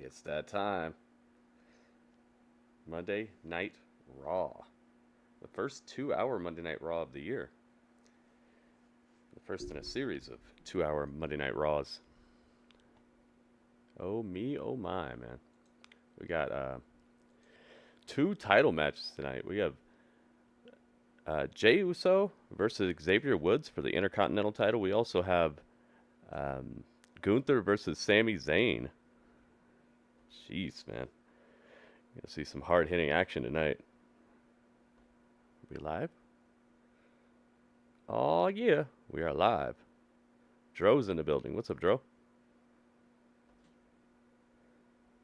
It's that time. Monday Night Raw. The first 2-hour Monday Night Raw of the year. The first in a series of 2-hour Monday Night Raws. Oh me, oh my, man. We got 2 title matches tonight. We have Jey Uso versus Xavier Woods for the Intercontinental title. We also have Gunther versus Sami Zayn. Jeez, man. You're going to see some hard-hitting action tonight. We live? Oh, yeah. We are live. Dro's in the building. What's up, Dro?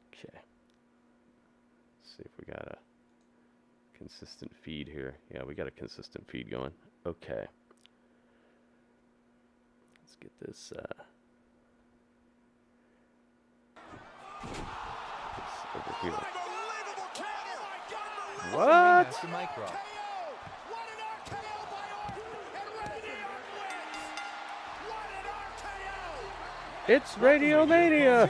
Okay. Let's see if we got a consistent feed here. Yeah, we got a consistent feed going. Okay. Let's get this, over here. What? It's Radio Mania.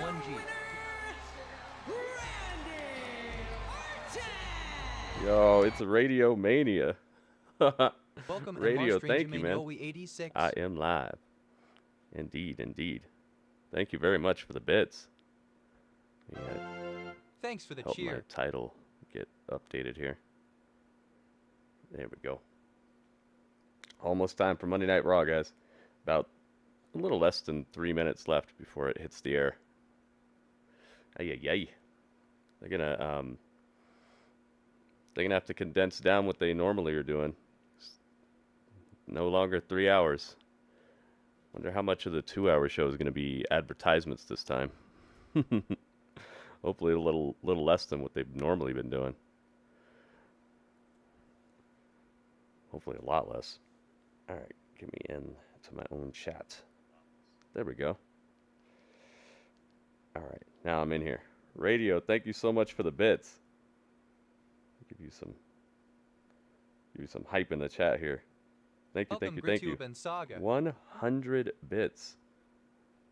Yo, it's Radio Mania. Radio, thank you, man. I am live. Indeed, indeed. Thank you very much for the bits. Yeah. Thanks for the Help cheer. my title get updated here. There we go. Almost time for Monday Night Raw, guys. About a little less than 3 minutes left before it hits the air. Ay, ay, ay. They're gonna have to condense down what they normally are doing. It's no longer 3 hours. Wonder how much of the 2-hour show is gonna be advertisements this time. Hopefully a little less than what they've normally been doing. Hopefully a lot less. All right, get me in to my own chat. There we go. All right, now I'm in here. Radio, thank you so much for the bits. Give you some hype in the chat here. Thank you, thank you, thank you. 100 bits.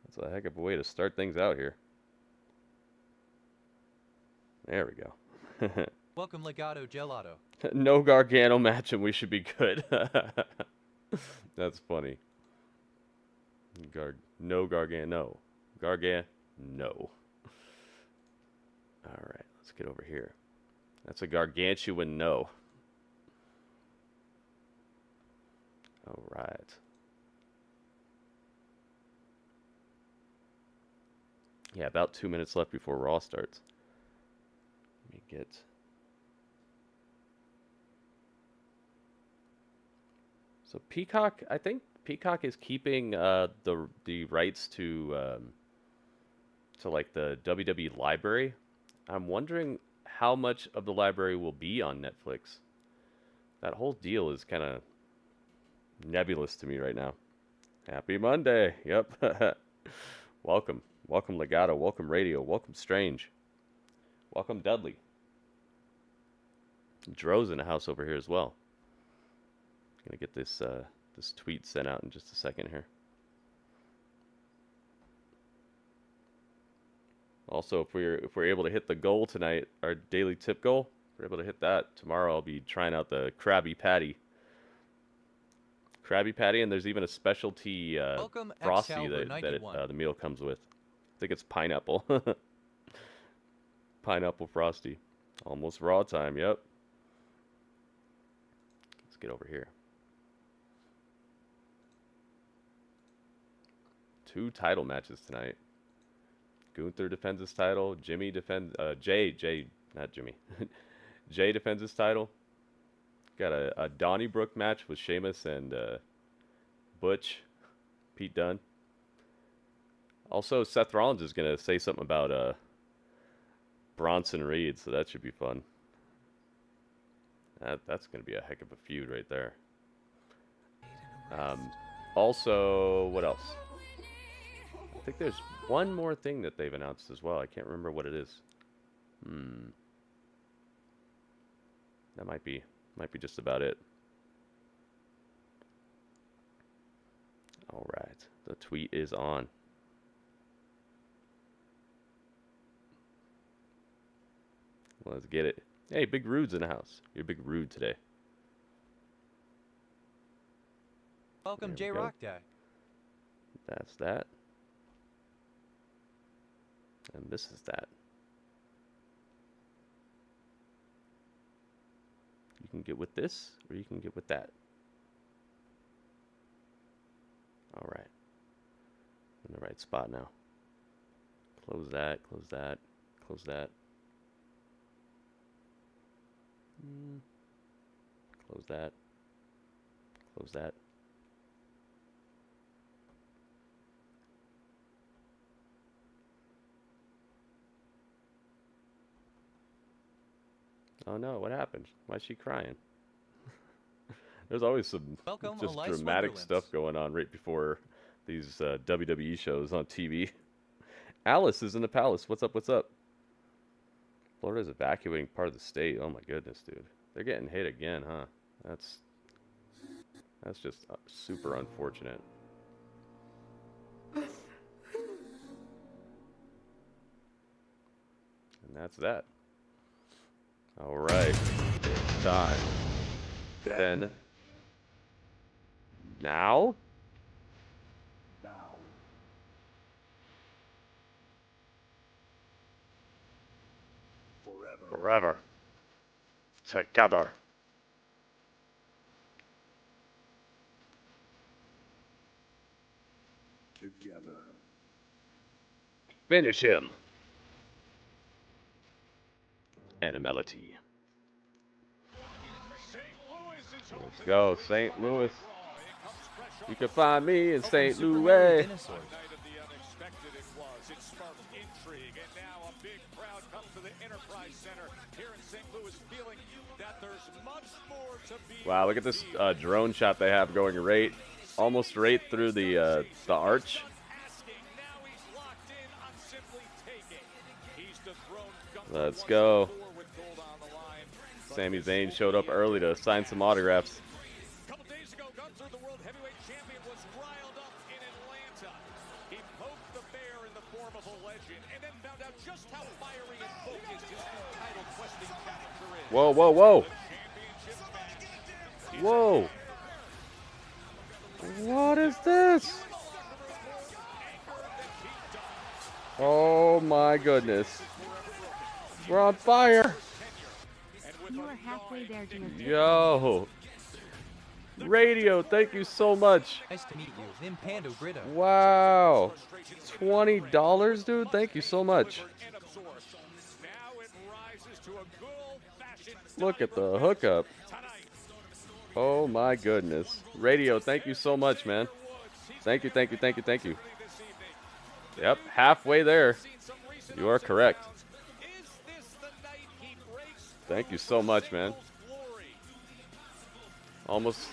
That's a heck of a way to start things out here. There we go. Welcome, Legato Gelato. No Gargano match and we should be good. That's funny. No Gargano. No. Alright, let's get over here. That's a gargantuan no. Alright. Yeah, about 2 minutes left before Raw starts. Let me get... So Peacock, I think Peacock is keeping the rights to like the WWE library. I'm wondering how much of the library will be on Netflix. That whole deal is kind of nebulous to me right now. Happy Monday. Yep. Welcome. Welcome Legato. Welcome Radio. Welcome Strange. Welcome Dudley. Dro's in the house over here as well. Gonna get this this tweet sent out in just a second here. Also, if we're able to hit the goal tonight, our daily tip goal, if we're able to hit that tomorrow, I'll be trying out the Krabby Patty. Krabby Patty, and there's even a specialty frosty that the meal comes with. I think it's pineapple. Pineapple frosty. Almost Raw time. Yep. Let's get over here. 2 title matches tonight. Gunther defends his title. Jimmy defends... Jey, not Jimmy. Jey defends his title. Got a Donnybrook match with Sheamus and Butch. Pete Dunne. Also, Seth Rollins is going to say something about Bronson Reed, so that should be fun. That's going to be a heck of a feud right there. Also, what else? I think there's one more thing that they've announced as well. I can't remember what it is. That might be just about it. All right, the tweet is on. Let's get it. Hey, Big Rude's in the house. You're Big Rude today. Welcome, There we J go. Rock Guy. That's that. And this is that. You can get with this, or you can get with that. All right. In the right spot now. Close that, close that, close that. Close that. Close that. Oh no, what happened? Why is she crying? There's always some Welcome, just Elias dramatic Wonderlands. stuff going on right before these WWE shows on TV. Alice is in the palace. What's up? What's up? Florida's evacuating part of the state. Oh my goodness, dude. They're getting hit again, huh? That's just super unfortunate. And that's that. All right. It's time. Then. Now? Forever. Together. Finish him. Animality. Let's go, St. Louis. You can find me in St. Super Louis. Mario Dinosaurs. Night of the unexpected it was. It sparked intrigue, and now a big crowd comes to the Enterprise Center here in St. Louis, feeling that there's much more to be. Wow, look at this drone shot they have going right, almost right through the arch. Let's go. Sami Zayn showed up early to sign some autographs. A couple days ago, Gunther, the world heavyweight champion, was riled up in Atlanta. He poked the bear in the form of a legend, and then found out just how fiery and focused his title questing character is. Whoa, whoa, whoa. Whoa. What is this? Oh my goodness. We're on fire. You are halfway there, Junior. Yo. Radio, thank you so much. Nice to meet you. Nimpando Brito. Wow. $20, dude? Thank you so much. Look at the hookup. Oh my goodness. Radio, thank you so much, man. Thank you, thank you, thank you, thank you. Yep, halfway there. You are correct. Thank you so much, man. Almost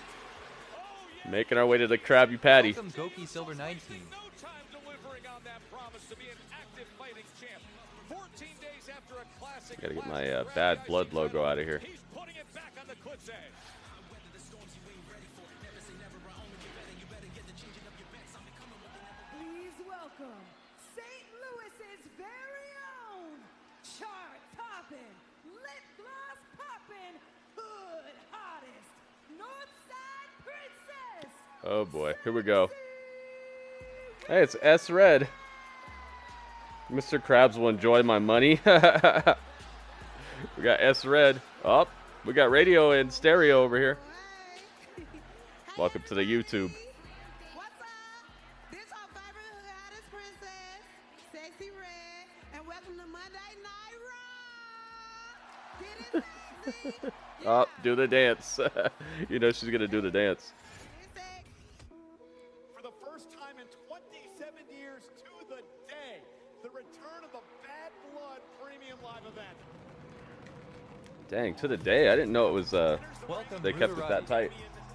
making our way to the Krabby Patty. Welcome, Goki Silver 19. Gotta get my bad blood logo out of here. Please welcome St. Louis's very own chart-topping, lip-gloss popping, hood hottest, Northside princess. Oh boy, here we go. Hey, it's S Red. Mr. Krabs will enjoy my money. We got S Red. Oh, we got radio and stereo over here. Welcome to the YouTube. What's up? This our favorite hood hottest princess, Sexy Red, and welcome to Monday Night Raw. Get it, sexy. Oh, do the dance. You know she's gonna do the dance. For the first time in 27 years to the day, the return of the Bad Blood Premium Live event. Dang, to the day. I didn't know it was. Welcome, They kept it Buddha that tight.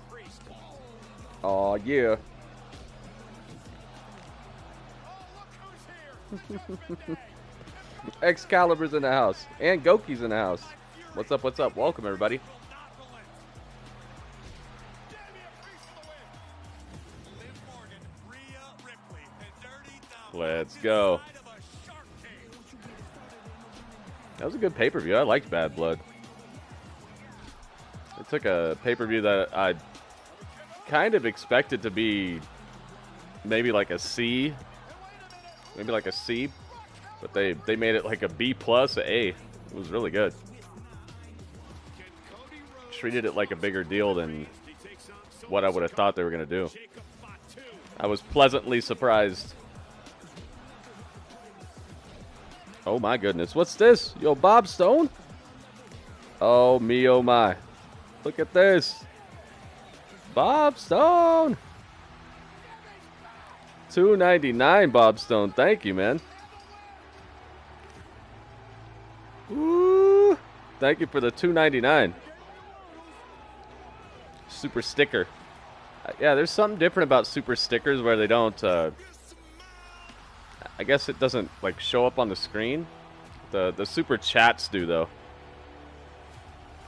Priest. Oh yeah. Oh, look who's here. Excalibur's in the house, and Goki's in the house. What's up? What's up? Welcome everybody. Let's go. That was a good pay-per-view. I liked Bad Blood. It took a pay-per-view that I kind of expected to be maybe like a C. Maybe like a C. But they made it like a B plus, a A. It was really good. Treated it like a bigger deal than what I would have thought they were going to do. I was pleasantly surprised. Oh my goodness. What's this? Yo, Bob Stone? Oh me, oh my. Look at this. Bob Stone. $2.99 Bob Stone. Thank you, man. Woo. Thank you for the $2.99. Super sticker. Yeah, there's something different about super stickers where they don't I guess it doesn't like show up on the screen. The super chats do though.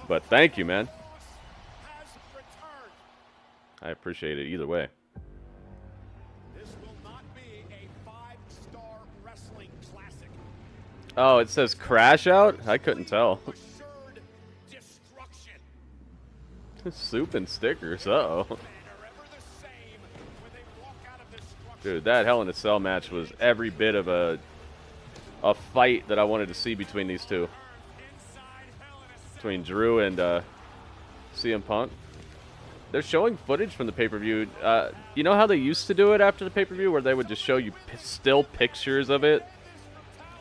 But thank you, man. I appreciate it either way. This will not be a 5-star wrestling classic. Oh, it says crash out? I couldn't tell. Assured destruction. Soup and stickers, uh-oh. And are ever the same when they walk out of this structure. Dude, that Hell in a Cell match was every bit of a fight that I wanted to see between these two. Inside Hell in a Cell. Between Drew and CM Punk. They're showing footage from the pay-per-view. You know how they used to do it after the pay-per-view where they would just show you still pictures of it?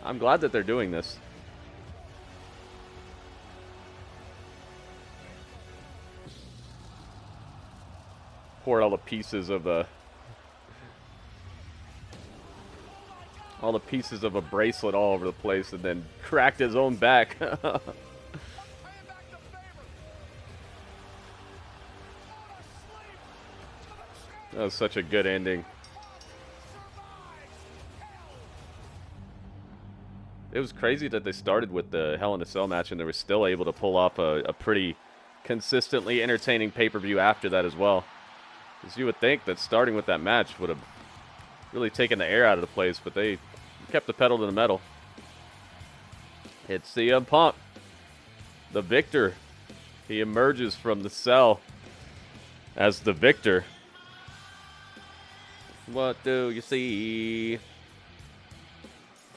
I'm glad that they're doing this. Poured all the pieces of a bracelet all over the place and then cracked his own back. That was such a good ending. It was crazy that they started with the Hell in a Cell match and they were still able to pull off a pretty consistently entertaining pay-per-view after that as well. Because you would think that starting with that match would have really taken the air out of the place, but they kept the pedal to the metal. It's CM Punk, the victor. He emerges from the cell as the victor. What do you see?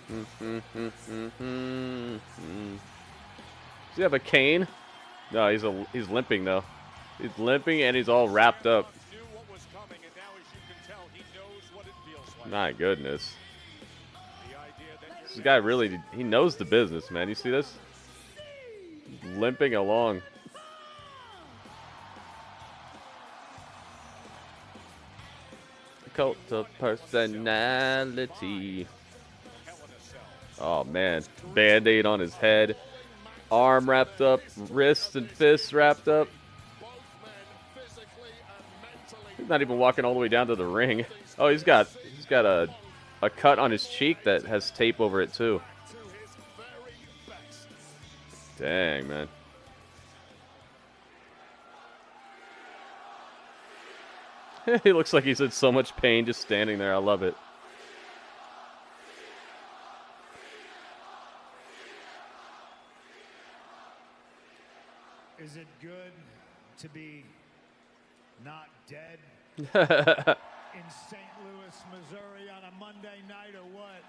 Does he have a cane? No, he's limping though. He's limping and he's all wrapped up. Knew what was coming, and now, as you can tell, he knows what it feels like. My goodness. The idea that This guy really, he knows the business, man. You see this? Limping along. Cult of personality. Oh man, Band-Aid on his head, arm wrapped up, wrists and fists wrapped up. He's not even walking all the way down to the ring. Oh, he's got a cut on his cheek that has tape over it too. Dang, man. He looks like he's in so much pain just standing there. I love it. Is it good to be not dead in St. Louis, Missouri on a Monday night or what?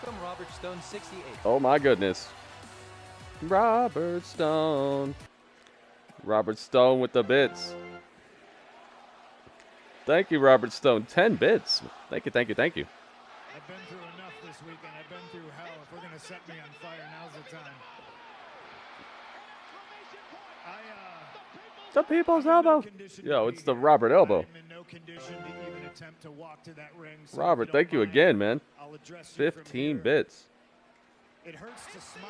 From Robert Stone, 68. Oh my goodness. Robert Stone. Robert Stone with the bits. Thank you, Robert Stone. 10 bits. Thank you, thank you, thank you. I've been through enough this weekend. I've been through hell. If we're going to set me on fire, now's the time. The people's elbow. Yo, it's the Robert elbow. I'm in no condition to even attempt to walk to that ring. So Robert, if you don't thank you mind, again, man. I'll address you from 15 here. bits. It hurts to smile,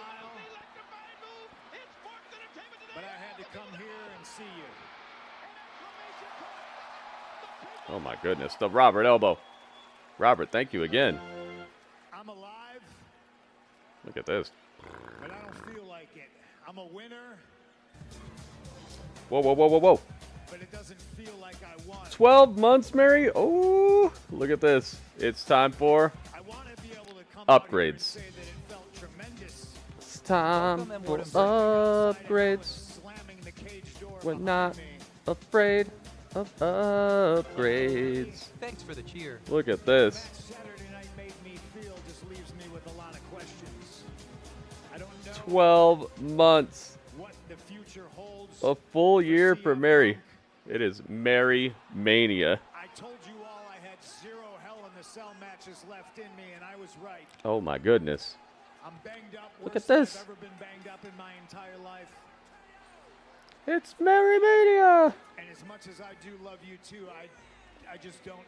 but I had to come here and see you. Oh my goodness, the Robert elbow. Robert, thank you again. I'm alive, Look at this. but I don't feel like it. I'm a winner, Whoa, whoa, whoa, whoa, whoa. but it doesn't feel like I won. 12 months, Mary. Oh, look at this. It's time for I want to be able to come out here and upgrades. say that it felt tremendous time Welcome and for what upgrades. Slamming the cage door We're behind not me. afraid of upgrades. Thanks for the cheer. Look at this. That Saturday night made me feel just leaves me with a lot of questions. I don't know 12 months. what the future holds. A full year CM for Mary. Punk. It is Mary Mania. I told you all I had 0 Hell in the Cell matches left in me, and I was right. Oh my goodness. I'm banged up. Look worse at than this. I've ever been banged up in my entire life. It's Mary Mania. And as much as I do love you too, I just don't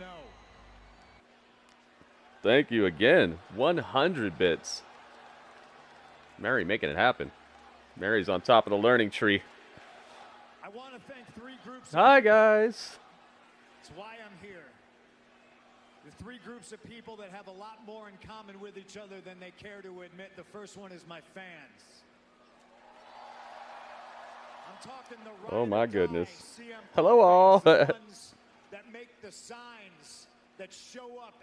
know. Thank you again. 100 bits. Mary making it happen. Mary's on top of the learning tree. I want to thank 3 groups. Hi guys. That's why I'm here. The 3 groups of people that have a lot more in common with each other than they care to admit. The first one is my fans. I'm talking the Oh my ride or die goodness. CM Punk Hello all. fans, the ones that make the signs that show up.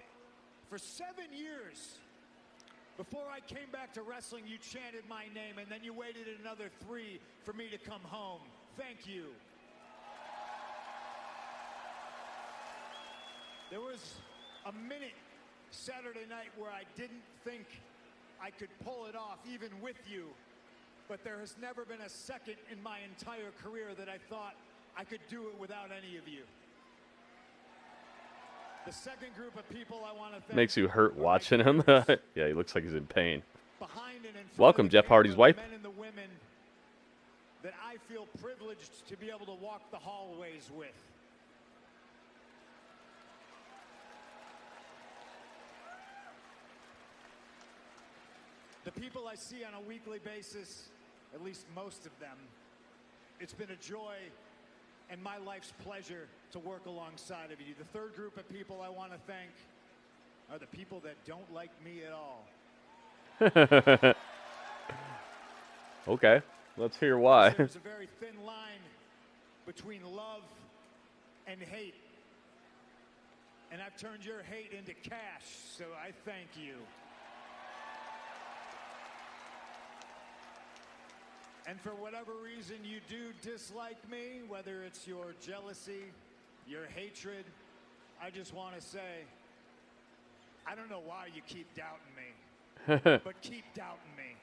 For 7 years before I came back to wrestling, you chanted my name, and then you waited another 3 for me to come home. Thank you. There was a minute Saturday night where I didn't think I could pull it off, even with you. But there has never been a second in my entire career that I thought I could do it without any of you. The second group of people I want to thank. Makes you hurt watching him. Yeah, he looks like he's in pain. Behind and in front Welcome, of the Jeff Hardy's camera, wife. the men and the women that I feel privileged to be able to walk the hallways with. The people I see on a weekly basis, at least most of them, it's been a joy and my life's pleasure to work alongside of you. The third group of people I want to thank are the people that don't like me at all. Okay, let's hear why. There's a very thin line between love and hate. And I've turned your hate into cash, so I thank you. And for whatever reason you do dislike me, whether it's your jealousy, your hatred, I just want to say, I don't know why you keep doubting me, but keep doubting me.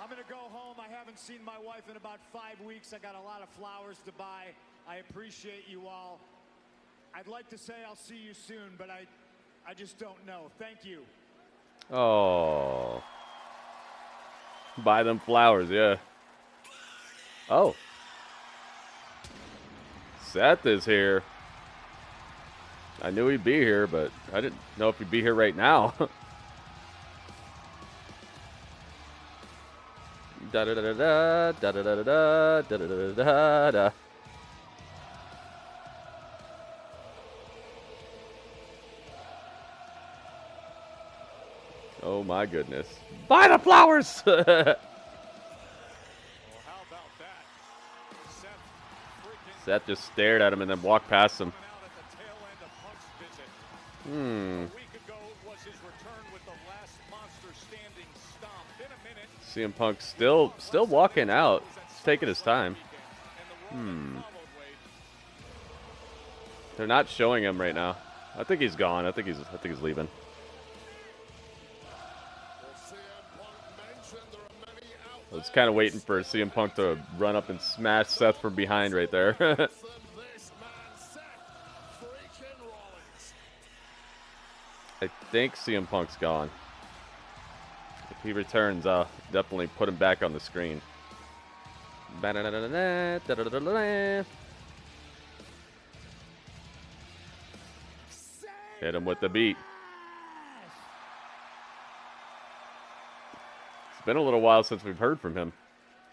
I'm going to go home. I haven't seen my wife in about 5 weeks. I got a lot of flowers to buy. I appreciate you all. I'd like to say I'll see you soon, but I just don't know. Thank you. Oh. Buy them flowers, yeah. Oh. Seth is here. I knew he'd be here, but I didn't know if he'd be here right now. Da da da da da da da da da da da da da. Oh my goodness. Buy the flowers! Well, how about that? Seth freaking Seth just stared at him and then walked past him. coming out at the tail end of Punk's visit. Hmm. A week ago was his return with the last monster standing stomp. In a minute, CM Punk still walking out. He's taking his time. and the world that followed, Wade. They're not showing him right now. I think he's gone. I think he's leaving. I was kind of waiting for CM Punk to run up and smash Seth from behind right there. I think CM Punk's gone. If he returns, I'll definitely put him back on the screen. Hit him with the beat. It's been a little while since we've heard from him.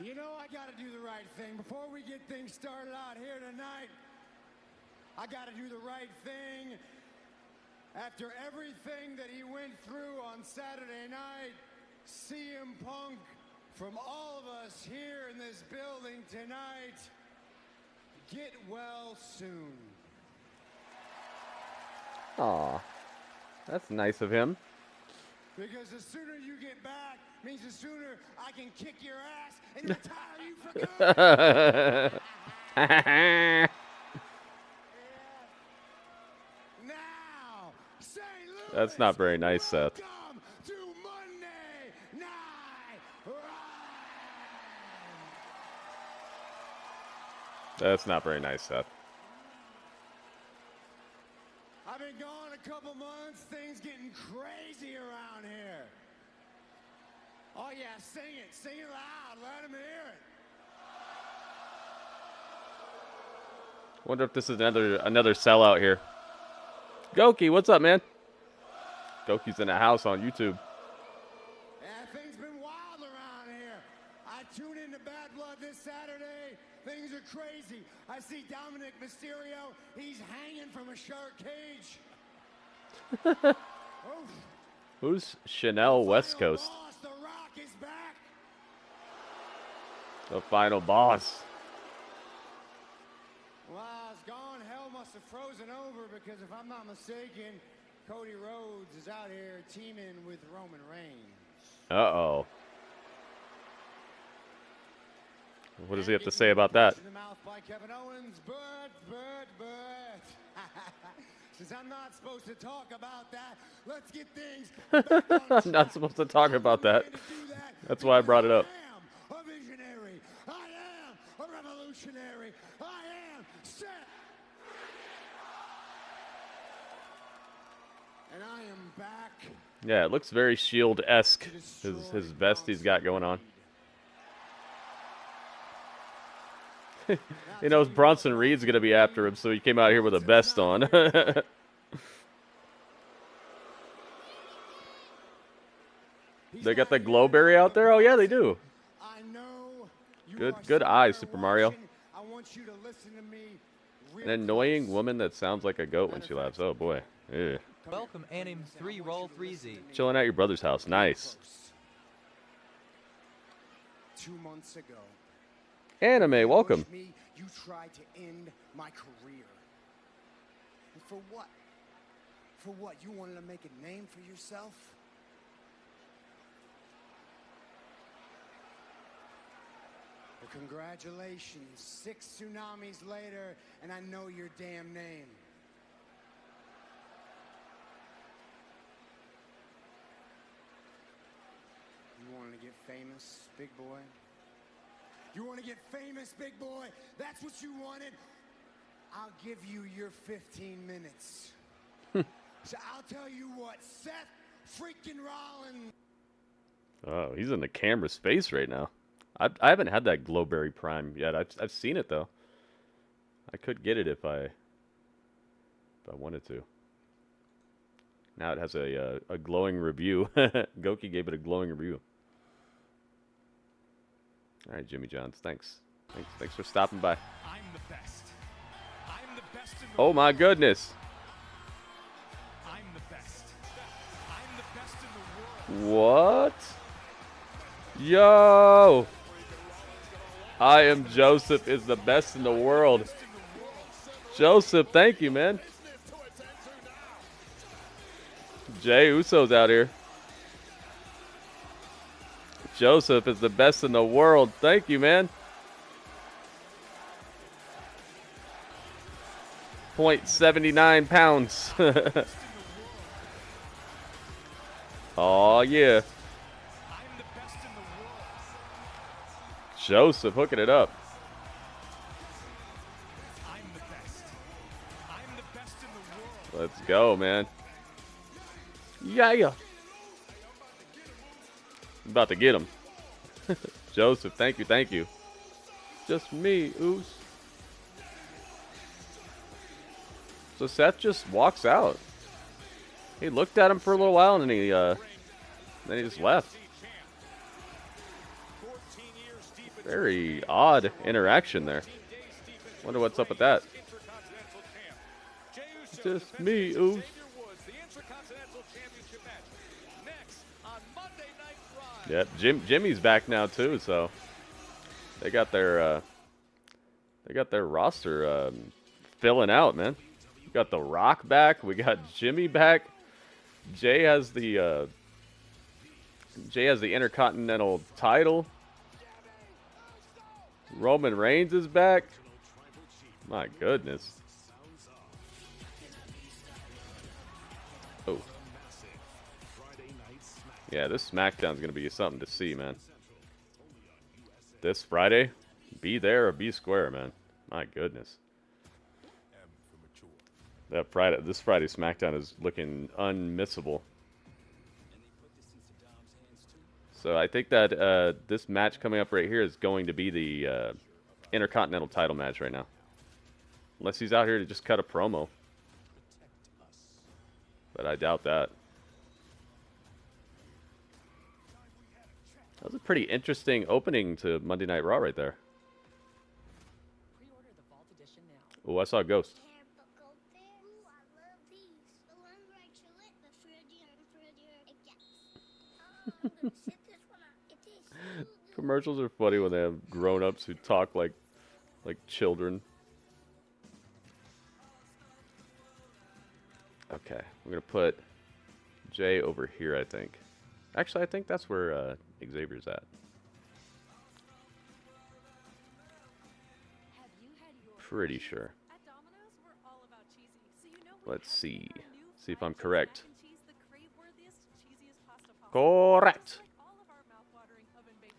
You know, I got to do the right thing. Before we get things started out here tonight, I got to do the right thing. After everything that he went through on Saturday night, CM Punk, from all of us here in this building tonight, get well soon. Aw, that's nice of him. Because the sooner you get back means the sooner I can kick your ass and retire you for good. Now, St. Louis, That's not very nice, Seth. welcome to Monday Night Raw. That's not very nice, Seth. I've been gone a couple months, things getting crazy around here. Oh yeah, sing it loud, let them hear it. Wonder if this is another sellout here. Goki, what's up, man? Goki's in the house on YouTube. Yeah, things been wild around here. I tune into Bad Blood this Saturday. Things are crazy. I see Dominic Mysterio. He's hanging from a shark cage. Oof. Who's Chanel West Final Coast? boss, The Rock is back. The final boss. Well, it's gone. Hell must have frozen over because if I'm not mistaken, Cody Rhodes is out here teaming with Roman Reigns. Uh-oh. What does he have to say about that? In the mouth by Kevin Owens, but. Since I'm not supposed to talk about that, let's get things back on track. I'm not supposed to talk about that. I'm going to do that That's why I brought it up. I am a visionary. I am a revolutionary. I am Seth. And I am back. Yeah, it looks very Shield-esque, his vest he's got going on. He knows Bronson Reed's going to be after him, so he came out here with a vest on. They got the Glowberry out there? Oh, yeah, they do. I know you Good- are good somewhere eyes, Super Mario. watching. I want you to listen to me real An annoying close. woman that sounds like a goat when she laughs. Oh, boy. Ew. Welcome Anim 3 Roll 3Z. Chilling at your brother's house. Nice. 2 months ago, Anime, you welcome. pushed me, you tried to end my career. And for what? For what? You wanted to make a name for yourself? Well, congratulations. 6 tsunamis later, and I know your damn name. You wanted to get famous, big boy? You want to get famous, big boy? That's what you wanted? I'll give you your 15 minutes. So I'll tell you what, Seth freaking Rollins. Oh, he's in the camera's face right now. I haven't had that Glowberry Prime yet. I've seen it, though. I could get it if I wanted to. Now it has a glowing review. Goki gave it a glowing review. All right, Jimmy Johns, thanks. Thanks for stopping by. I'm the best. I'm the best in the Oh my goodness. I'm the best. I'm the best in the world. What? Yo! I am Joseph is the best in the world. Joseph, thank you, man. Jey Uso's out here. Joseph is the best in the world. Thank you, man. 0.79 pounds. Oh, yeah. I'm the best in the world. Joseph hooking it up. I'm the best. I'm the best in the world. Let's go, man. Yeah. About to get him. Joseph, thank you. Just me, Oos. So Seth just walks out. He looked at him for a little while and then he just left. 14 years deep in Very odd interaction there. Wonder what's up with that. Intercontinental champ. Jey Uso Just defends me, against Oos. Xavier Woods, the Intercontinental Championship match. Next on Monday Night Raw. Yep, Jimmy's back now too, so they got their roster filling out, man. We got The Rock back, we got Jimmy back. Jay has the Jey has the Intercontinental title. Roman Reigns is back. My goodness. Oh. Yeah, this SmackDown's going to be something to see, man. This Friday, be there or be square, man. My goodness. This Friday SmackDown is looking unmissable. So I think that this match coming up right here is going to be the Intercontinental title match right now. Unless he's out here to just cut a promo. But I doubt that. That was a pretty interesting opening to Monday Night Raw right there. Oh, I saw a ghost. Commercials are funny when they have grown-ups who talk like children. Okay, I'm gonna put Jey over here, I think. Actually, I think that's where Xavier's at. Pretty sure. Let's see. See if I'm correct. Correct.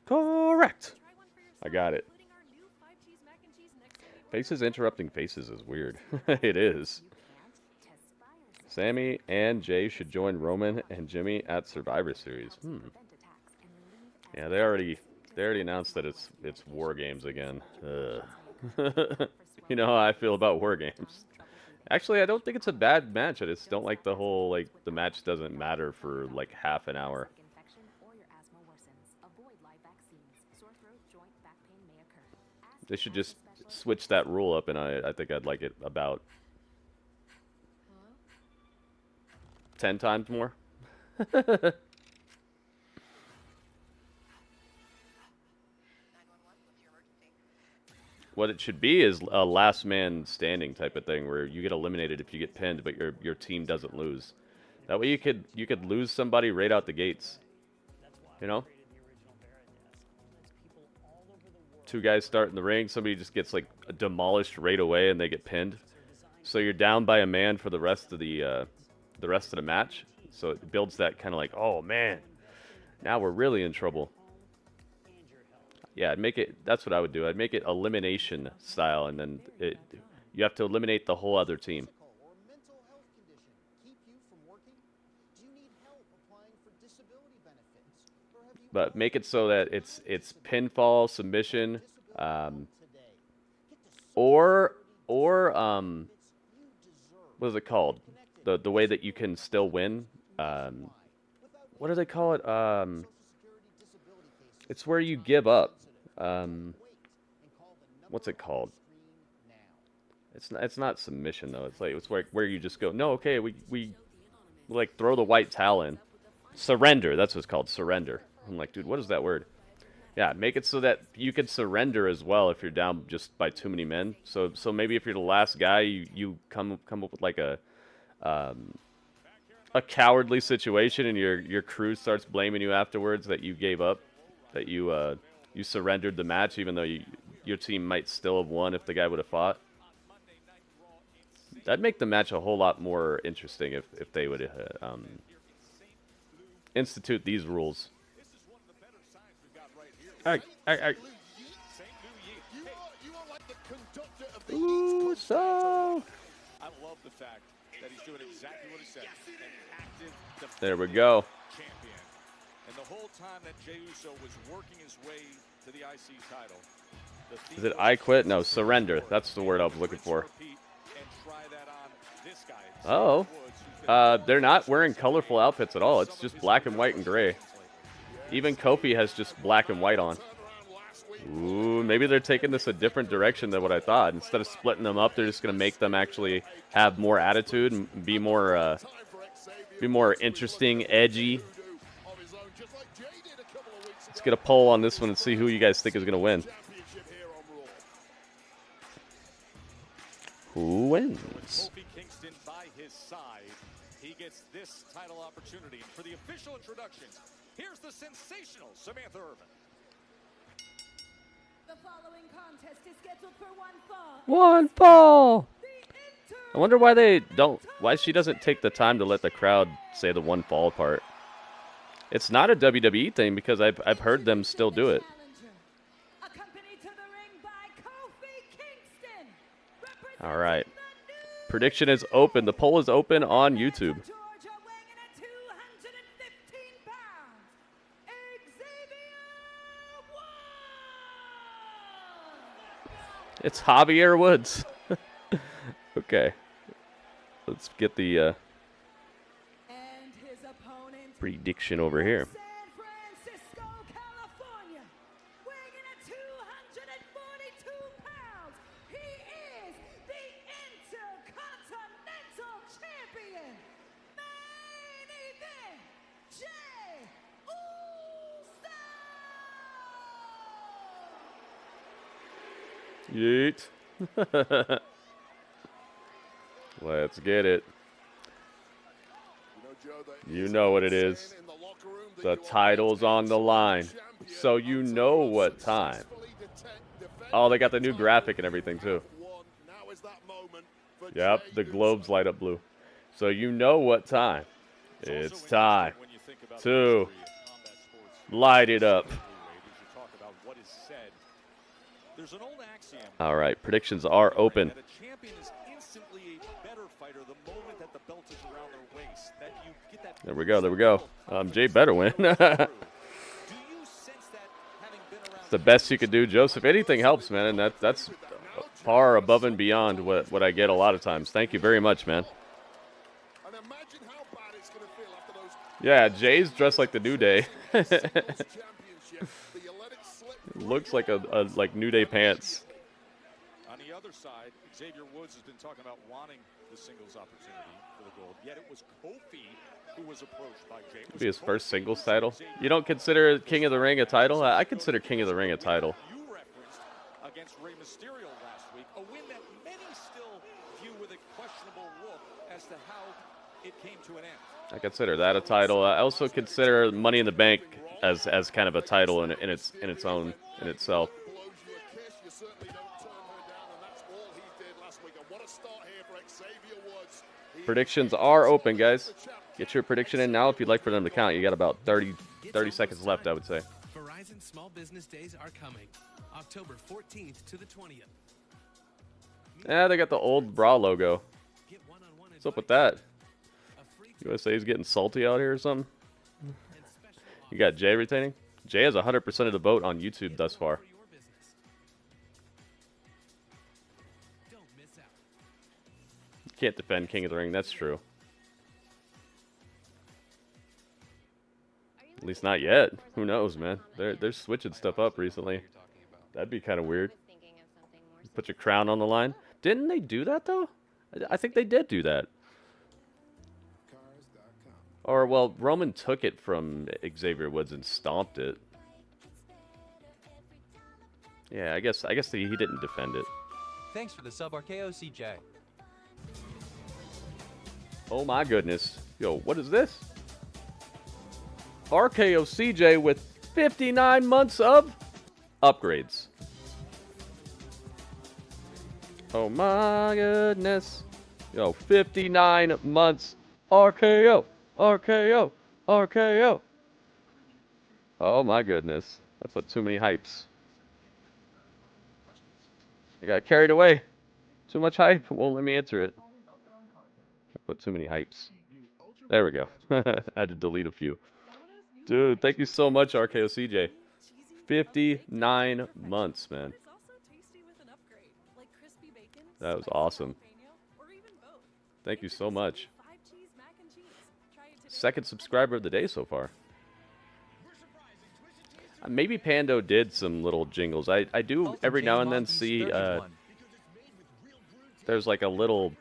Correct. I got it. Faces interrupting faces is weird. It is. Sami and Jey should join Roman and Jimmy at Survivor Series. Yeah, they already announced that it's War Games again. You know how I feel about War Games. Actually, I don't think it's a bad match. I just don't like the whole the match doesn't matter for like half an hour. They should just switch that rule up, and I think I'd like it about 10 times more. What it should be is a last man standing type of thing, where you get eliminated if you get pinned, but your team doesn't lose. That way you could lose somebody right out the gates. You know? Two guys start in the ring, somebody just gets like demolished right away and they get pinned. So you're down by a man for the rest of the match. So it builds that kind of like, oh man, now we're really in trouble. Yeah, I'd make it. That's what I would do. I'd make it elimination style, and then you have to eliminate the whole other team. But make it so that it's pinfall, submission, or what is it called? The way that you can still win. What do they call it? It's where you give up. What's it called? It's not submission though. It's where you just go, no, okay, we like throw the white towel in. Surrender. That's what it's called. Surrender. I'm like, dude, what is that word? Yeah, make it so that you can surrender as well if you're down just by too many men. So maybe if you're the last guy, you come up with like a cowardly situation, and your crew starts blaming you afterwards that you gave up, that you surrendered the match, even though your team might still have won if the guy would have fought. That'd make the match a whole lot more interesting if they would institute these rules. Ooh, so I love the fact that he's doing exactly what he said. An active there we go. champion. And the whole time that Jey Uso was working his way to the IC title. Is it I quit? No, surrender. That's the word I was looking for. Oh. They're not wearing colorful outfits at all. It's just black and white and gray. Even Kofi has just black and white on. Ooh, maybe they're taking this a different direction than what I thought. Instead of splitting them up, they're just going to make them actually have more attitude and be more interesting, edgy. Let's get a poll on this one and see who you guys think is going to win. Who wins? By his side, he gets this title opportunity. For the official introduction Here's the sensational Samantha Irvin. The following contest is scheduled for one fall. One fall. I wonder why they don't. Why she doesn't take the time to let the crowd say the one fall part. It's not a WWE thing because I've heard them still do it. Accompanied to the ring by Kofi Kingston. All right. Prediction is open. The poll is open on YouTube. Georgia weighing in at 215 pounds. Xavier Woods. It's Javier Woods. Okay. Let's get the And his opponent, prediction over here. San Francisco, California, weighing in at 242 pounds. He is the Intercontinental Champion. Main event, Jey Uso. Yeet. Let's get it. You know what it is. The title's on the line. So you know what time. Oh, they got the new graphic and everything too. Yep, the globes light up blue. So you know what time. It's time to light it up. All right, predictions are open. There we go, there we go. Jay better win. It's the best you could do, Joseph. Anything helps, man, and that's far above and beyond what I get a lot of times. Thank you very much, man. Yeah, Jay's dressed like the New Day. Looks like a like New Day pants. On the other side, Xavier Woods has been talking about wanting the singles opportunity for the gold. Yet it was Kofi who was approached by Jey. Be his first singles title. You don't consider King of the Ring a title? I consider King of the Ring a title. You referenced against Rey Mysterio last week, a win that many still view with a questionable look as to how it came to an end. I consider that a title. I also consider Money in the Bank as kind of a title in itself. Predictions are open, guys. Get your prediction in now if you'd like for them to count. You got about 30 seconds left, I would say. Verizon Small Business Days are coming, October 14th to the 20th. Yeah, they got the old Raw logo. What's up with that? USA's getting salty out here or something? You got Jay retaining? Jay has 100% of the vote on YouTube thus far. You can't defend King of the Ring, that's true. At least not yet. Who knows, man? They're switching stuff up recently. That'd be kind of weird. Put your crown on the line. Didn't they do that, though? I think they did do that. Or, well, Roman took it from Xavier Woods and stomped it. Yeah, I guess he didn't defend it. Thanks for the sub, RKO CJ. Oh my goodness. Yo, what is this? RKO CJ with 59 months of upgrades. Oh my goodness. Yo, 59 months RKO. RKO. RKO. Oh my goodness. That's what too many hypes. I got carried away. Too much hype. Won't let me answer it. I put too many hypes. There we go. I had to delete a few. Dude, thank you so much, RKO CJ. 59 months, man. That was awesome. Thank you so much. Second subscriber of the day so far. Maybe Pando did some little jingles. I do every now and then see there's like a little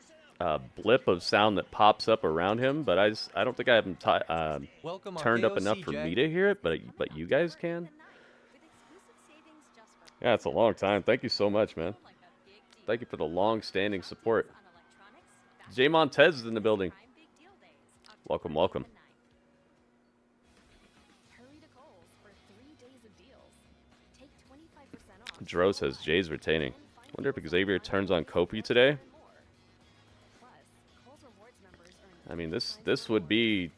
blip of sound that pops up around him, but I don't think I have him turned up enough for me to hear it, but you guys can. Yeah, it's a long time. Thank you so much, man. Thank you for the long-standing support. Jay Montez is in the building. Welcome, welcome. Dro says Jay's retaining. Wonder if Xavier turns on Kofi today. I mean, this would be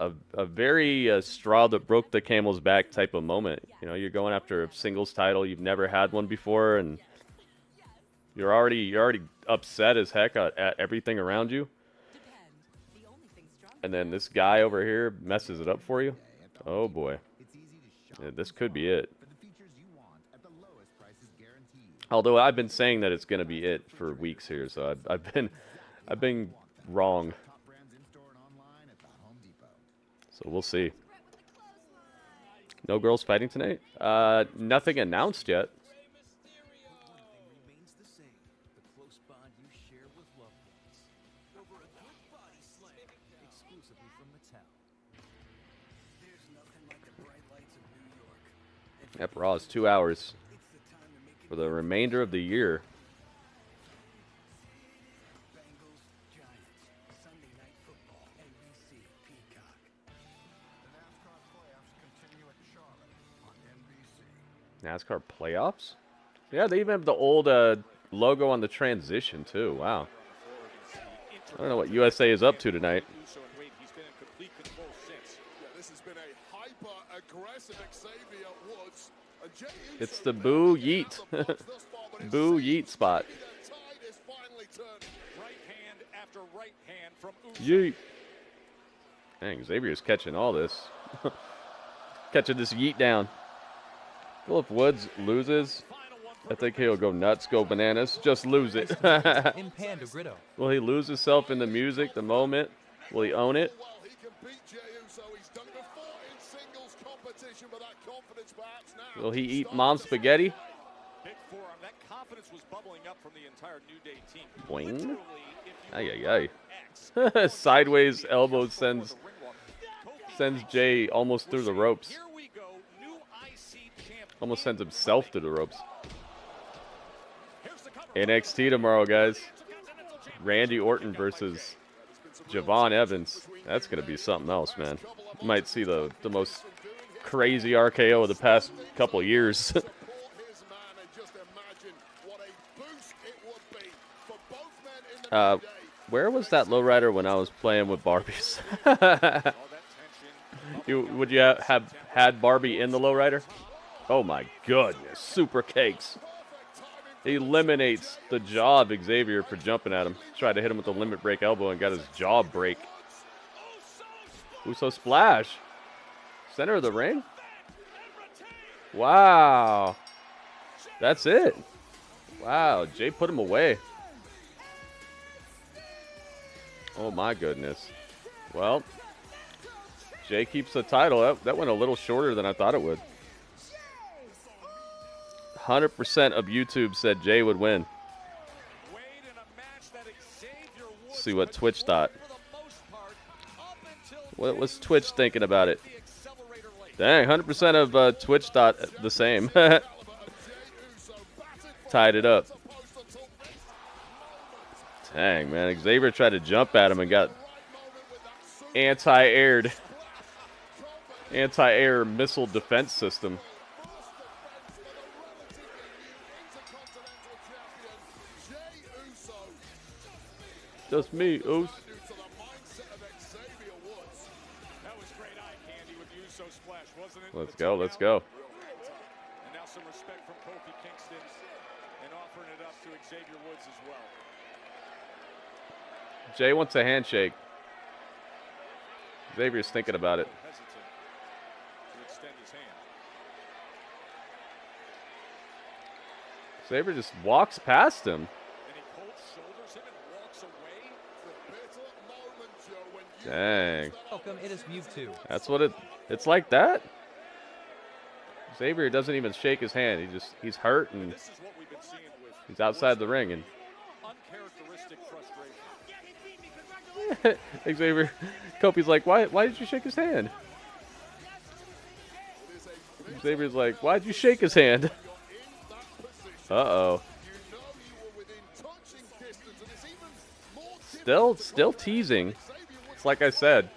a very straw that broke the camel's back type of moment. You know, you're going after a singles title. You've never had one before, and you're already upset as heck at everything around you. And then this guy over here messes it up for you. Oh boy, yeah, this could be it. Although I've been saying that it's going to be it for weeks here, so I've been wrong. So we'll see. No girls fighting tonight? Nothing announced yet. Yep, Raw is 2 hours for the remainder of the year. NASCAR playoffs? Yeah, they even have the old logo on the transition too. Wow. I don't know what USA is up to tonight. This has been a hyper-aggressive Xavier Woods. It's the boo yeet. Boo yeet spot. Yeet. Dang, Xavier's catching all this. Catching this yeet down. Well, if Woods loses, I think he'll go nuts, go bananas. Just lose it. Will he lose himself in the music, the moment? Will he own it? Will he eat mom spaghetti? Boing. Ay, ay, ay. Sideways elbow sends Jey almost through the ropes. Almost sends himself through the ropes. NXT tomorrow, guys. Randy Orton versus Javon Evans. That's going to be something else, man. You might see the most crazy RKO of the past couple years. Where was that lowrider when I was playing with Barbies? Would you have had Barbie in the lowrider? Oh my goodness, super cakes. He eliminates the jaw of Xavier for jumping at him. Tried to hit him with a limit break elbow and got his jaw break. Uso splash. Center of the ring? Wow. That's it. Wow, Jey put him away. Oh my goodness. Well, Jey keeps the title. That went a little shorter than I thought it would. 100% of YouTube said Jey would win. Let's see what Twitch thought. What was Twitch thinking about it? Dang, 100% of Twitch thought the same. Tied it up. Dang, man. Xavier tried to jump at him and got anti-air missile defense system. Just me, Oos. Let's go, let's go. And now some respect from Kofi Kingston and offering it up to Xavier Woods as well. Jey wants a handshake. Xavier's thinking about it. Hesitant to extend his hand. Xavier just walks past him. Dang. Welcome, it is Mewtwo. That's what it's like that? Xavier doesn't even shake his hand. He's hurt and he's outside the ring and Xavier Kofi's like, why did you shake his hand? Xavier's like, why did you shake his hand? Uh-oh. Still teasing. It's like I said.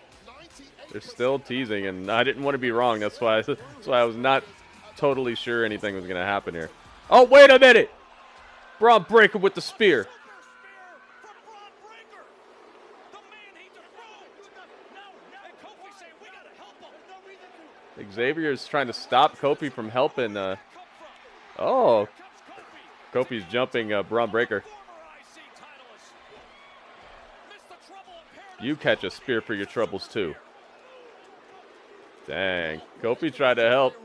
They're still teasing, and I didn't want to be wrong. That's why I was not totally sure anything was going to happen here. Oh, wait a minute! Braun Breaker with the spear. Xavier is trying to stop Kofi from helping. Oh, Kofi's jumping Braun Breaker. You catch a spear for your troubles too. Dang, Kofi tried to help.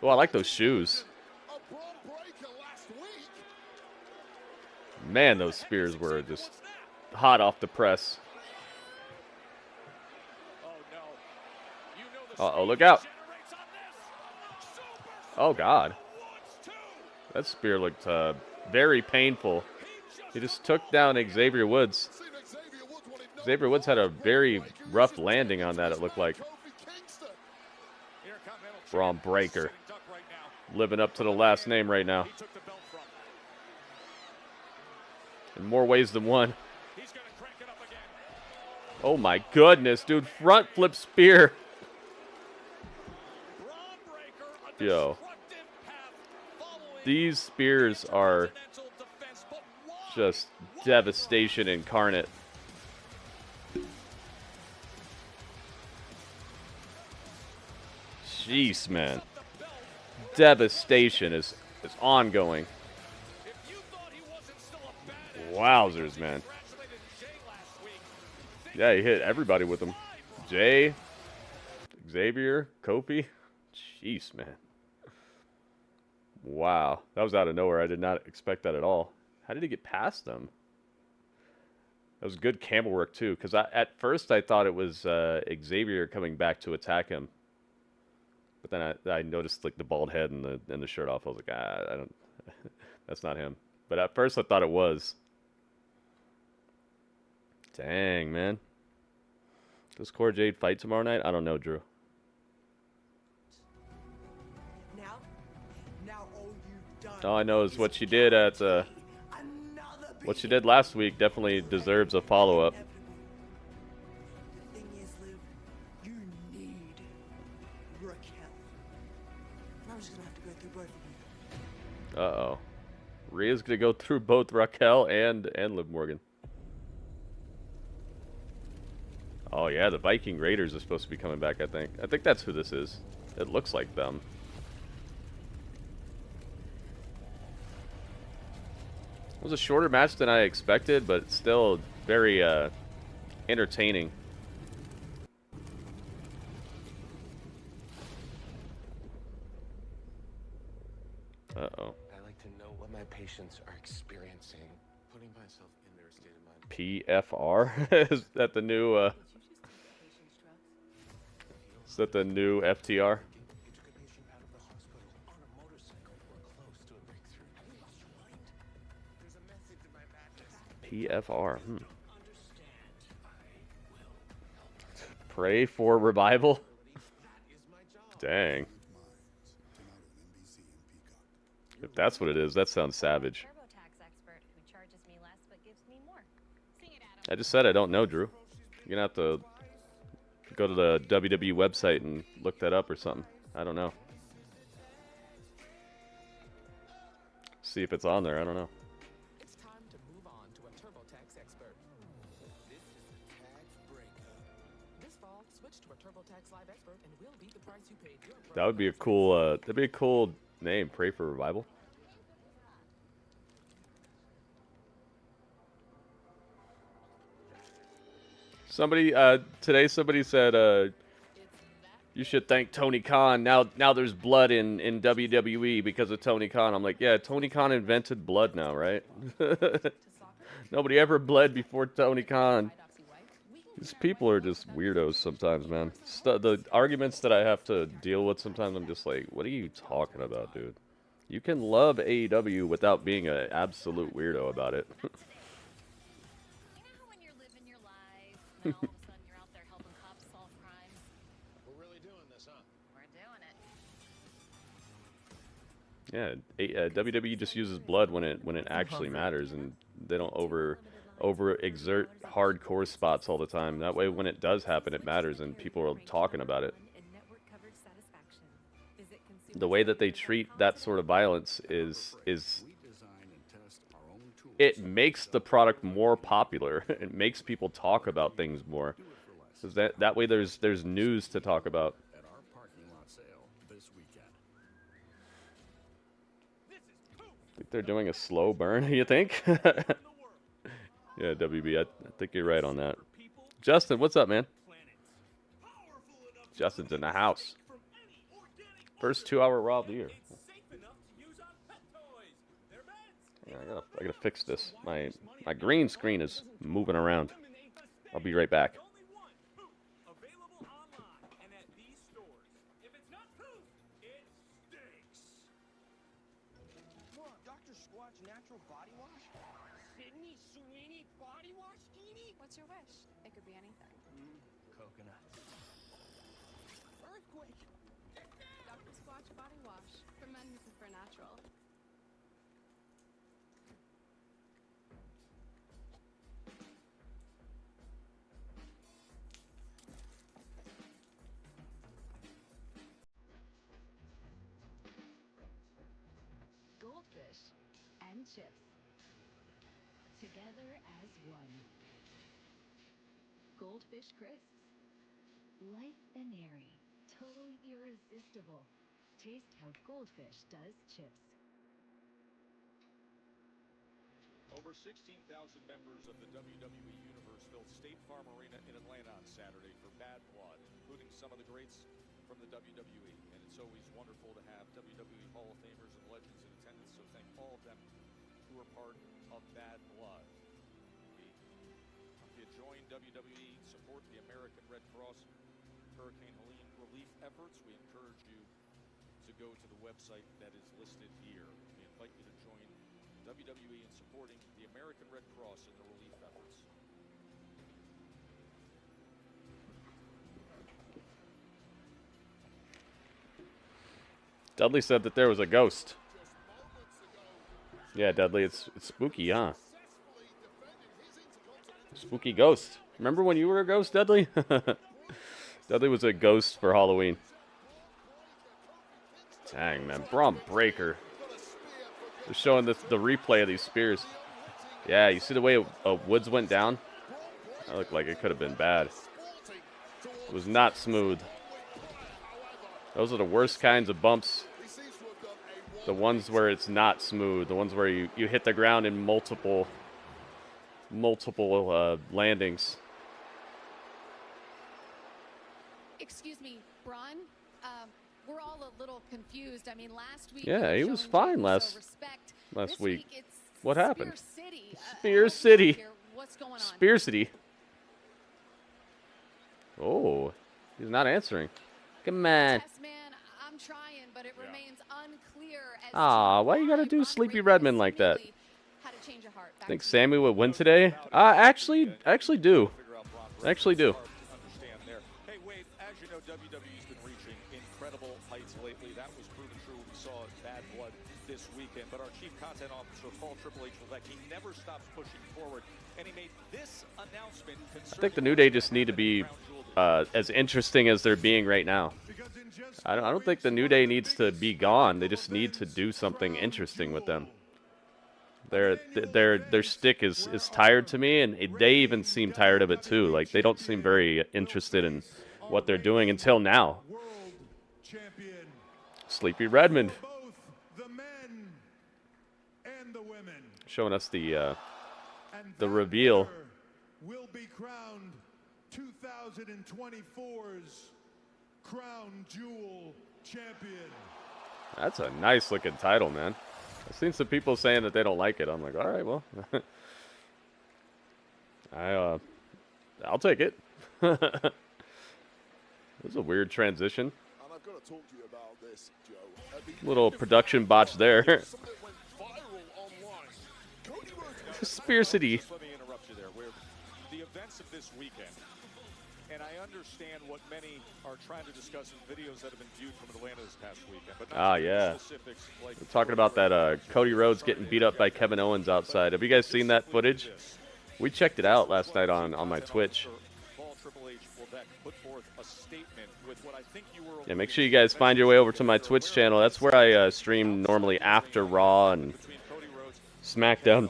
Oh, I like those shoes. Man, those spears were just hot off the press. Uh-oh, look out. Oh, God. That spear looked very painful. He just took down Xavier Woods. Xavier Woods had a very rough landing on that, it looked like. Braun Breaker. Living up to the last name right now. In more ways than one. Oh, my goodness, dude. Front flip spear. Yo. These spears are just devastation incarnate. Jeez, man. Devastation is ongoing. Wowzers, man. Yeah, he hit everybody with them. Jey, Xavier, Kofi. Jeez, man. Wow. That was out of nowhere. I did not expect that at all. How did he get past them? That was good camera work, too. Because at first I thought it was Xavier coming back to attack him. But then I noticed like the bald head and the shirt off. I was like, I don't. That's not him. But at first I thought it was. Dang, man. Does Cora Jade fight tomorrow night? I don't know, Drew. All I know is what she did at what she did last week definitely deserves a follow-up. Uh-oh. Rhea's gonna go through both Raquel and Liv Morgan. Oh yeah, the Viking Raiders are supposed to be coming back, I think. I think that's who this is. It looks like them. It was a shorter match than I expected, but still very entertaining. Uh-oh. I like to know what my patients are experiencing. Putting myself in their state of mind. PFR? Is that the new is that the new FTR? PFR. Pray for revival? Dang. If that's what it is, that sounds savage. I just said I don't know, Drew. You're going to have to go to the WWE website and look that up or something. I don't know. See if it's on there. I don't know. It's time to move on to a TurboTax expert. This is a tax breaker. This fall, switch to a TurboTax Live expert and we'll beat the price you paid. That would be a cool that'd be a cool name, Pray for Revival. Somebody today somebody said you should thank Tony Khan. Now there's blood in WWE because of Tony Khan. I'm like, yeah, Tony Khan invented blood now, right? Nobody ever bled before Tony Khan. These people are just weirdos sometimes, man. The arguments that I have to deal with sometimes, I'm just like, what are you talking about, dude? You can love AEW without being an absolute weirdo about it. All of a sudden you're out there helping cops solve crimes. We're really doing this, huh? We're doing it. Yeah, WWE just uses blood when it actually matters, and they don't over exert hardcore spots all the time. That way, when it does happen, it matters, and people are talking about it. And network coverage satisfaction. Visit the way that they treat that sort of violence is it makes the product more popular. It makes people talk about things more. Because that way there's news to talk about. At our parking lot sale this weekend. I think they're doing a slow burn, you think? Yeah, WB, I think you're right on that. Justin, what's up, man? Justin's in the house. First 2-hour Raw of the year. Yeah, I gotta fix this. My green screen is moving around. I'll be right back. What's your wish? It could be anything. Coconut. Earthquake. Dr. Squatch Body Wash for men who prefer natural. Goldfish and chips. Together as one. Goldfish crisps. Light and airy. Totally irresistible. Taste how Goldfish does chips. Over 16,000 members of the WWE Universe filled State Farm Arena in Atlanta on Saturday for Bad Blood, including some of the greats from the WWE. And it's always wonderful to have WWE Hall of Famers and legends in attendance, so thank all of them who are part of Bad Blood. If you join WWE, support the American Red Cross Hurricane Helene relief efforts, we encourage you to go to the website that is listed here. We invite you to join WWE in supporting the American Red Cross in the relief efforts. Dudley said that there was a ghost. Yeah, Dudley, it's spooky, huh? Spooky ghost. Remember when you were a ghost, Dudley? Dudley was a ghost for Halloween. Dang, man. Braun Breaker. They're showing the replay of these spears. Yeah, you see the way Woods went down? That looked like it could have been bad. It was not smooth. Those are the worst kinds of bumps. The ones where it's not smooth. The ones where you hit the ground in multiple landings. Excuse me, Braun. We're all a little confused. I mean, last week. Yeah, he was fine last week. It's What happened? Spear City. Spear City. What's going on? Spear City. Oh, he's not answering. Come on. Yes, man, I'm trying, but it remains unclear as Aw, why you gotta do Sleepy Redmond like that? Think Sammy would win today? Actually do. Actually do. Hey, Wade, as you know, WWE's been reaching incredible heights lately. That was proven true when we saw Bad Blood this weekend. But our chief content officer, Paul Triple H, was like, he never stops pushing forward. And he made this announcement. I think the New Day just need to be as interesting as they're being right now. I don't think the New Day needs to be gone. They just need to do something interesting with them. Their stick is tired to me, and they even seem tired of it too. Like, they don't seem very interested in what they're doing until now. Sleepy Redmond showing us the reveal. Will be crowned 2024's Crown Jewel Champion. That's a nice looking title, man. I've seen some people saying that they don't like it. I'm like, all right, well, I'll take it. It was a weird transition. And I've got to talk to you about this, Joe. Little production botch there. Spear City. Let me interrupt you there. Where the events of this weekend, and I understand what many are trying to discuss in videos that have been viewed from Atlanta this past weekend. But yeah. We're talking about that Cody Rhodes getting beat up by Kevin Owens outside. Have you guys seen that footage? We checked it out last night on my Twitch. Paul Triple H will effect, put forth a statement with what I think you were. Yeah, make sure you guys find your way over to my Twitch channel. That's where I stream normally after Raw and SmackDown,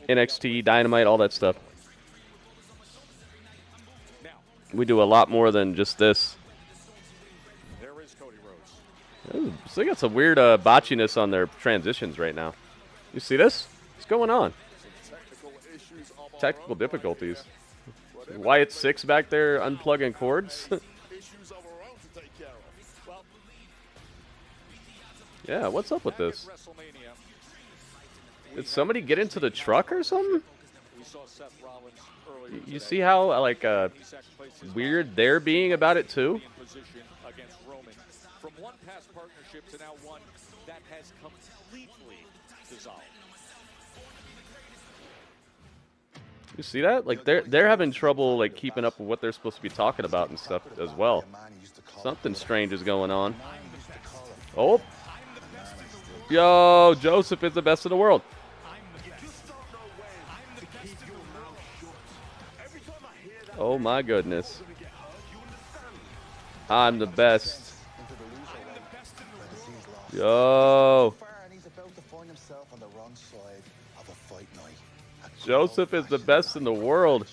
NXT, Dynamite, all that stuff. We do a lot more than just this. There is Cody Rhodes. Ooh, so they got some weird botchiness on their transitions right now. You see this? What's going on? Technical difficulties. Wyatt 6 back there unplugging cords. Yeah, what's up with this? Did somebody get into the truck or something? You see how like weird they're being about it too? From one past partnership to now one that has completely dissolved. You see that? Like they're having trouble like keeping up with what they're supposed to be talking about and stuff as well. Something strange is going on. Oh. Yo, Joseph is the best in the world. Oh my goodness. I'm the best. Yo. Joseph is the best in the world.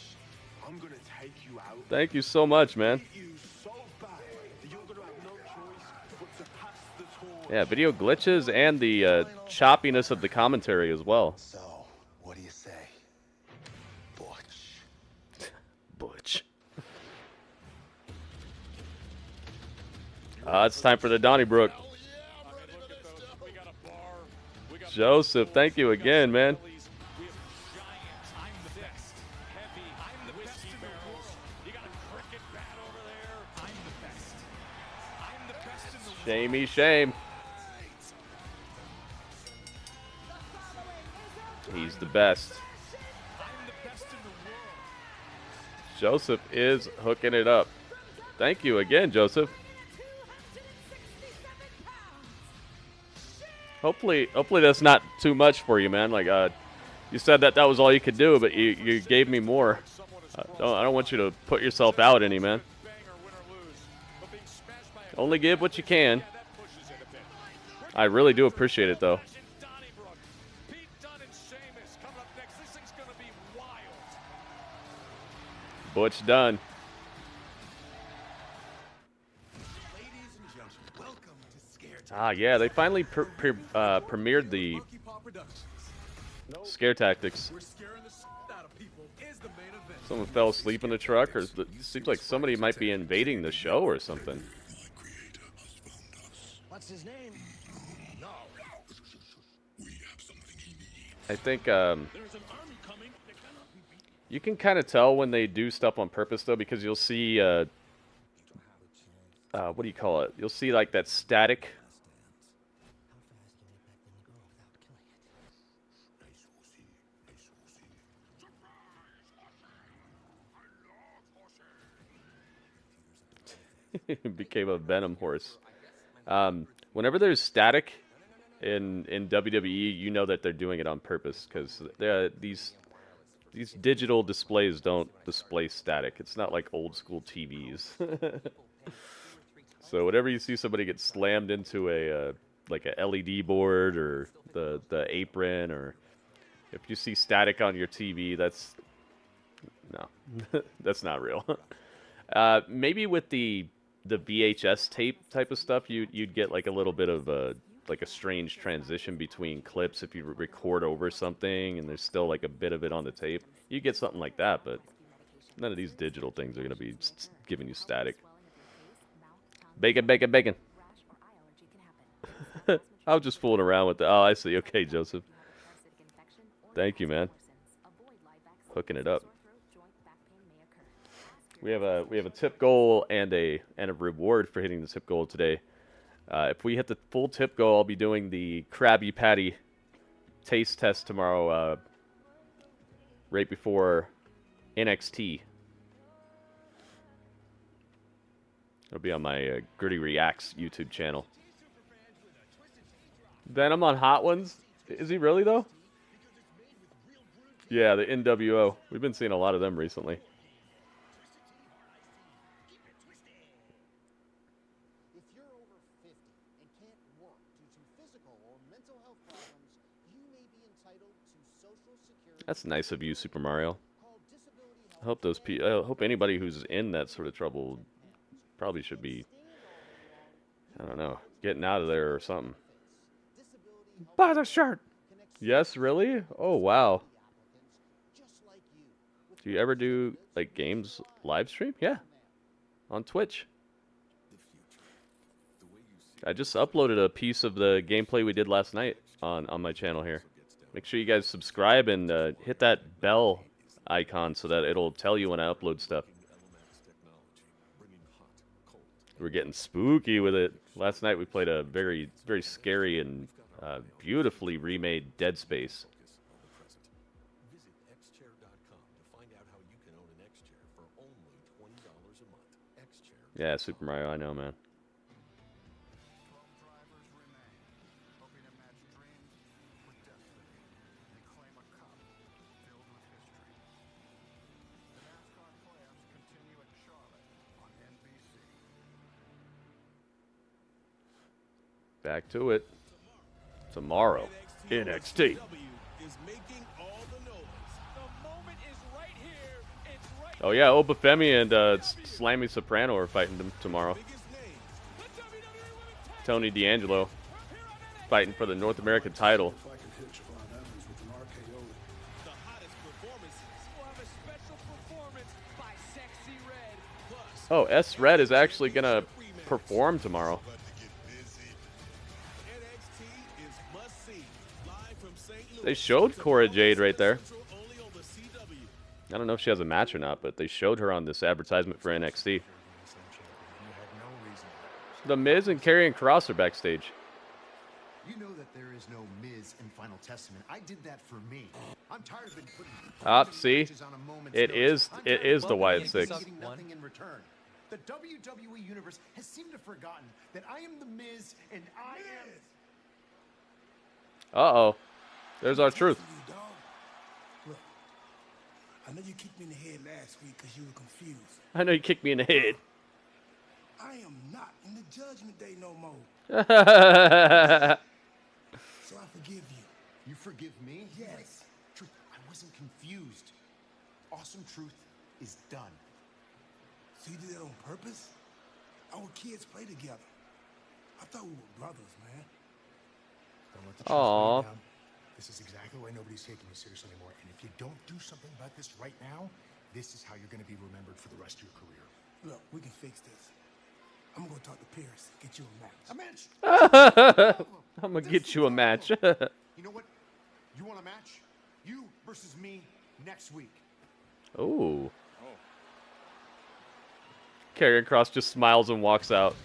Thank you so much, man. Yeah, video glitches and the choppiness of the commentary as well. So, what do you say? Butch. Butch. It's time for the Donnybrook. Joseph, thank you again, man. Shamey shame. He's the best. Joseph is hooking it up. Thank you again, Joseph. Hopefully that's not too much for you, man. Like, you said that was all you could do, but you gave me more. I don't want you to put yourself out any, man. Only give what you can. I really do appreciate it, though. Butch done. Yeah, they finally premiered the Scare Tactics. Someone fell asleep in the truck, or it seems like somebody might be invading the show or something. What's his name? No. I think you can kind of tell when they do stuff on purpose, though, because you'll see what do you call it? You'll see like that static. It became a venom horse. Whenever there's static in WWE, you know that they're doing it on purpose, because these digital displays don't display static. It's not like old school TVs. So whenever you see somebody get slammed into a like a LED board or the apron, or if you see static on your TV, that's that's not real. Maybe with the VHS tape type of stuff, you'd get like a little bit of a strange transition between clips if you record over something and there's still like a bit of it on the tape. You get something like that, but none of these digital things are going to be giving you static. Bacon, bacon, bacon. I was just fooling around with it. Oh, I see. Okay, Joseph. Thank you, man. Hooking it up. We have a tip goal and a reward for hitting the tip goal today. If we hit the full tip goal, I'll be doing the Krabby Patty taste test tomorrow, right before NXT. It'll be on my Gritty Reacts YouTube channel. Venom on Hot Ones? Is he really, though? Yeah, the NWO. We've been seeing a lot of them recently. That's nice of you, Super Mario. I hope I hope anybody who's in that sort of trouble probably should be, I don't know, getting out of there or something. Buy the shirt. Yes, really? Oh, wow. Do you ever do like games live stream? Yeah. On Twitch. I just uploaded a piece of the gameplay we did last night on my channel here. Make sure you guys subscribe and hit that bell icon so that it'll tell you when I upload stuff. We're getting spooky with it. Last night we played a very, very scary and beautifully remade Dead Space. Yeah, Super Mario, I know, man. Back to it. Tomorrow, NXT. Oh yeah, Obafemi and Slammy Soprano are fighting them tomorrow. Tony D'Angelo fighting for the North American title. Oh, S Red is actually gonna perform tomorrow. They showed Cora Jade right there. I don't know if she has a match or not, but they showed her on this advertisement for NXT. The Miz and Karrion Kross are backstage. You know that there is no Miz in Final Testament. I did that for me. I'm tired of putting see? It is the Wyatt Six. Nothing in return. The WWE Universe has seemed to have forgotten that I am the Miz and I am... Uh-oh. There's our truth. Look, I know you kicked me in the head last week because you were confused. I know you kicked me in the head. I am not in the judgment day no more. So I forgive you. You forgive me? Yes. Truth, I wasn't confused. Awesome Truth is done. So you did that on purpose? Our kids play together. I thought we were brothers, man. Don't let the truth weigh you down. This is exactly why nobody's taking me seriously anymore. And if you don't do something about this right now, this is how you're going to be remembered for the rest of your career. Look, we can fix this. I'm going to go talk to Pierce, get you a match. A match? I'm going to get you a match. You know what? You want a match? You versus me next week. Ooh. Karrion Kross just smiles and walks out.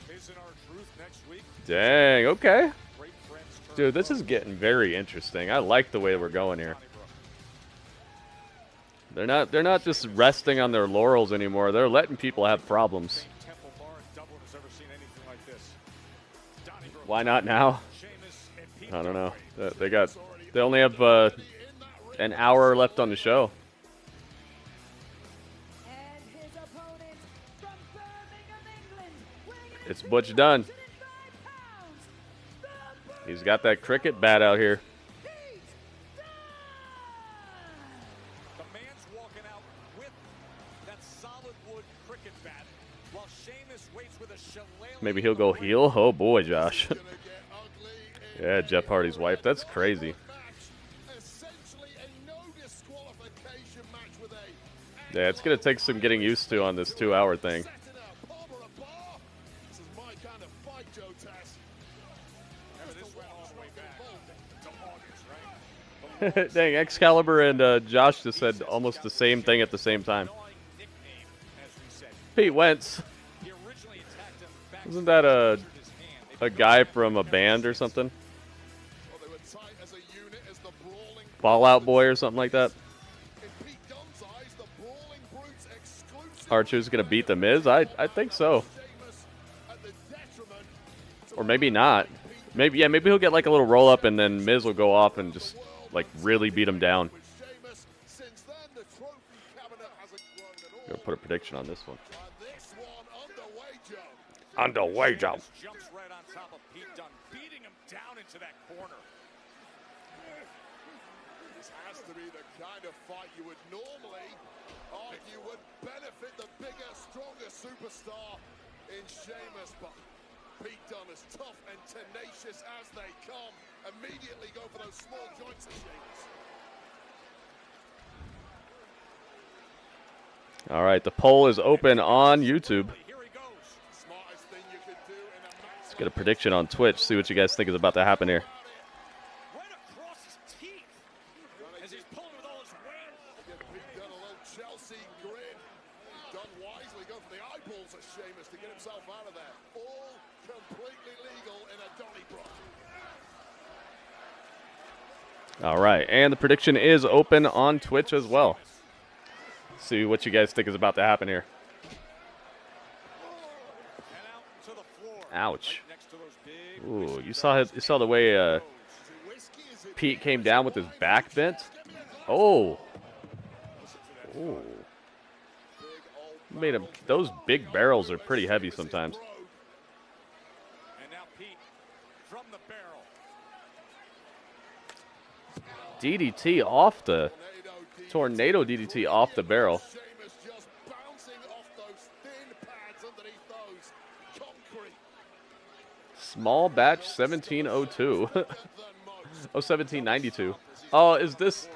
Dang, okay. Dude, this is getting very interesting. I like the way we're going here. They're not just resting on their laurels anymore. They're letting people have problems. Why not now? I don't know. They only have an hour left on the show. It's Butch Dunn. He's got that cricket bat out here. The man's walking out with that solid wood cricket bat while Sheamus waits with a shillelagh. Maybe he'll go heel? Oh boy, Josh. Yeah, Jeff Hardy's wife. That's crazy. Yeah, it's going to take some getting used to on this 2-hour thing. Dang, Excalibur and Josh just said almost the same thing at the same time. Pete Wentz. Isn't that a guy from a band or something? Fallout Boy or something like that? R-Truth's gonna beat the Miz? I think so. Or maybe not. Maybe he'll get like a little roll up and then Miz will go off and just like really beat him down. Gonna put a prediction on this one. Underway, Joe. Jumps right on top of Pete Dunne, beating him down into that corner. This has to be the kind of fight you would normally argue would benefit the bigger, stronger superstar in Sheamus, but Pete Dunne, as tough and tenacious as they come, immediately go for those small joints of Sheamus. All right, the poll is open on YouTube. Let's get a prediction on Twitch. See what you guys think is about to happen here. To get himself out of there. All completely legal in a Donnybrook. All right, and the prediction is open on Twitch as well. See what you guys think is about to happen here. Ouch. Ooh, you saw the way Pete came down with his back bent. Oh. Ooh. Made him. Those big barrels are pretty heavy sometimes. And now Pete from the barrel. DDT off the tornado DDT off the barrel. Sheamus just bouncing off those thin pads underneath those concrete. Small batch 1702. Oh, 1792. Oh, is this?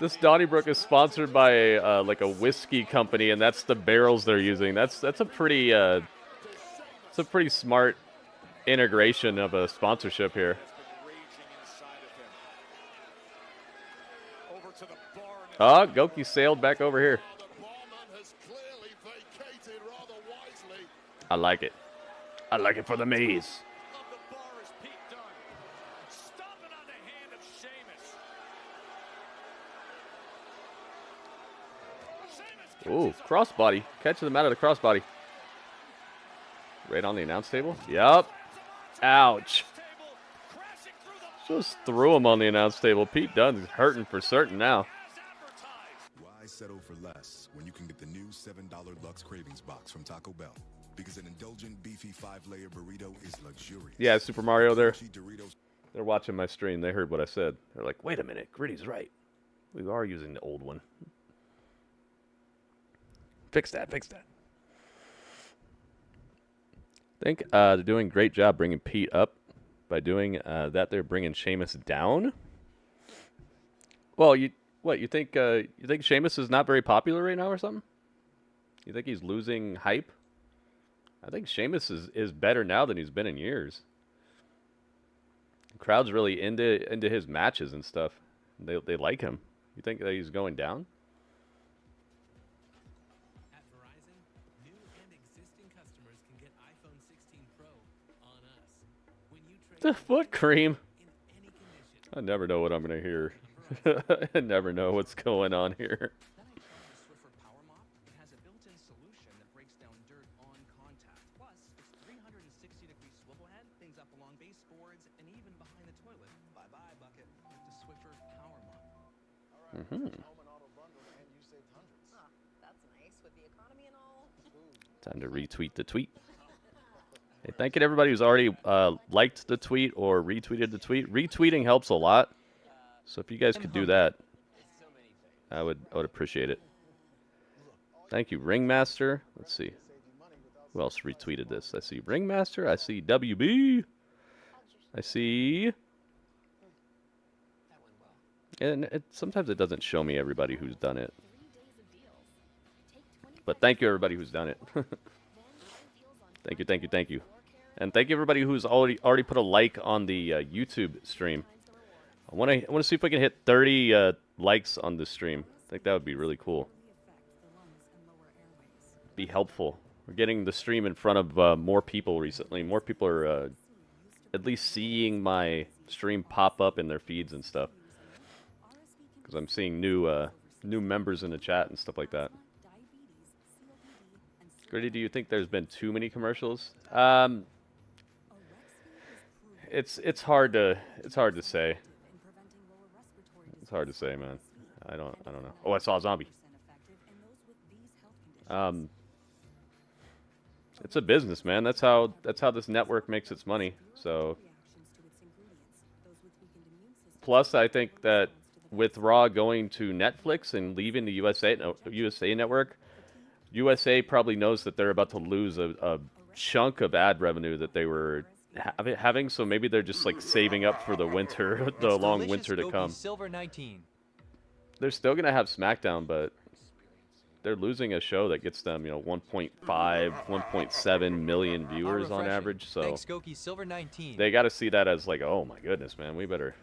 This Donnybrook is sponsored by like a whiskey company, and that's the barrels they're using. That's a pretty smart integration of a sponsorship here. Oh, Goki sailed back over here. I like it. I like it for the maze. Ooh, crossbody. Catching them out of the crossbody. Right on the announce table? Yup. Ouch. Just threw him on the announce table. Pete Dunne's hurting for certain now. Why settle for less when you can get the new $7 Lux Cravings box from Taco Bell? Because an indulgent, beefy 5-layer burrito is luxurious. Yeah, Super Mario, they're watching my stream. They heard what I said. They're like, wait a minute, Gritty's right. We are using the old one. Fix that, fix that. I think they're doing a great job bringing Pete up. By doing that, they're bringing Sheamus down. Well, you think Sheamus is not very popular right now or something? You think he's losing hype? I think Sheamus is better now than he's been in years. The crowd's really into his matches and stuff. They like him. You think that he's going down? The foot cream. I never know what I'm going to hear. I never know what's going on here. Mm-hmm. Time to retweet the tweet. Hey, thank you to everybody who's already liked the tweet or retweeted the tweet. Retweeting helps a lot. So if you guys could do that, I would appreciate it. Thank you, Ringmaster. Let's see. Who else retweeted this? I see Ringmaster. I see WB. I see. And sometimes it doesn't show me everybody who's done it. But thank you, everybody who's done it. Thank you, thank you, thank you. And thank you, everybody who's already put a like on the YouTube stream. I want to see if we can hit 30 likes on this stream. I think that would be really cool. Be helpful. We're getting the stream in front of more people recently. More people are at least seeing my stream pop up in their feeds and stuff. Because I'm seeing new members in the chat and stuff like that. Gritty, do you think there's been too many commercials? It's hard to say. It's hard to say, man. I don't know. Oh, I saw a zombie. It's a business, man. That's how this network makes its money. So plus I think that with Raw going to Netflix and leaving the USA Network, USA probably knows that they're about to lose a chunk of ad revenue that they were having, so maybe they're just like saving up for the winter, the long winter to come. Silver 19. They're still gonna have SmackDown, but they're losing a show that gets them, 1.5, 1.7 million viewers on average. So Thanks, Goki. Silver 19. they got to see that as like, oh my goodness, man, we better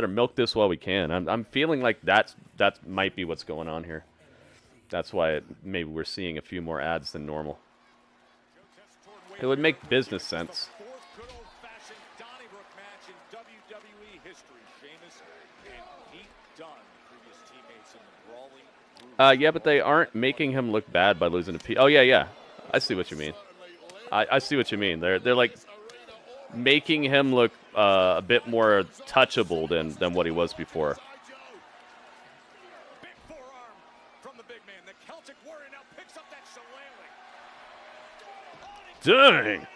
milk this while we can. I'm feeling like that might be what's going on here. That's why maybe we're seeing a few more ads than normal. It would make business sense. Yeah, but they aren't making him look bad by losing to Pete. Oh yeah. I see what you mean. I see what you mean. They're like making him look a bit more touchable than what he was before. Dang!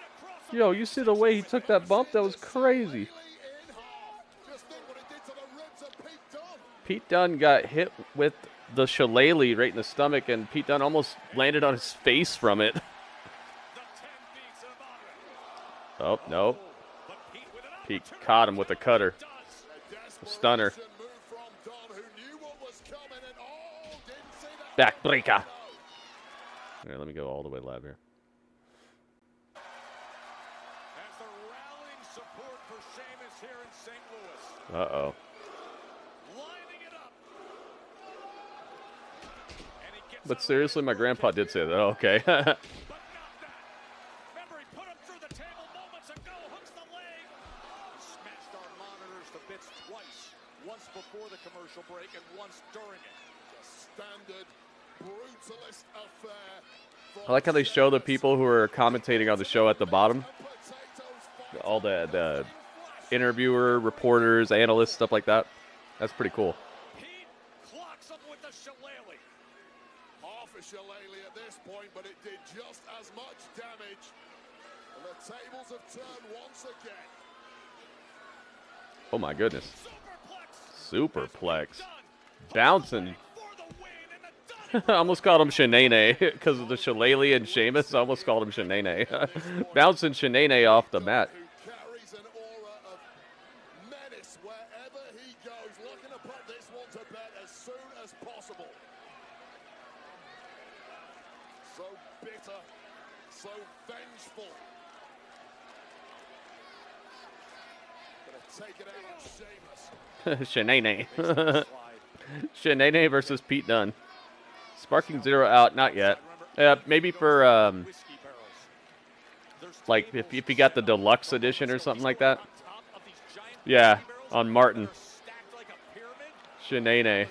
Yo, you see the way he took that bump? That was crazy. Pete Dunne got hit with the shillelagh right in the stomach, and Pete Dunne almost landed on his face from it. Oh, no. Pete caught him with a cutter. A stunner. Backbreaker. Here, let me go all the way live here. Uh-oh. But seriously, my grandpa did say that. Oh, okay. I like how they show the people who are commentating on the show at the bottom. All the interviewer, reporters, analysts, stuff like that. That's pretty cool. Half a shillelagh at this point, but it did just as much damage. And the tables have turned once again. Oh my goodness. Superplex. Bouncing. I almost called him Shanae because of the shillelagh and Sheamus. I almost called him Shanae. Bouncing Shanae off the mat. Carries an aura of menace wherever he goes, looking to put this one to bed as soon as possible. So bitter, so vengeful. Gonna take it out on Sheamus. Shanae. Shanae versus Pete Dunne. Sparking Zero out, not yet. Maybe for like if you got the deluxe edition or something like that. Yeah, on Martin. Shanae.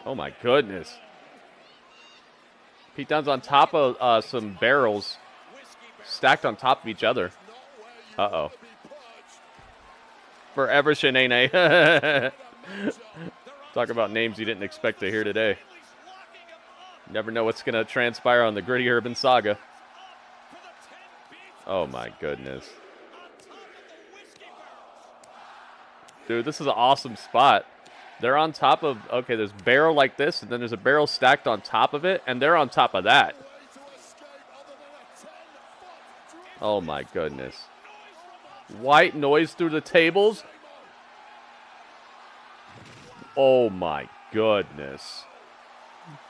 Oh my goodness. Pete Dunne's on top of some barrels stacked on top of each other. Uh-oh. Forever Shanae. Talk about names you didn't expect to hear today. Never know what's going to transpire on the Gritty Urban Saga. Oh my goodness. Dude, this is an awesome spot. They're on top of, okay, there's a barrel like this, and then there's a barrel stacked on top of it, and they're on top of that. Oh my goodness. White noise through the tables. Oh my goodness.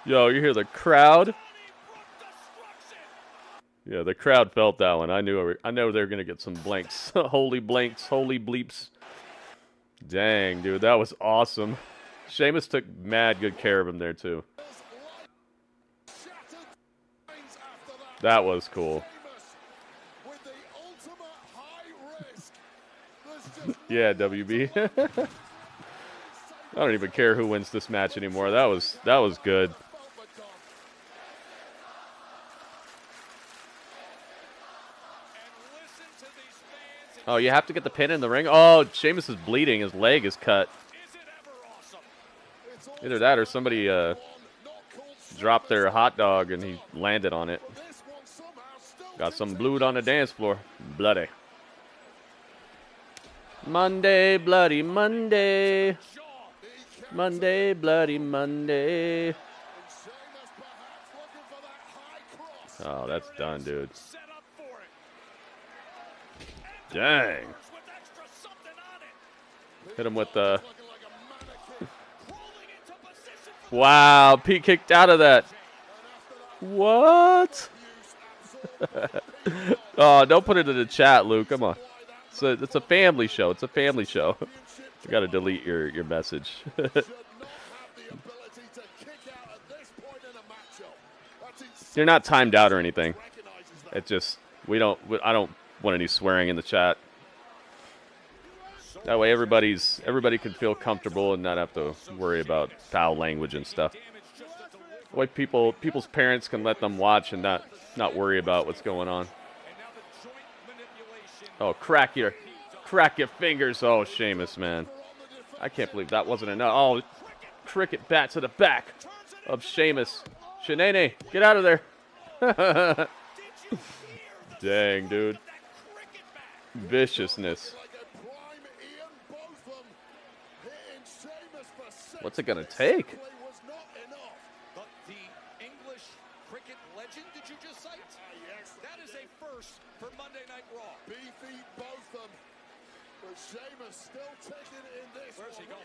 Yo, you hear the crowd? Yeah, the crowd felt that one. I know they were gonna get some blanks. Holy blanks, holy bleeps. Dang, dude, that was awesome. Sheamus took mad good care of him there too. That was cool. Yeah, WB. I don't even care who wins this match anymore. That was good. Oh, you have to get the pin in the ring? Oh, Sheamus is bleeding. His leg is cut. Either that or somebody dropped their hot dog and he landed on it. Got some blood on the dance floor. Bloody. Monday, bloody Monday. Monday, bloody Monday. Oh, that's done, dude. Dang. Hit him with the... Wow, Pete kicked out of that. What? Oh, don't put it in the chat, Luke. Come on. It's a family show. It's a family show. You got to delete your message. You're not timed out or anything. It just I don't want any swearing in the chat. That way everybody can feel comfortable and not have to worry about foul language and stuff. That way people's parents can let them watch and not worry about what's going on. Oh, crack your fingers. Oh, Sheamus, man. I can't believe that wasn't enough. Oh, cricket bat to the back of Sheamus. Shanae, get out of there. Dang, dude. Viciousness. What's it going to take? The English cricket legend, did you just cite? Yes. That is a first for Monday Night Raw. Beefy Botham. But Sheamus still taking in this. Where's he going?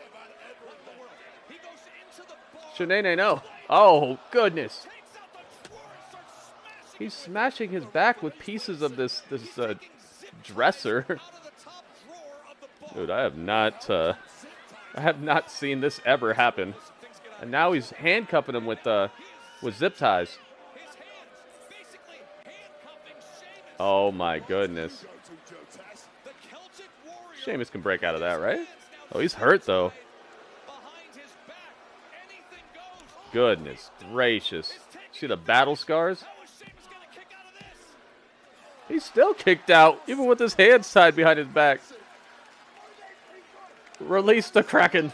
What in the world? He goes into the bar. Shanae, no. Oh, goodness. He's smashing his back with pieces of this dresser. Dude, I have not seen this ever happen. And now he's handcuffing him with zip ties. Oh my goodness. Sheamus can break out of that, right? Oh, he's hurt though. Goodness gracious. See the battle scars? He's still kicked out, even with his hands tied behind his back. Release the Kraken.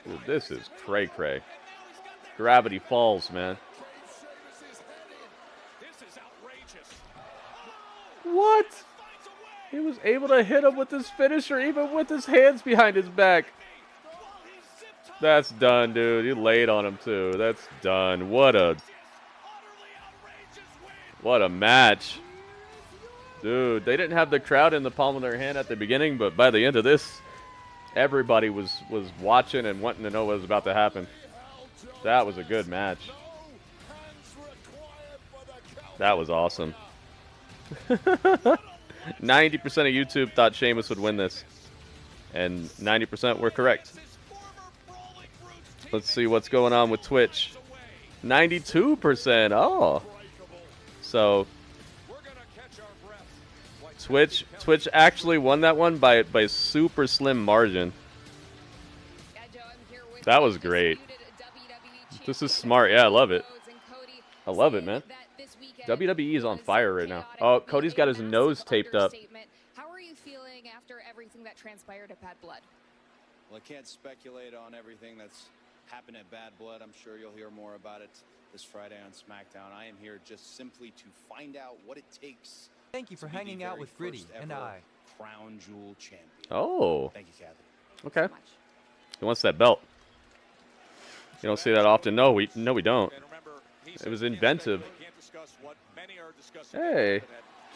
Dude, this is cray-cray. Gravity Falls, man. What? He was able to hit him with his finisher, even with his hands behind his back. That's done, dude. He laid on him, too. That's done. What a match. Dude, they didn't have the crowd in the palm of their hand at the beginning, but by the end of this, everybody was watching and wanting to know what was about to happen. That was a good match. That was awesome. 90% of YouTube thought Sheamus would win this, and 90% were correct. Let's see what's going on with Twitch. 92%. Oh. So Twitch actually won that one by super slim margin. That was great. This is smart. Yeah, I love it. I love it, man. WWE is on fire right now. Oh, Cody's got his nose taped up. How are you feeling after everything that transpired at Bad Blood? Well, I can't speculate on everything that's happened at Bad Blood. I'm sure you'll hear more about it this Friday on SmackDown. I am here just simply to find out what it takes. Thank you for hanging out with Gritty and I. Crown Jewel champion. Oh. Thank you, Kathy. Okay. He wants that belt. You don't see that often. No, we don't. It was inventive. Hey,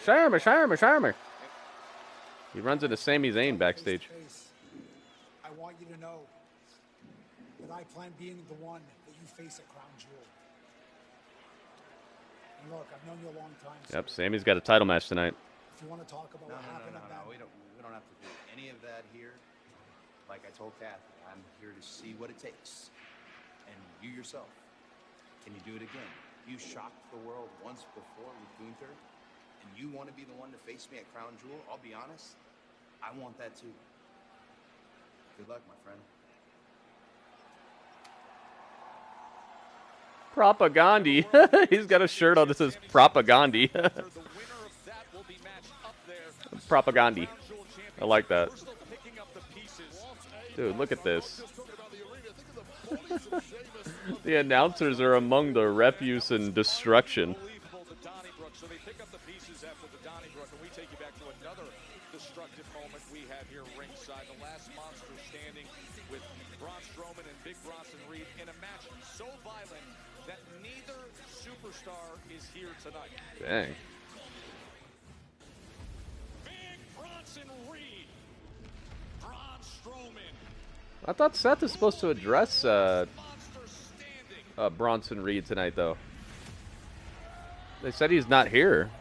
Sharma. He runs into Sami Zayn backstage. I want you to know that I plan being the one that you face at Crown Jewel. And look, I've known you a long time. Yep, Sammy's got a title match tonight. If you want to talk about what happened at that, We don't have to do any of that here. Like I told Kathy, I'm here to see what it takes. And you yourself, can you do it again? You shocked the world once before with Gunther, and you want to be the one to face me at Crown Jewel? I'll be honest, I want that too. Good luck, my friend. Propaganda. He's got a shirt on that says Propaganda. Propaganda. I like that. Dude, look at this. The announcers are among the refuse and destruction. So they pick up the pieces after the Donnybrook, and we take you back to another destructive moment we had here ringside. The last monster standing with Braun Strowman and Big Bronson Reed in a match so violent that neither superstar is here tonight. Dang. Big Bronson Reed, Braun Strowman. I thought Seth is supposed to address Bronson Reed tonight, though. They said he's not here.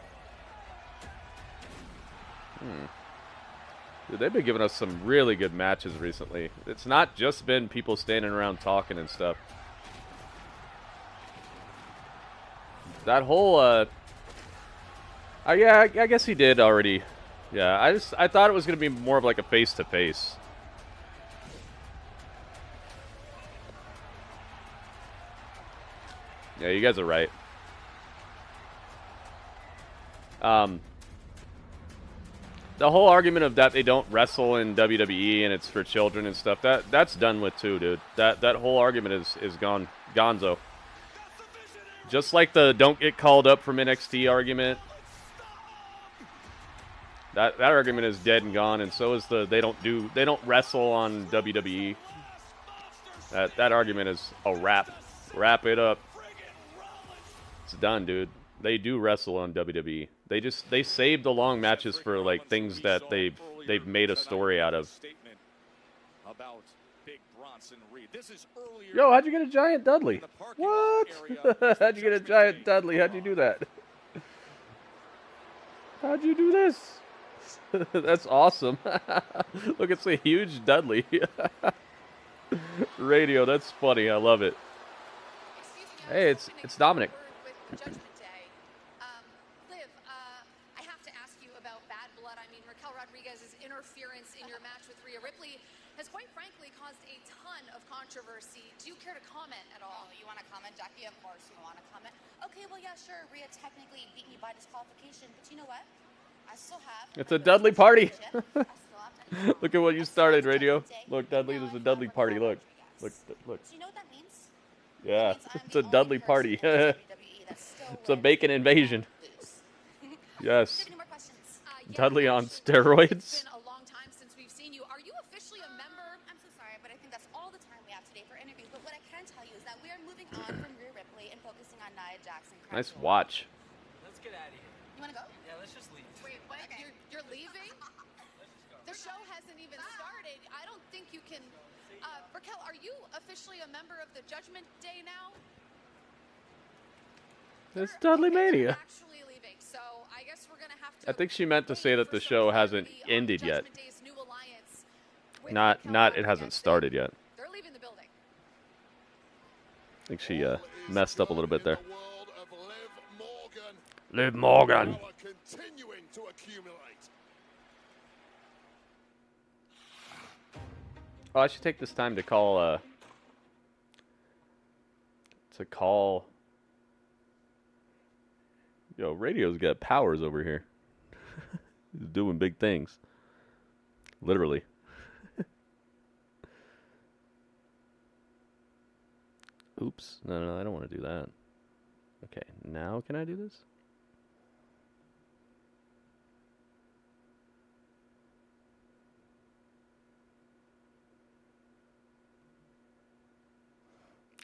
Dude, they've been giving us some really good matches recently. It's not just been people standing around talking and stuff. That whole, yeah, I guess he did already. Yeah, I thought it was going to be more of like a face-to-face. Yeah, you guys are right. The whole argument of that they don't wrestle in WWE and it's for children and stuff, that's done with too, dude. That whole argument is gone, gonzo. Just like the don't get called up from NXT argument. That argument is dead and gone, and so is the they don't wrestle on WWE. That argument is a wrap. Wrap it up. It's done, dude. They do wrestle on WWE. They save the long matches for like things that they've made a story out of. Yo, how'd you get a giant Dudley? What? How'd you get a giant Dudley? How'd you do that? How'd you do this? That's awesome. Look, it's a huge Dudley. Radio, that's funny. I love it. Hey, it's Dominic. Has quite frankly caused a ton of controversy. Do you care to comment at all? Oh, you want to comment, Jackie? Of course you want to comment. Okay, well, yeah, sure. Rhea technically beat me by disqualification, but you know what? I still have. It's a Dudley party. Look at what you started, Radio. Look, Dudley, there's a Dudley party. Look. Look. Do you know what that means? Yeah, it's a Dudley party. It's a bacon invasion. Yes. Dudley on steroids. Nice watch. Let's get out of here. You want to go? Yeah, let's just leave. Wait, what? Okay. You're leaving? The show hasn't even started. I don't think you can... Raquel, are you officially a member of the Judgment Day now? It's Dudley Mania. Actually leaving, so I guess we're gonna have to... I think she meant to say that the show hasn't ended yet. Not it hasn't started yet. They're leaving the building. I think she messed up a little bit there. Liv Morgan. Continuing to accumulate. Oh, I should take this time to call. Yo, Radio's got powers over here. He's doing big things. Literally. Oops. No, I don't want to do that. Okay, now can I do this?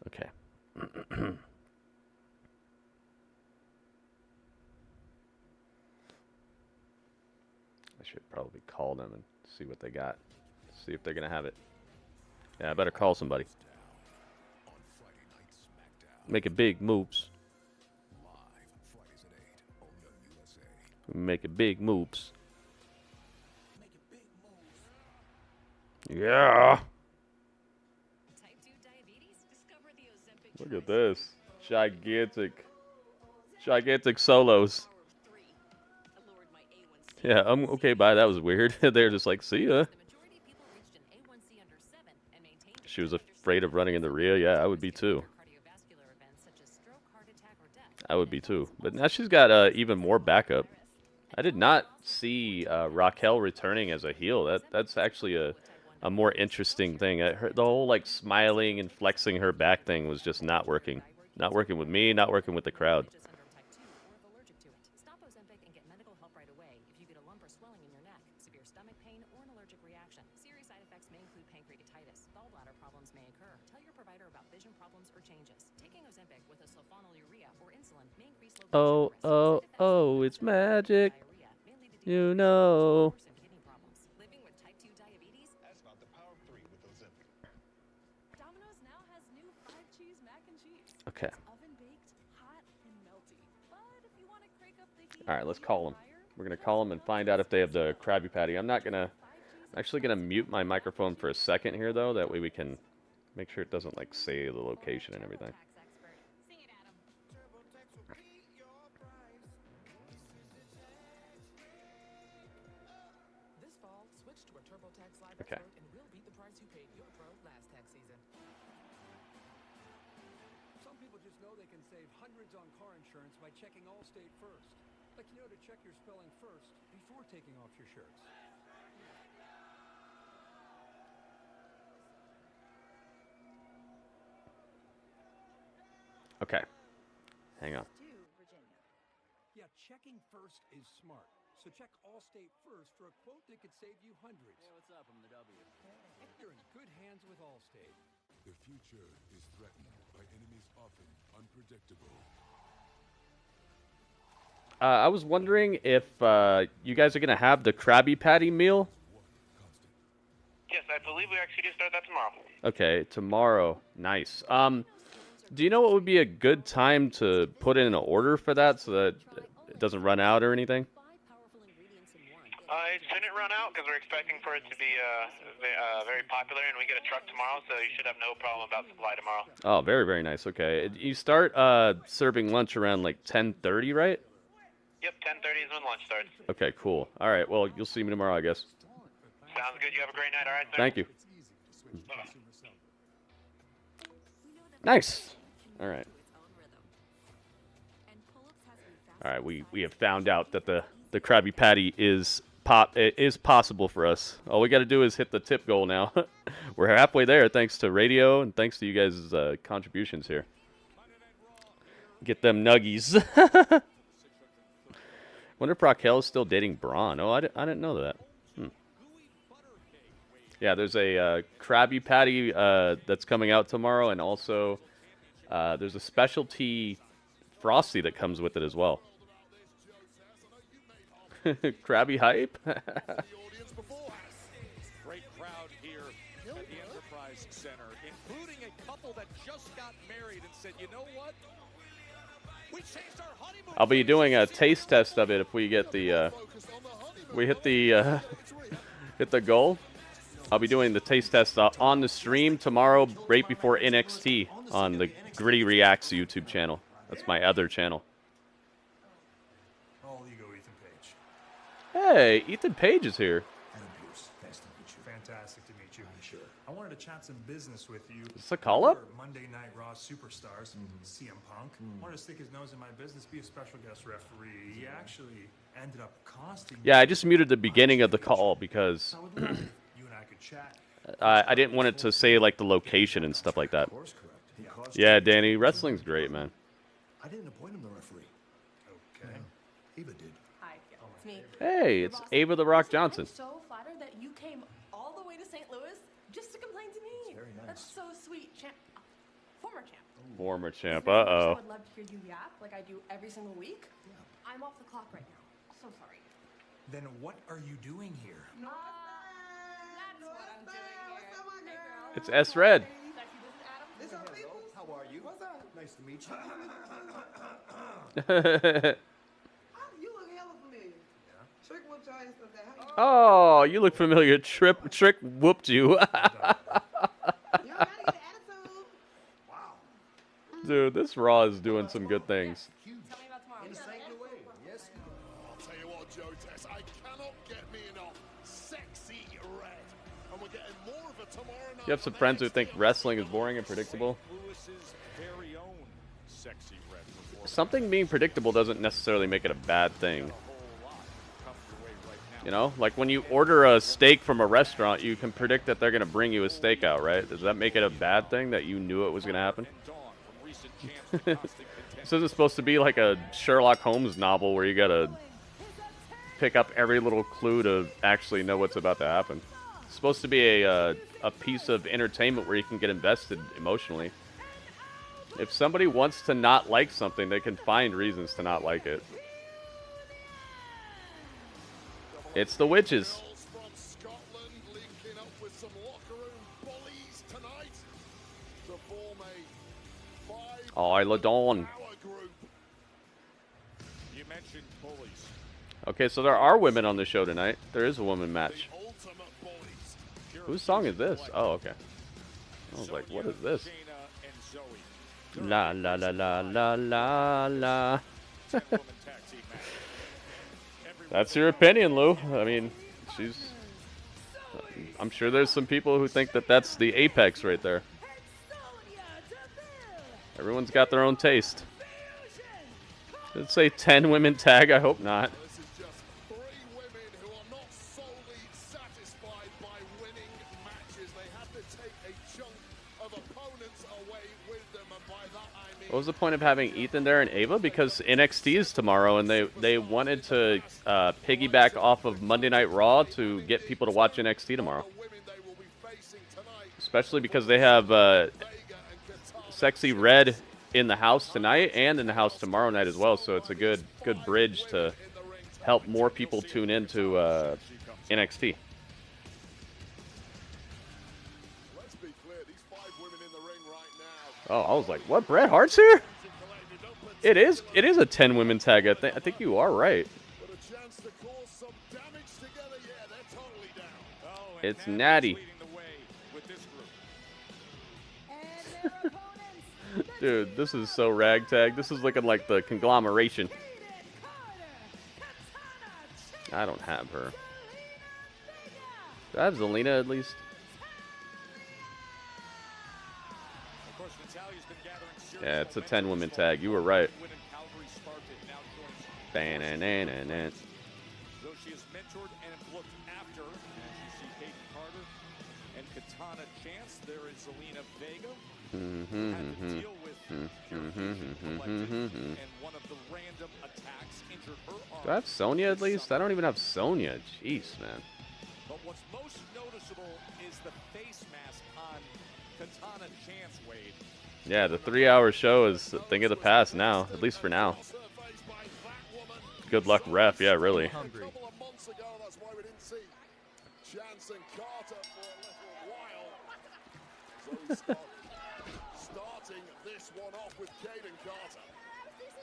Okay. I should probably call them and see what they got. See if they're going to have it. Yeah, I better call somebody. Making big moves. Making big moves. Yeah. Look at this. Gigantic solos. Yeah, okay, bye. That was weird. They're just like, see ya. She was afraid of running into Rhea. Yeah, I would be too. I would be too. But now she's got even more backup. I did not see Raquel returning as a heel. That's actually a a more interesting thing. The whole like smiling and flexing her back thing was just not working. Not working with me, not working with the crowd. Stop Ozempic and get medical help right away if you get a lump or swelling in your neck, severe stomach pain, or an allergic reaction. Serious side effects may include pancreatitis. Gallbladder problems may occur. Tell your provider about vision problems or changes. Taking Ozempic with a sulfonylurea or insulin may increase low blood sugar risk. Oh, it's magic. You know. Living with type 2 diabetes? That's not the power of 3 with Ozempic. Domino's now has new 5-cheese mac and cheese. Okay. It's oven baked, hot, and melty. But if you want to crank up the heat, All right, let's call them. We're gonna call them and find out if they have the Krabby Patty. I'm actually gonna mute my microphone for a second here though. That way we can make sure it doesn't like say the location and everything. This fall, switch to a TurboTax Live Okay. Expert and we'll beat the price you paid your pro last tax season. Some people just know they can save hundreds on car insurance by checking Allstate first. Like you know to check your spelling first before taking off your shirts. Okay. Hang on. Yeah, checking first is smart. So check Allstate first for a quote that could save you hundreds. Hey, what's up? I'm the W. You're in good hands with Allstate. The future is threatened by enemies often unpredictable. I was wondering if you guys are gonna have the Krabby Patty meal. Yes, I believe we actually do start that tomorrow. Okay, tomorrow. Nice. Do you know what would be a good time to put in an order for that so that it doesn't run out or anything? It shouldn't run out because we're expecting for it to be very popular, and we get a truck tomorrow, so you should have no problem about supply tomorrow. Oh, very, very nice. Okay. You start serving lunch around like 10:30, right? Yep, 10:30 is when lunch starts. Okay, cool. All right, well, you'll see me tomorrow, I guess. Sounds good. You have a great night, all right, sir? Thank you. Bye-bye. Nice. All right. All right, we have found out that the Krabby Patty is possible for us. All we got to do is hit the tip goal now. We're halfway there thanks to radio and thanks to you guys' contributions here. Get them nuggies. Wonder if Raquel is still dating Braun. Oh, I didn't know that. Yeah, there's a Krabby Patty that's coming out tomorrow, and also there's a specialty Frosty that comes with it as well. Krabby hype. Great crowd here at the Enterprise Center, including a couple that just got married and said, you know what? We changed our honeymoon. I'll be doing a taste test of it if we get the we hit the hit the goal. I'll be doing the taste test on the stream tomorrow, right before NXT on the Gritty Reacts YouTube channel. That's my other channel. All ego, Ethan Page. Hey, Ethan Page is here. Adam Pierce, nice to meet you. Fantastic to meet you. Sure. I wanted to chat some business with you. Is this a call-up? Monday Night Raw superstars, CM Punk. Wanted to stick his nose in my business, be a special guest referee. He actually ended up costing. Yeah, I just muted the beginning of the call because You and I could chat. I didn't want it to say like the location and stuff like that. Yeah, Danny, wrestling's great, man. I didn't appoint him the referee. Okay. Eva did. Hi, it's me. Hey, it's Ava the Rock Johnson. I'm so flattered that you came all the way to St. Louis just to complain to me. Very nice. That's so sweet, champ. Former champ. Former champ. I Uh-oh. would love to hear you yap like I do every single week. I'm off the clock right now. So sorry. Then what are you doing here? That's what I'm doing here. Hey, girl. It's S Red. This our people? How are you? What's up? Nice to meet you. You look hella familiar. Trick whooped your ass up there. Oh, you look familiar. Trick whooped you. Dude, this Raw is doing some good things. Tell me about tomorrow. Yes. I'll tell you what, Joe Tess, I cannot get me enough sexy red. And we're getting more of it tomorrow night. You have some friends who think wrestling is boring and predictable. Lewis's very own sexy red. Something being predictable doesn't necessarily make it a bad thing. You know, like when you order a steak from a restaurant, you can predict that they're going to bring you a steak out, right? Does that make it a bad thing that you knew it was going to happen? This isn't supposed to be like a Sherlock Holmes novel where you got to pick up every little clue to actually know what's about to happen. It's supposed to be a piece of entertainment where you can get invested emotionally. If somebody wants to not like something, they can find reasons to not like it. It's the witches. Isla Dawn. Okay, so there are women on the show tonight. There is a woman match. Whose song is this? Oh, okay. I was like, what is this? La la la la la la la. That's your opinion, Lou. I mean, I'm sure there's some people who think that that's the apex right there. Everyone's got their own taste. Did it say 10 women tag? I hope not. What was the point of having Ethan there and Ava? Because NXT is tomorrow, and they wanted to piggyback off of Monday Night Raw to get people to watch NXT tomorrow. Especially because they have Sexy Red in the house tonight and in the house tomorrow night as well. So it's a good bridge to help more people tune into NXT. Oh, I was like, what? Bret Hart's here? It is a 10 women tag. I think you are right. It's Natty. Dude, this is so ragtag. This is looking like the conglomeration. I don't have her. Do I have Zelina at least? Yeah, it's a 10 women tag. You were right. Ba-na-na-na-na. Though she is mentored and looked after, as you see Kate Carter and Katana Chance, there is Zelina Vega, who had to deal with and one of the random attacks injured her arm. Do I have Sonya at least? I don't even have Sonya. Jeez, man. But what's most noticeable is the face mask on Katana Chance, Wade. Yeah, the 3-hour show is a thing of the past now, at least for now. Good luck, ref. Yeah, really. Starting this one off with Kaden Carter.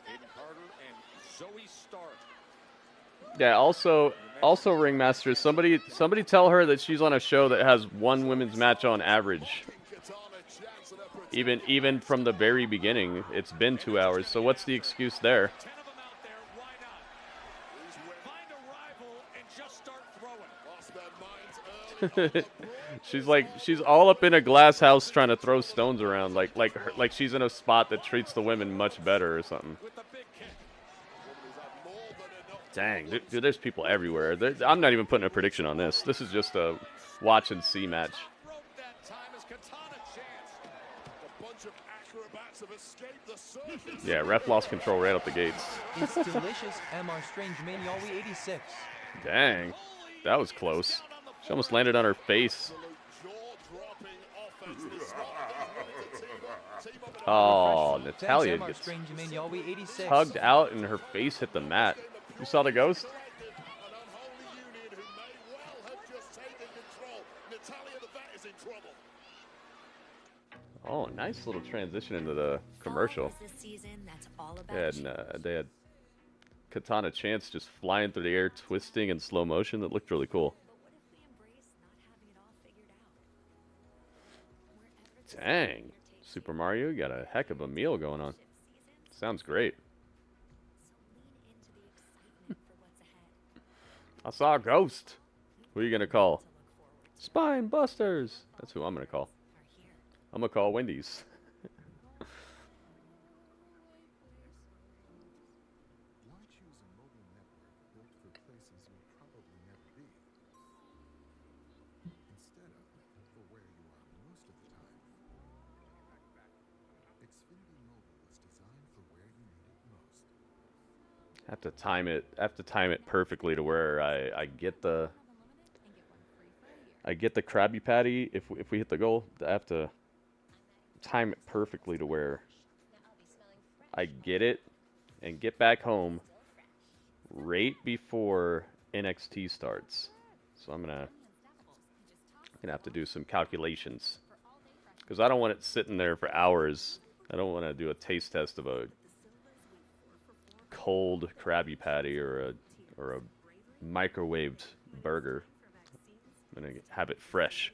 Kaden Carter and Zoe Stark. Yeah, also Ringmaster, somebody tell her that she's on a show that has one women's match on average. Even from the very beginning, it's been 2 hours. So what's the excuse there? she's all up in a glass house trying to throw stones around, like she's in a spot that treats the women much better or something. Dang, dude, there's people everywhere. I'm not even putting a prediction on this. This is just a watch and see match. Yeah, ref lost control right out the gates. It's delicious MR Strange Mania All 86. Dang, that was close. She almost landed on her face. Oh, Natalya gets hugged out and her face hit the mat. You saw the ghost? Oh, nice little transition into the commercial. They had Katana Chance just flying through the air, twisting in slow motion. That looked really cool. Dang. Super Mario, you got a heck of a meal going on. Sounds great. I saw a ghost. Who are you going to call? Spine Busters. That's who I'm going to call. I'm going to call Wendy's. Have to time it perfectly to where I get the Krabby Patty if we hit the goal. I have to time it perfectly to where I get it and get back home right before NXT starts. So I'm gonna have to do some calculations because I don't want it sitting there for hours. I don't want to do a taste test of a cold Krabby Patty or a microwaved burger. I'm gonna have it fresh.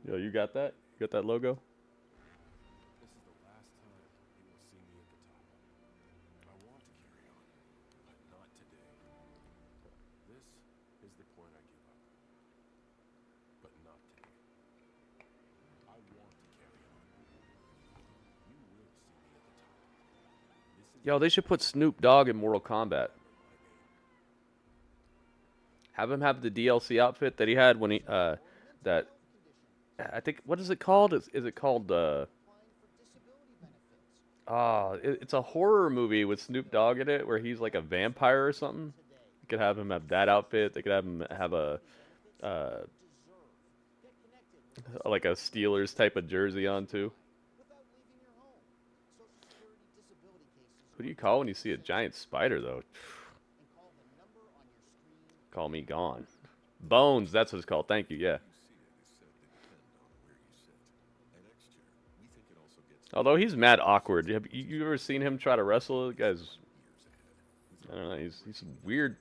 Yo, you got that? You got that logo? Yo, they should put Snoop Dogg in Mortal Kombat. Have him have the DLC outfit that he had when he that I think, what is it called? Is it called it's a horror movie with Snoop Dogg in it where he's like a vampire or something. You could have him have that outfit. They could have him have a like a Steelers type of jersey on too. Who do you call when you see a giant spider, though? Call me gone. Bones, that's what it's called. Thank you, yeah. Although he's mad awkward. Have you ever seen him try to wrestle? The guy's, I don't know, he's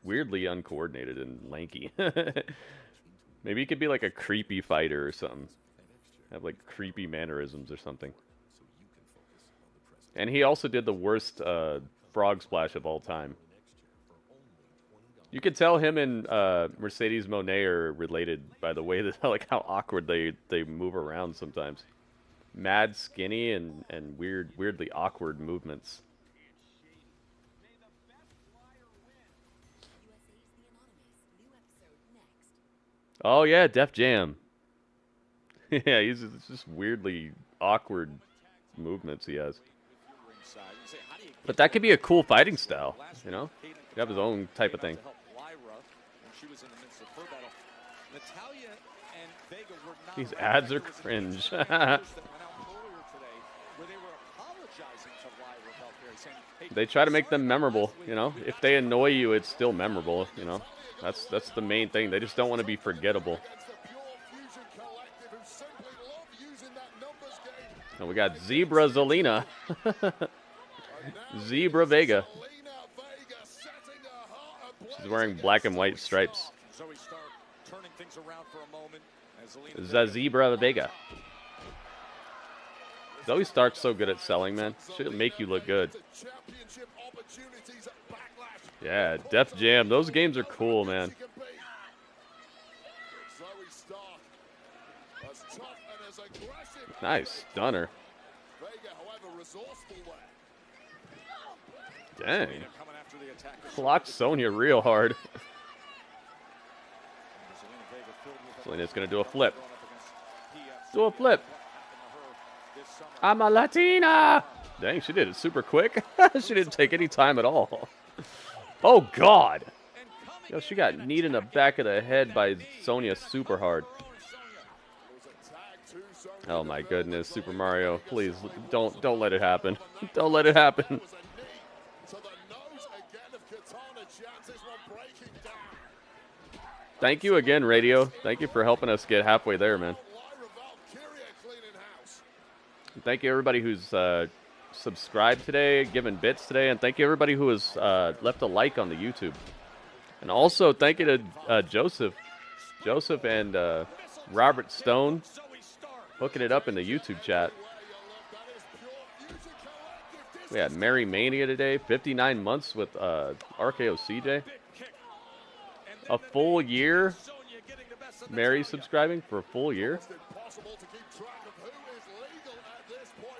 weirdly uncoordinated and lanky. Maybe he could be like a creepy fighter or something. Have like creepy mannerisms or something. And he also did the worst frog splash of all time. You could tell him and Mercedes Moné are related by the way that like how awkward they move around sometimes. Mad skinny and weirdly awkward movements. Oh yeah, Def Jam. Yeah, he's just weirdly awkward movements he has. But that could be a cool fighting style, you know? You have his own type of thing. These ads are cringe. They try to make them memorable, you know? If they annoy you, it's still memorable, you know? That's the main thing. They just don't want to be forgettable. And we got Zebra Zelina. Zebra Vega. She's wearing black and white stripes. Zebra Vega. Zoe Stark's so good at selling, man. She'll make you look good. Yeah, Def Jam. Those games are cool, man. Nice stunner. Dang. Clocked Sonya real hard. Zelina's going to do a flip. Do a flip. I'm a Latina. Dang, she did it super quick. She didn't take any time at all. Oh, God. Yo, she got kneed in the back of the head by Sonya super hard. Oh, my goodness. Super Mario, please, don't let it happen. Don't let it happen. Thank you again, Radio. Thank you for helping us get halfway there, man. Thank you, everybody who's subscribed today, given bits today, and thank you, everybody who has left a like on the YouTube. And also, thank you to Joseph and Robert Stone hooking it up in the YouTube chat. We had Mary Mania today, 59 months with RKO CJ. A full year. Mary subscribing for a full year.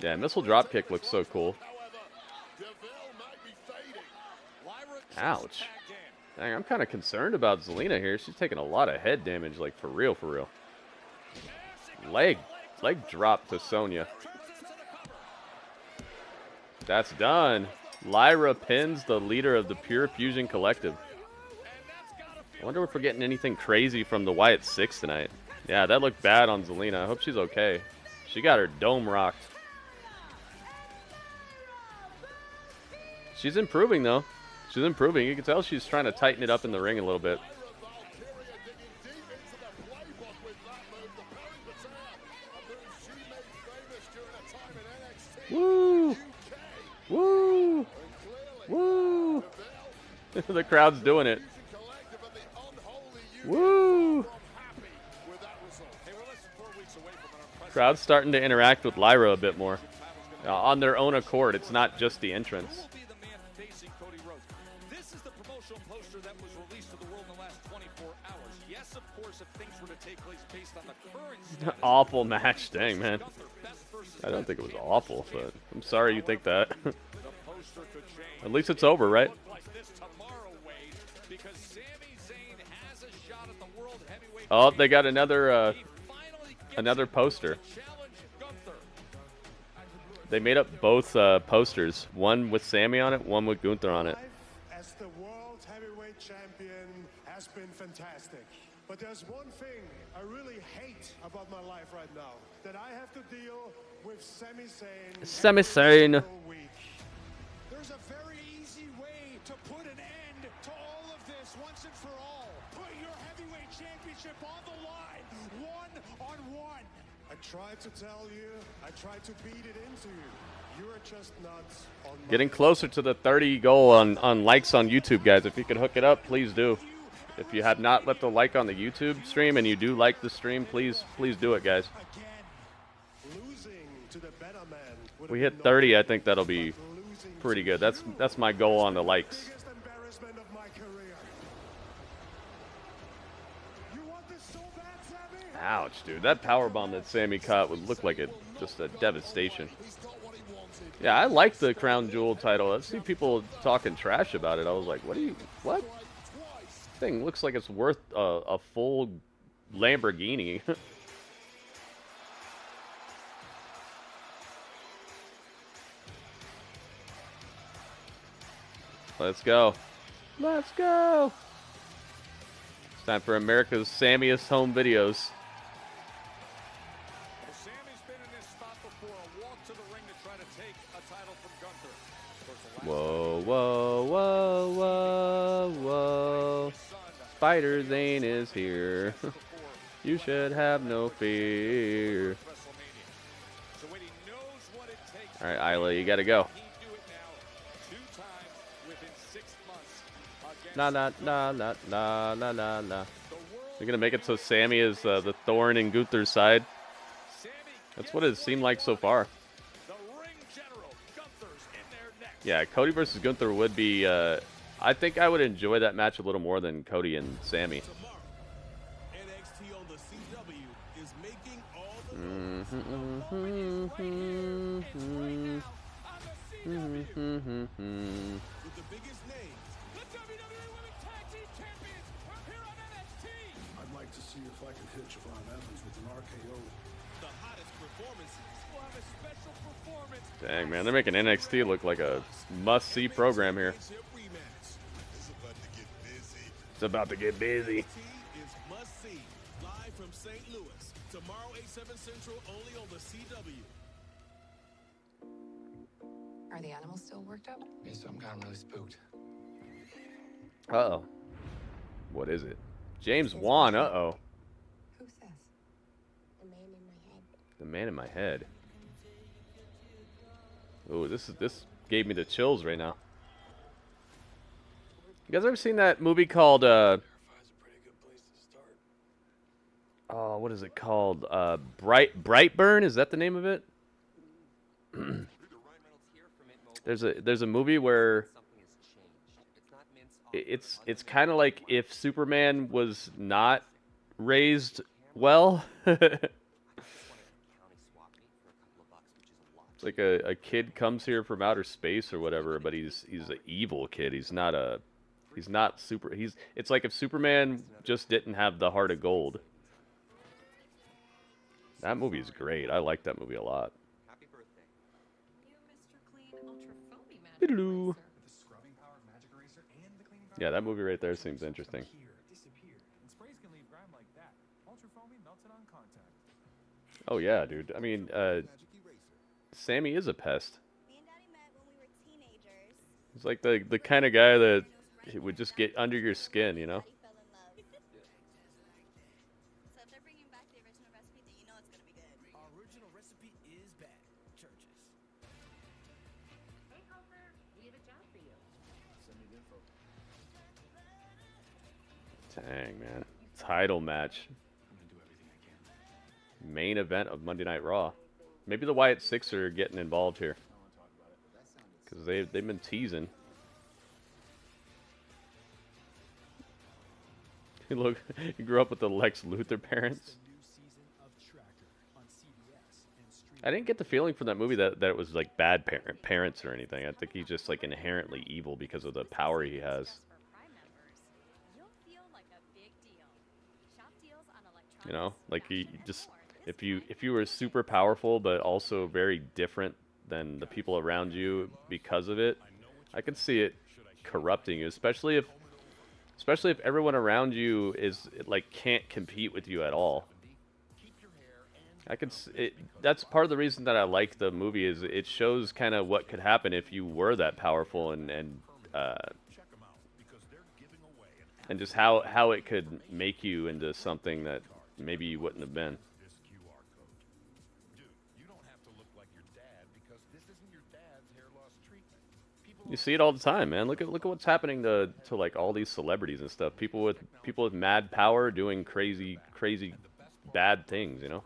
Yeah, missile dropkick looks so cool. Ouch. Dang, I'm kind of concerned about Zelina here. She's taking a lot of head damage, like for real, for real. Leg drop to Sonya. That's done. Lyra pins the leader of the Pure Fusion Collective. I wonder if we're getting anything crazy from the Wyatt 6 tonight. Yeah, that looked bad on Zelina. I hope she's okay. She got her dome rocked. She's improving, though. She's improving. You can tell she's trying to tighten it up in the ring a little bit. Woo! Woo! Woo! The crowd's doing it. Woo! Crowd's starting to interact with Lyra a bit more. On their own accord. It's not just the entrance. This is the promotional poster that was released to the world in the last 24 hours. Yes, of course, if things were to take place based on the current Awful match. Dang, man. I don't think it was awful, but I'm sorry you think that. At least it's over, right? Oh, they got another poster. They made up both posters. One with Sami on it, one with Gunther on it. As the world heavyweight champion has been fantastic. But there's one thing I really hate about my life right now. That I have to deal with Sami Zayn. Sami Zayn. There's a very easy way to put an end to all of this once and for all. Put your heavyweight championship on the line, one-on-one. I tried to tell you, I tried to beat it into you. You're just not on my Getting closer to the 30 goal on likes on YouTube, guys. If you could hook it up, please do. If you have not left a like on the YouTube stream and you do like the stream, please do it, guys. We hit 30, I think that'll be pretty good. That's my goal on the likes. Ouch, dude. That powerbomb that Sami caught would look like just a devastation. Yeah, I like the Crown Jewel title. I see people talking trash about it. I was like, what? Thing looks like it's worth a full Lamborghini. Let's go. Let's go. It's time for America's Samiest home videos. Sami's been in this spot before, a walk to the ring to try to take a title from Gunther. Whoa, whoa, whoa, whoa, whoa. Spider Zayn is here. You should have no fear. Alright, Isla, you gotta go. La la la la la la la la. You're gonna make it so Sami is the thorn in Gunther's side. That's what it seemed like so far. Yeah, Cody versus Gunther would be. I think I would enjoy that match a little more than Cody and Sami. I'd like to see if I could hit Javon Evans with an RKO. The hottest performances will have a special performance. Dang, man, they're making NXT look like a must-see program here. It's about to get busy. Is must-see, live from St. Louis. Tomorrow, 8/7 Central, only on the CW. Are the animals still worked up? Yeah, so I'm kind of really spooked. Uh-oh. What is it? James Wan, uh-oh. Who's this? The man in my head. The man in my head. Ooh, this gave me the chills right now. You guys ever seen that movie called, oh, what is it called? Brightburn? Is that the name of it? There's a movie where it's kind of like if Superman was not raised well. It's like a kid comes here from outer space or whatever, but he's an evil kid. It's like if Superman just didn't have the heart of gold. That movie is great. I like that movie a lot. Happy birthday. You, Mr. Clean, ultra Hello. Yeah, that movie right there seems interesting. Oh yeah, dude. I mean, Sammy is a pest. He's like the kind of guy that would just get under your skin, you know? Original recipe is back. Churches. Hey, Gunther, we have a job for you. Send me the info. Dang, man. Title match. Main event of Monday Night Raw. Maybe the Wyatt Six are getting involved here. Because they've been teasing. Look, he grew up with the Lex Luthor parents. I didn't get the feeling from that movie that it was like bad parents or anything. I think he's just like inherently evil because of the power he has. You know, like he just if you were super powerful but also very different than the people around you because of it, I could see it corrupting you, especially if everyone around you is like can't compete with you at all. That's part of the reason that I like the movie is it shows kind of what could happen if you were that powerful and just how it could make you into something that maybe you wouldn't have been. You see it all the time, man. Look at what's happening to like all these celebrities and stuff. People with mad power doing crazy bad things, you know?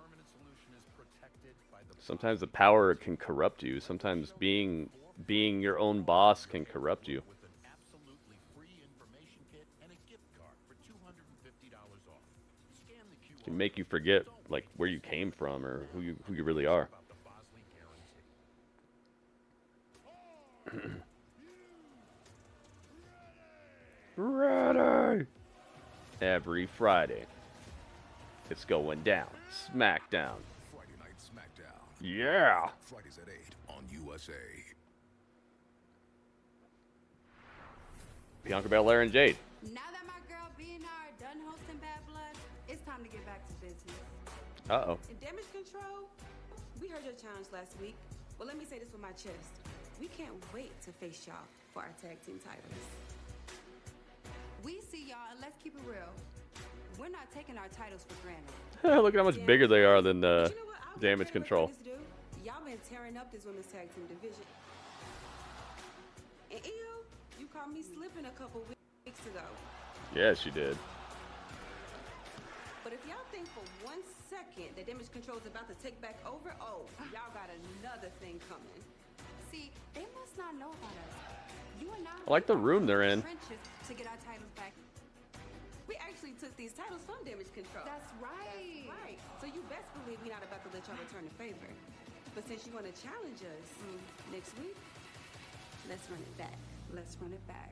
Sometimes the power can corrupt you. Sometimes being your own boss can corrupt you. Can make you forget like where you came from or who you really are. Ready! Every Friday, it's going down. SmackDown. Friday Night SmackDown. Yeah. Fridays at 8 on USA. Bianca Belair and Jade. Now that my girl BNR done hosting Bad Blood, it's time to get back to business. Uh-oh. In Damage Control, we heard your challenge last week. Well, let me say this with my chest. We can't wait to face y'all for our tag team titles. We see y'all, and let's keep it real. We're not taking our titles for granted. Look at how much bigger they are than Damage Control. Y'all been tearing up this women's tag team division. And Io, you caught me slipping a couple weeks ago. Yeah, she did. But if y'all think for 1 second that Damage Control is about to take back over, oh, y'all got another thing coming. See, they must not know about us. You and I like the room they're in. To get our titles back. We actually took these titles from Damage Control. That's right. That's right. So you best believe we're not about to let y'all return the favor. But since you want to challenge us next week, let's run it back. Let's run it back.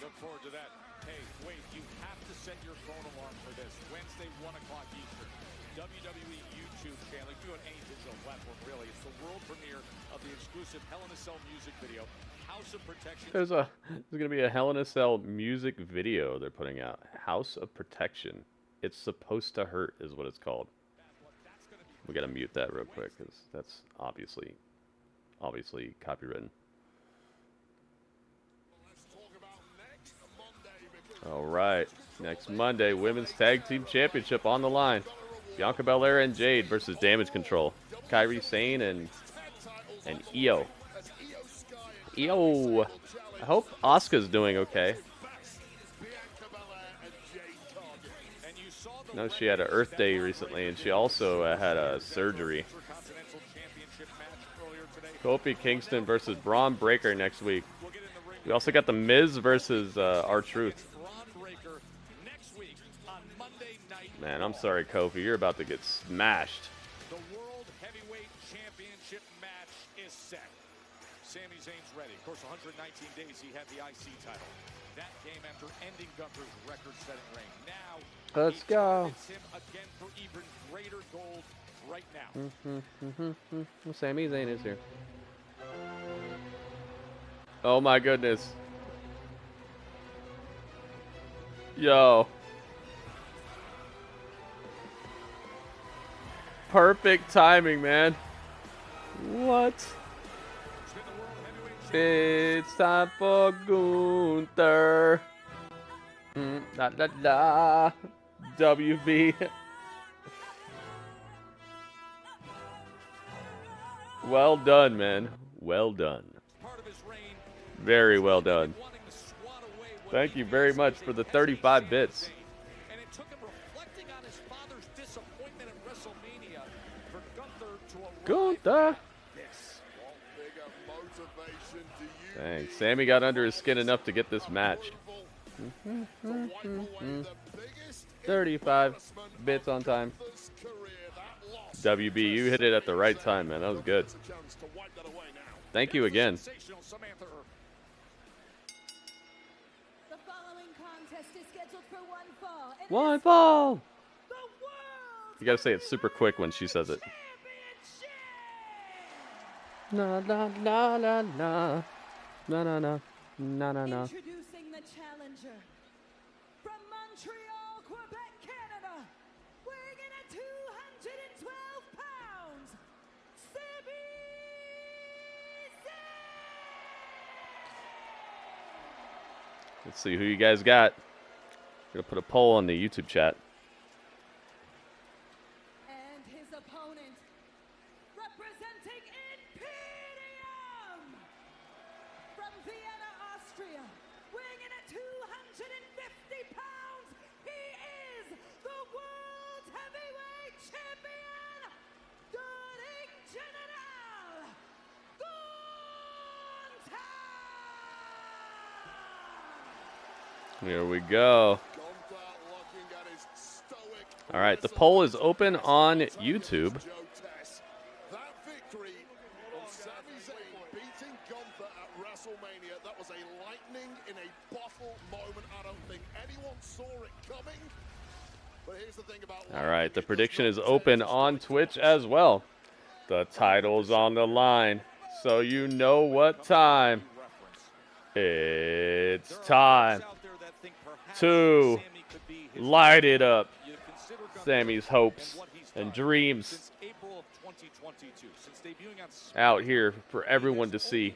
Look forward to that. Hey, wait, you have to set your phone alarm for this. Wednesday, 1 o'clock Eastern. WWE YouTube channel. You can do it on any digital platform, really. It's the world premiere of the exclusive Hell in a Cell music video, House of Protection. There's going to be a Hell in a Cell music video they're putting out. House of Protection. It's Supposed to Hurt is what it's called. We got to mute that real quick because that's obviously copywritten. All right, next Monday, Women's Tag Team Championship on the line. Bianca Belair and Jade versus Damage Control. Kairi Sane and Io. Io. I hope Asuka's doing okay. I know she had an Earth Day recently, and she also had a surgery. Kofi Kingston versus Braun Breaker next week. We also got The Miz versus R-Truth. Man, I'm sorry, Kofi. You're about to get smashed. The World Heavyweight Championship match is set. Sami Zayn's ready. Of course, 119 days he had the IC title. That came after ending Gunther's record-setting reign. Now, let's go. Him again for even greater gold right now. Sami Zayn is here. Oh my goodness. Yo. Perfect timing, man. What? It's time for Gunther. La la la. WB. Well done, man. Well done. Very well done. Thank you very much for the 35 bits. And it took him reflecting on his father's disappointment at WrestleMania for Gunther to Gunther. this. Thanks. Sami got under his skin enough to get this match. 35 bits on time. WB, you hit it at the right time, man. That was good. Thank you again. The following contest is scheduled for one fall. One fall. You gotta say it super quick when she says it. La la la la la. Na na na. Na na na. Introducing the challenger from Montreal, Quebec, Canada, weighing in at 212 pounds, Sami Zayn. Let's see who you guys got. Gonna put a poll on the YouTube chat. And his opponent, representing Imperium from Vienna, Austria, weighing in at 250 pounds, he is the World Heavyweight Champion, Darling General Gunther. Here we go. All right, the poll is open on YouTube. That victory on Sami Zayn beating Gunther at WrestleMania, that was a lightning in a bottle moment. I don't think anyone saw it coming. But here's the thing about All right, the prediction is open on Twitch as well. The title's on the line, so you know what time. It's time to light it up. Sami's hopes and dreams out here for everyone to see.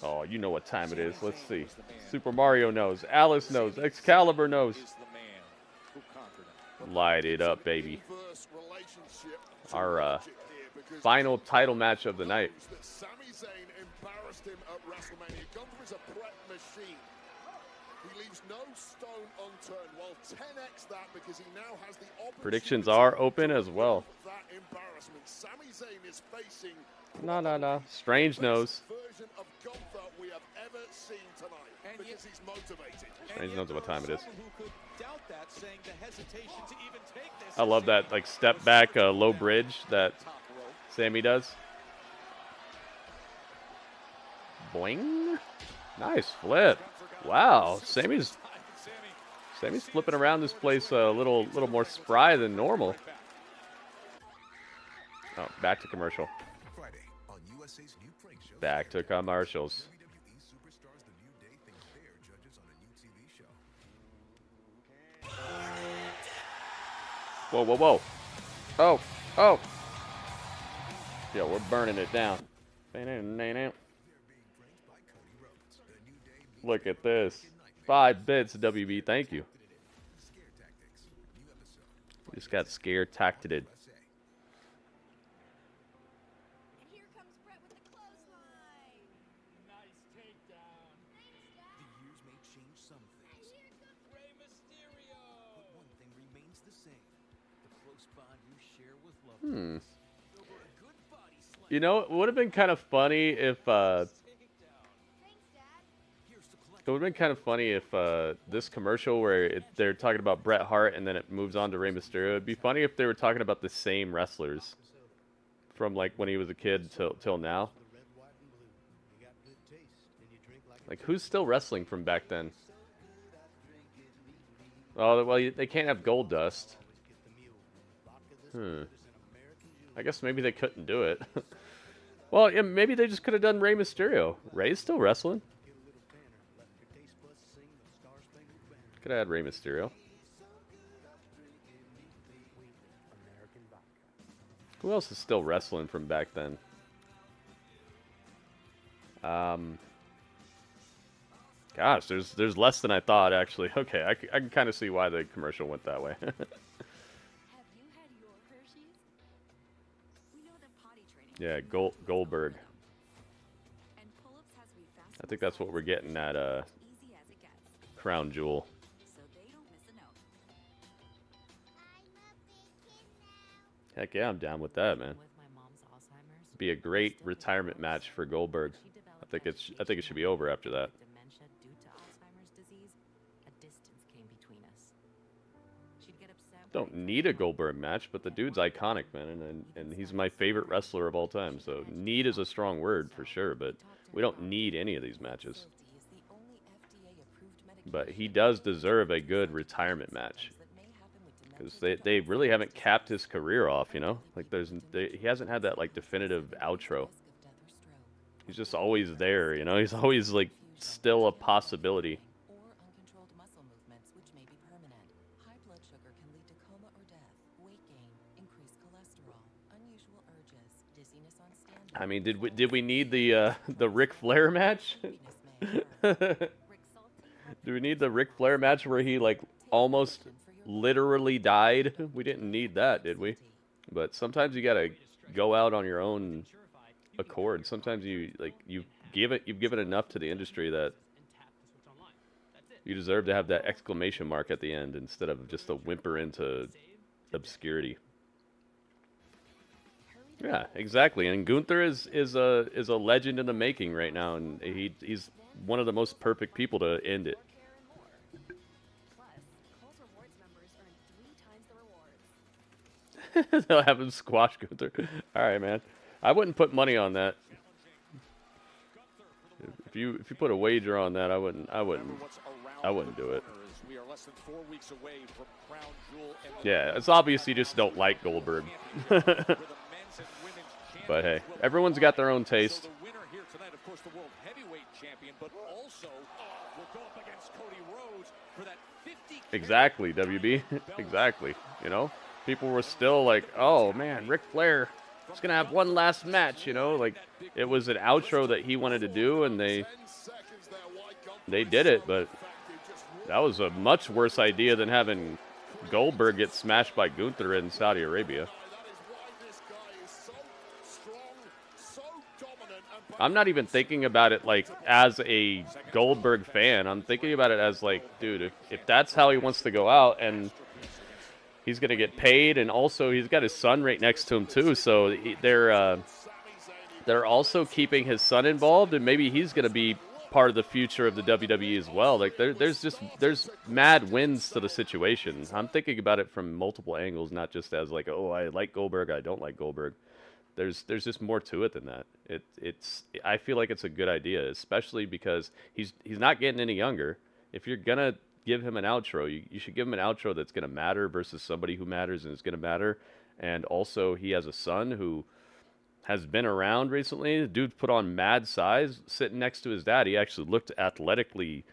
Oh, you know what time it is. Let's see. Super Mario knows. Alice knows. Excalibur knows. Light it up, baby. Our final title match of the night. Sami Zayn embarrassed him at WrestleMania. Gunther is a prep machine. He leaves no stone unturned. Well, 10x that because he now has the opportunity. Predictions are open as well. That embarrassment. Sami Zayn is facing La la la. Strange knows. version of Gunther we have ever seen tonight because he's motivated. Strange knows what time it is. Who could doubt that, saying the hesitation to even take this. I love that like step back low bridge that Sami does. Boing. Nice flip. Wow, Sami's flipping around this place a little more spry than normal. Oh, back to commercial. Back to commercials. Whoa, whoa, whoa. Oh, oh. Yo, we're burning it down. Look at this. 5 bits, WB. Thank you. We just got scare tacted. You know, it would have been kind of funny if this commercial where they're talking about Bret Hart and then it moves on to Rey Mysterio. It'd be funny if they were talking about the same wrestlers from like when he was a kid till now. Like who's still wrestling from back then? Oh well, they can't have Goldust. I guess maybe they couldn't do it. Well, yeah, maybe they just could have done Rey Mysterio. Rey's still wrestling. Could have had Rey Mysterio. Who else is still wrestling from back then? Gosh, there's less than I thought, actually. Okay, I can kind of see why the commercial went that way. Yeah, Goldberg. I think that's what we're getting at Crown Jewel. Heck yeah, I'm down with that, man. Be a great retirement match for Goldberg. I think it should be over after that. Don't need a Goldberg match, but the dude's iconic, man, and he's my favorite wrestler of all time. So need is a strong word for sure, but we don't need any of these matches. But he does deserve a good retirement match, because they really haven't capped his career off, you know? Like he hasn't had that like definitive outro. He's just always there, you know? He's always like still a possibility. I mean, did we need the Ric Flair match? Do we need the Ric Flair match where he like almost literally died? We didn't need that, did we? But sometimes you gotta go out on your own accord. Sometimes you've given enough to the industry that you deserve to have that exclamation mark at the end instead of just a whimper into obscurity. Yeah, exactly. And Gunther is a legend in the making right now, and he's one of the most perfect people to end it. They'll have him squash Gunther. All right, man. I wouldn't put money on that. If you put a wager on that, I wouldn't do it. Yeah, it's obvious you just don't like Goldberg. But hey, everyone's got their own taste. Exactly, WB. Exactly. You know, people were still like, "Oh man, Ric Flair is gonna have one last match." You know, like it was an outro that he wanted to do, and they did it. But that was a much worse idea than having Goldberg get smashed by Gunther in Saudi Arabia. I'm not even thinking about it like as a Goldberg fan. I'm thinking about it as like, dude, if that's how he wants to go out, and he's gonna get paid, and also he's got his son right next to him too. So they're also keeping his son involved, and maybe he's gonna be part of the future of the WWE as well. Like there's mad wins to the situation. I'm thinking about it from multiple angles, not just as like, oh, I like Goldberg, I don't like Goldberg. There's just more to it than that. I feel like it's a good idea, especially because he's not getting any younger. If you're gonna give him an outro, you should give him an outro that's gonna matter versus somebody who matters and is gonna matter. And also, he has a son who has been around recently. The dude put on mad size, sitting next to his dad. He actually looked athletically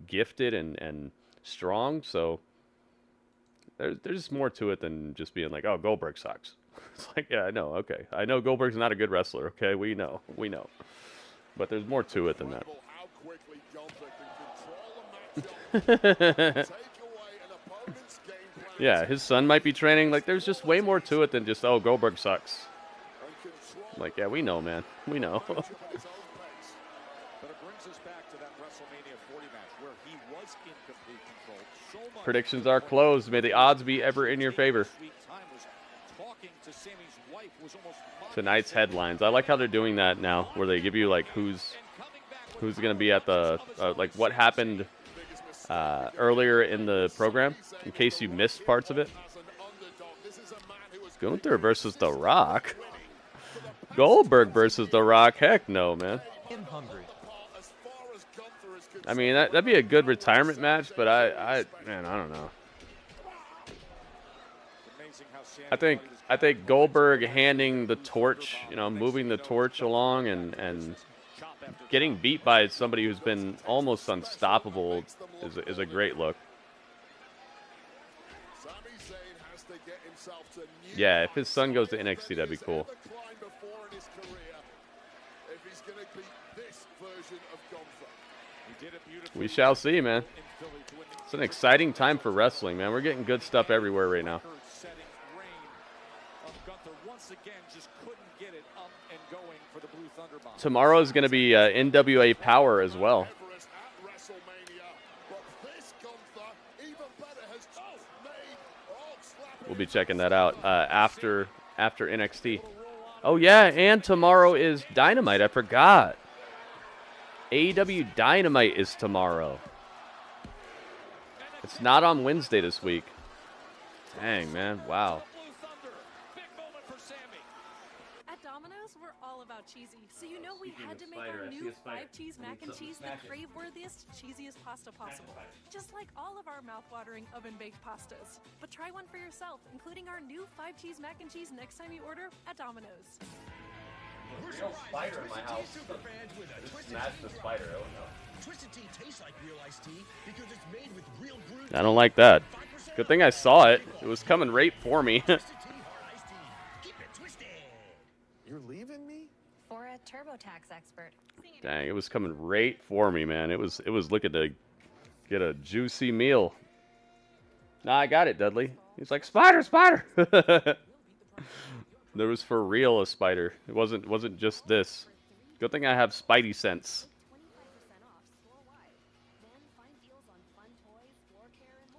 gifted and strong. So there's just more to it than just being like, oh, Goldberg sucks. It's like, yeah, I know, okay. I know Goldberg's not a good wrestler, okay? We know. But there's more to it than that. Yeah, his son might be training. Like, there's just way more to it than just, oh, Goldberg sucks. Like, yeah, we know, man. We know. Predictions are closed. May the odds be ever in your favor. Tonight's headlines. I like how they're doing that now, where they give you like who's going to be at the like what happened earlier in the program, in case you missed parts of it. Gunther versus The Rock. Goldberg versus The Rock. Heck no, man. I mean, that'd be a good retirement match, but man, I don't know. I think Goldberg handing the torch, you know, moving the torch along and getting beat by somebody who's been almost unstoppable is a great look. Yeah, if his son goes to NXT, that'd be cool. We shall see, man. It's an exciting time for wrestling, man. We're getting good stuff everywhere right now. Tomorrow is going to be NWA Power as well. We'll be checking that out after NXT. Oh yeah, and tomorrow is Dynamite. I forgot. AEW Dynamite is tomorrow. It's not on Wednesday this week. Dang, man. Wow. At Domino's, we're all about cheesy. So you know we had to make our new 5-cheese mac and cheese the crave-worthiest, cheesiest pasta possible. Just like all of our mouth-watering oven-baked pastas. But try one for yourself, including our new 5-cheese mac and cheese next time you order at Domino's. Real spider in my house. Smash the spider. Oh no. Twisted Tea tastes like real iced tea because it's made with real brewed. I don't like that. Good thing I saw it. It was coming right for me. Keep it twisted. You're leaving me? For a TurboTax expert. Dang, it was coming right for me, man. It was looking to get a juicy meal. Nah, I got it, Dudley. He's like, spider, spider. There was for real a spider. It wasn't just this. Good thing I have Spidey sense.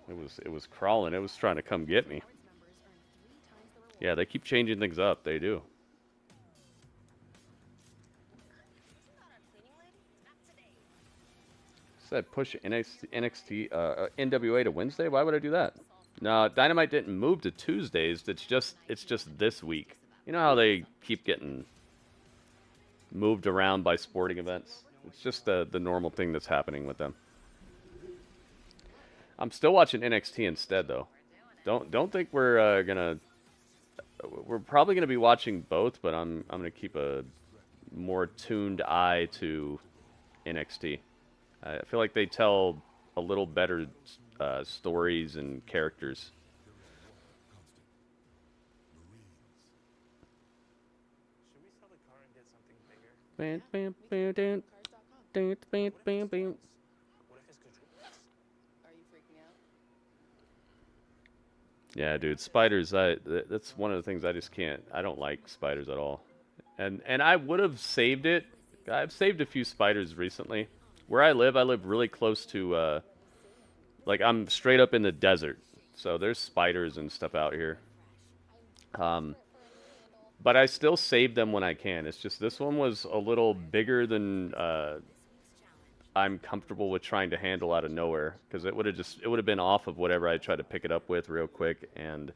It was crawling. It was trying to come get me. Yeah, they keep changing things up. They do. Said push NXT NWA to Wednesday. Why would I do that? No, Dynamite didn't move to Tuesdays. It's just this week. You know how they keep getting moved around by sporting events? It's just the normal thing that's happening with them. I'm still watching NXT instead, though. Don't think we're probably gonna be watching both, but I'm gonna keep a more tuned eye to NXT. I feel like they tell a little better stories and characters. Should we sell the car and get something bigger? What if it's good? Are you freaking out? Yeah, dude, spiders. That's one of the things I just can't. I don't like spiders at all. And I would have saved it. I've saved a few spiders recently. Where I live really close to. Like I'm straight up in the desert, so there's spiders and stuff out here. But I still save them when I can. It's just this one was a little bigger than I'm comfortable with trying to handle out of nowhere, because it would have been off of whatever I tried to pick it up with real quick, and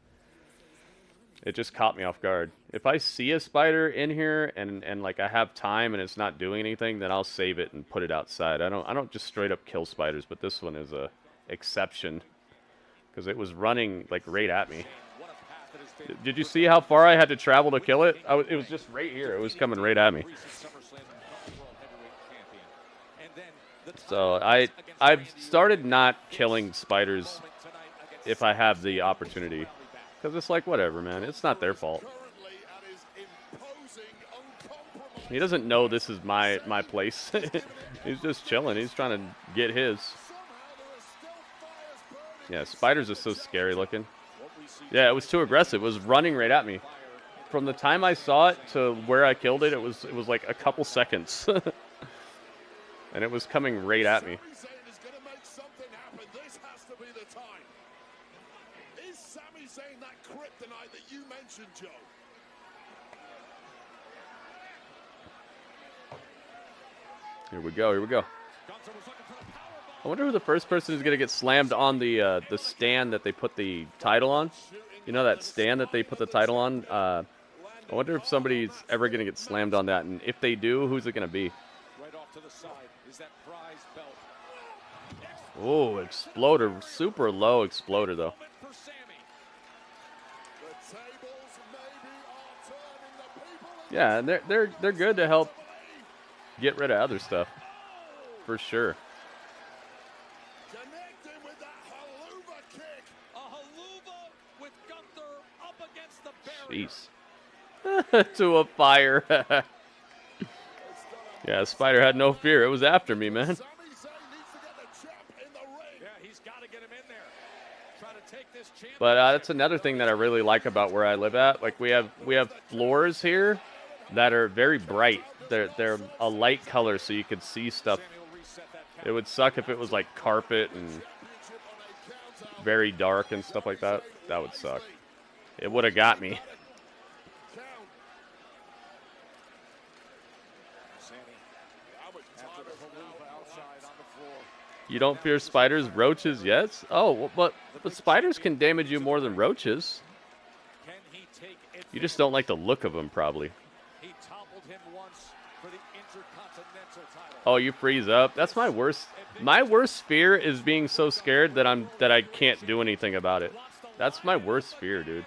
it just caught me off guard. If I see a spider in here and like I have time and it's not doing anything, then I'll save it and put it outside. I don't just straight up kill spiders, but this one is a exception because it was running like right at me. Did you see how far I had to travel to kill it? It was just right here. It was coming right at me. So I've started not killing spiders if I have the opportunity, because it's like whatever, man. It's not their fault. He doesn't know this is my place. He's just chilling. He's trying to get his. Yeah, spiders are so scary looking. Yeah, it was too aggressive. It was running right at me. From the time I saw it to where I killed it, it was like a couple seconds. And it was coming right at me. Is Sami Zayn that kryptonite that you mentioned, Joe? Here we go. Here we go. I wonder who the first person is going to get slammed on the stand that they put the title on. You know that stand that they put the title on? I wonder if somebody's ever going to get slammed on that, and if they do, who's it going to be? Right off to the side is that prize belt. Oh, exploder. Super low exploder, though. The tag Yeah, and they're good to help get rid of other stuff, for sure. Connecting with that haluva kick. A haluva with Gunther up against the barrier. Jeez. To a fire. Yeah, Spider had no fear. It was after me, man. Sami Zayn needs to get the champ in the ring. Yeah, he's got to get him in there. Try to take this champ. But that's another thing that I really like about where I live at. Like we have floors here that are very bright. They're a light color, so you can see stuff. It would suck if it was like carpet and very dark and stuff like that. That would suck. It would have got me. You don't fear spiders, roaches, yes? Oh, but spiders can damage you more than roaches. You just don't like the look of them, probably. Oh, you freeze up. That's my worst. My worst fear is being so scared that I can't do anything about it. That's my worst fear, dude.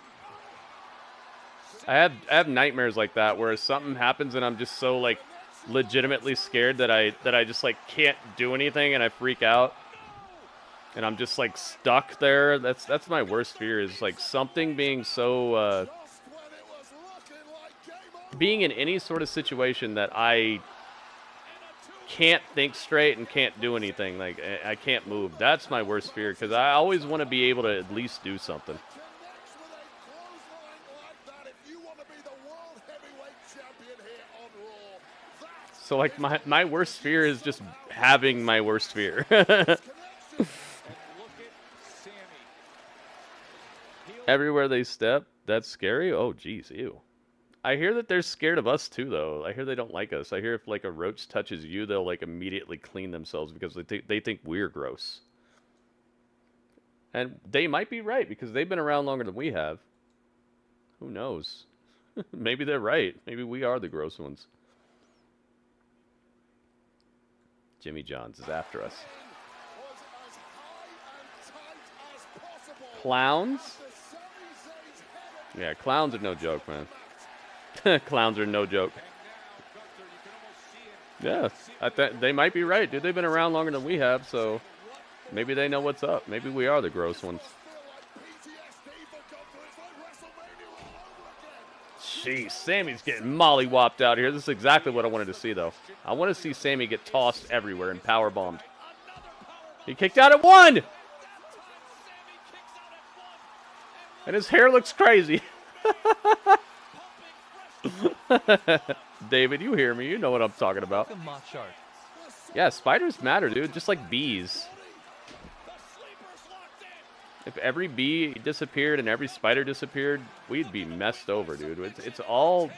I have nightmares like that where something happens and I'm just so like legitimately scared that I just like can't do anything and I freak out and I'm just like stuck there. That's my worst fear, is like something being so being in any sort of situation that I can't think straight and can't do anything. Like I can't move. That's my worst fear, because I always want to be able to at least do something. So like my worst fear is just having my worst fear. Everywhere they step, that's scary. Oh geez, ew. I hear that they're scared of us too, though. I hear they don't like us. I hear if like a roach touches you, they'll like immediately clean themselves because they think we're gross. And they might be right, because they've been around longer than we have. Who knows? Maybe they're right. Maybe we are the gross ones. Jimmy Johns is after us. Clowns? Yeah, clowns are no joke, man. Clowns are no joke. Yeah, they might be right, dude. They've been around longer than we have, so maybe they know what's up. Maybe we are the gross ones. Jeez, Sami's getting mollywopped out here. This is exactly what I wanted to see, though. I want to see Sami get tossed everywhere and powerbombed. He kicked out at 1! And his hair looks crazy. David, you hear me. You know what I'm talking about. Yeah, spiders matter, dude. Just like bees. If every bee disappeared and every spider disappeared, we'd be messed over, dude. It all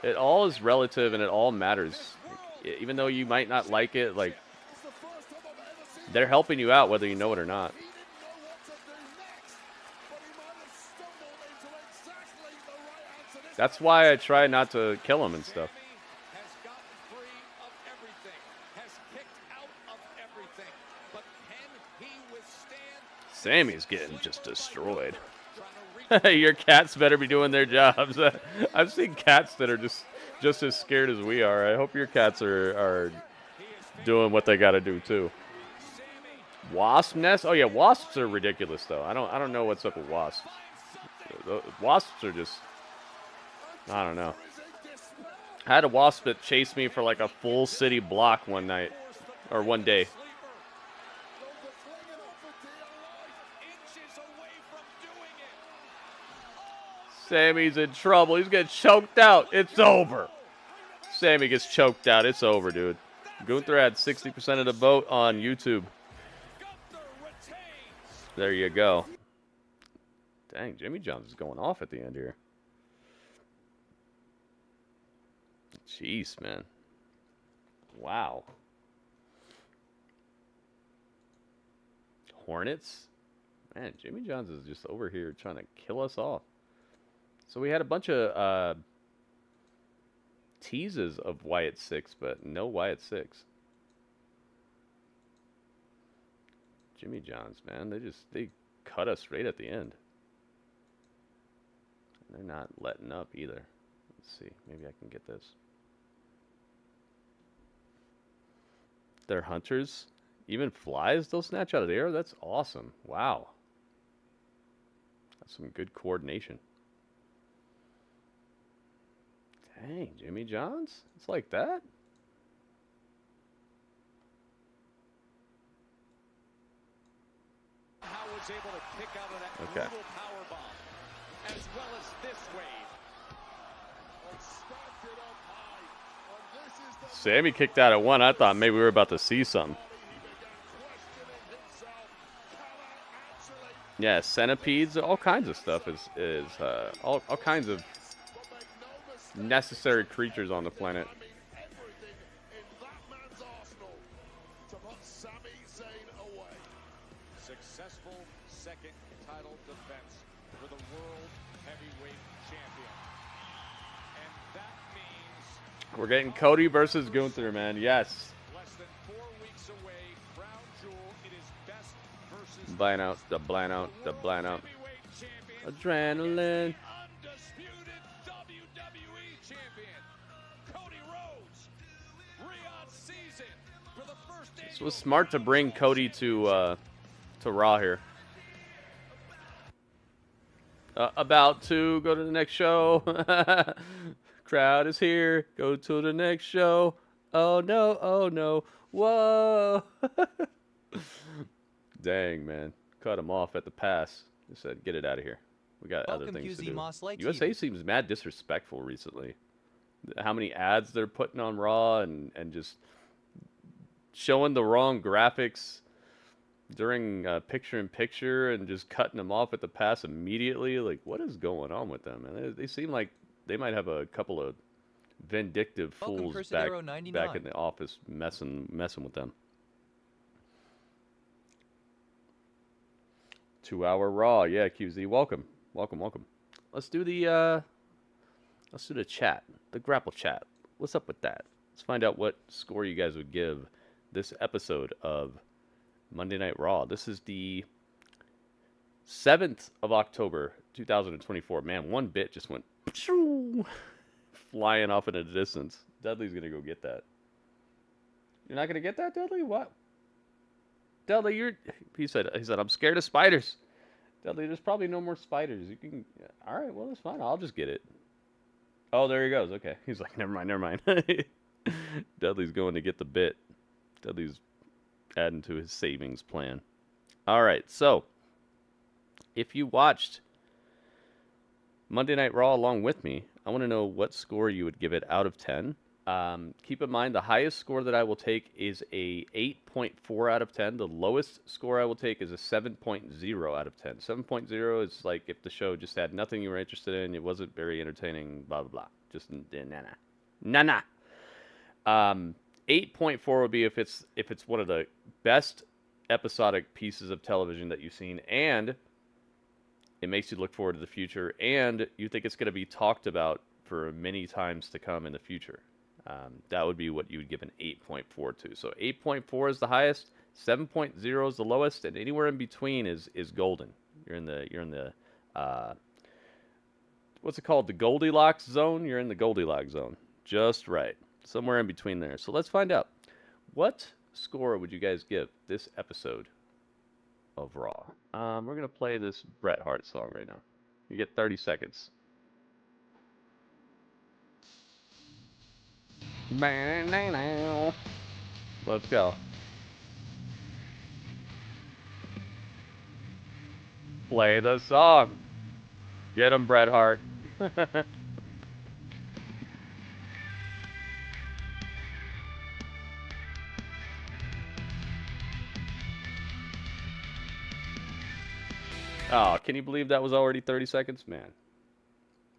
is relative and it all matters. Like, even though you might not like it, like they're helping you out whether you know it or not. That's why I try not to kill them and stuff. Sami's getting just destroyed. Your cats better be doing their jobs. I've seen cats that are just as scared as we are. I hope your cats are doing what they got to do too. Wasp nest? Oh yeah, wasps are ridiculous though. I don't know what's up with wasps. Wasps are just, I don't know. I had a wasp that chased me for like a full city block one night, or one day. Sami's in trouble. He's getting choked out. It's over. Sami gets choked out. It's over, dude. Gunther had 60% of the vote on YouTube. There you go. Dang, Jimmy Johns is going off at the end here. Jeez, man. Wow. Hornets? Man, Jimmy Johns is just over here trying to kill us off. So we had a bunch of teases of Wyatt 6, but no Wyatt 6. Jimmy Johns, man, they cut us right at the end. They're not letting up either. Let's see. Maybe I can get this. They're hunters. Even flies they'll snatch out of the air? That's awesome. Wow. That's some good coordination. Dang, Jimmy Johns? It's like that? How was able to kick out of that Okay. brutal power bomb, as well as this wave. Sami kicked out at 1. I thought maybe we were about to see something. Yeah, centipedes, all kinds of stuff is all kinds of necessary creatures on the planet. To put Sami Zayn away. Successful second title defense for the World Heavyweight Champion. And that means We're getting Cody versus Gunther, man. Yes. less than 4 weeks away, Crown Jewel, it is best versus Blind out, the blind out, the blind out. Adrenaline. undisputed WWE Champion, Cody Rhodes, Riyadh season for the first So it was smart to bring Cody to Raw here. About to go to the next show. Crowd is here. Go to the next show. Oh no, oh no. Whoa. Dang, man. Cut him off at the pass. He said, get it out of here. We got other Welcome, things to QZ do. Moss Light USA TV. seems mad disrespectful recently. How many ads they're putting on Raw and just showing the wrong graphics during picture-in-picture and just cutting them off at the pass immediately. Like, what is going on with them? And they seem like they might have a couple of vindictive Welcome, fools back Persidero99. in the office messing with them. 2-hour Raw, yeah, QZ, welcome. Let's do the chat, the grapple chat. What's up with that? Let's find out what score you guys would give this episode of Monday Night Raw. This is the 7th of October, 2024. Man, one bit just went flying off in the distance. Dudley's gonna go get that. You're not gonna get that, Dudley? What? Dudley, he said, I'm scared of spiders. Dudley, there's probably no more spiders. You can, all right, well, that's fine. I'll just get it. Oh, there he goes. Okay. He's like, never mind. Dudley's going to get the bit. Dudley's adding to his savings plan. All right, so if you watched Monday Night Raw along with me, I want to know what score you would give it out of 10. Keep in mind, the highest score that I will take is a 8.4 out of 10. The lowest score I will take is a 7.0 out of 10. 7.0 is like if the show just had nothing you were interested in, it wasn't very entertaining, blah, blah, blah. Just nah. 8.4 would be if it's one of the best episodic pieces of television that you've seen, and it makes you look forward to the future, and you think it's going to be talked about for many times to come in the future. That would be what you would give an 8.4 to. So 8.4 is the highest, 7.0 is the lowest, and anywhere in between is golden. You're in the what's it called? The Goldilocks zone. You're in the Goldilocks zone, just right, somewhere in between there. So let's find out. What score would you guys give this episode of Raw? We're gonna play this Bret Hart song right now. You get 30 seconds. Let's go. Play the song. Get him, Bret Hart. Oh, can you believe that was already 30 seconds? Man,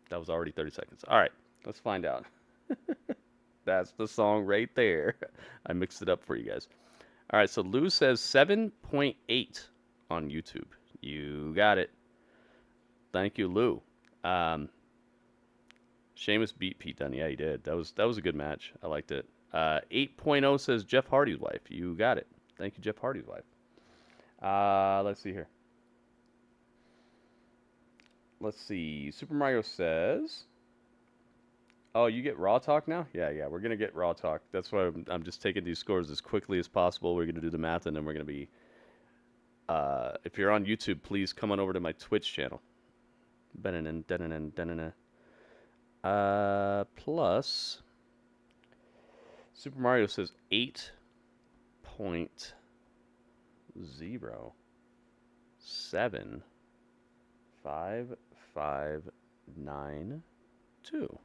that was already 30 seconds. All right, let's find out. That's the song right there. I mixed it up for you guys. All right, so Lou says 7.8 on YouTube. You got it. Thank you, Lou. Sheamus beat Pete Dunne. Yeah, he did. That was a good match. I liked it. 8.0 says Jeff Hardy's wife. You got it. Thank you, Jeff Hardy's wife. Let's see here. Let's see. Super Mario says Oh, you get Raw Talk now? Yeah, we're going to get Raw Talk. That's why I'm just taking these scores as quickly as possible. We're going to do the math, and then we're going to be... if you're on YouTube, please come on over to my Twitch channel. Plus... Super Mario says 8.075592.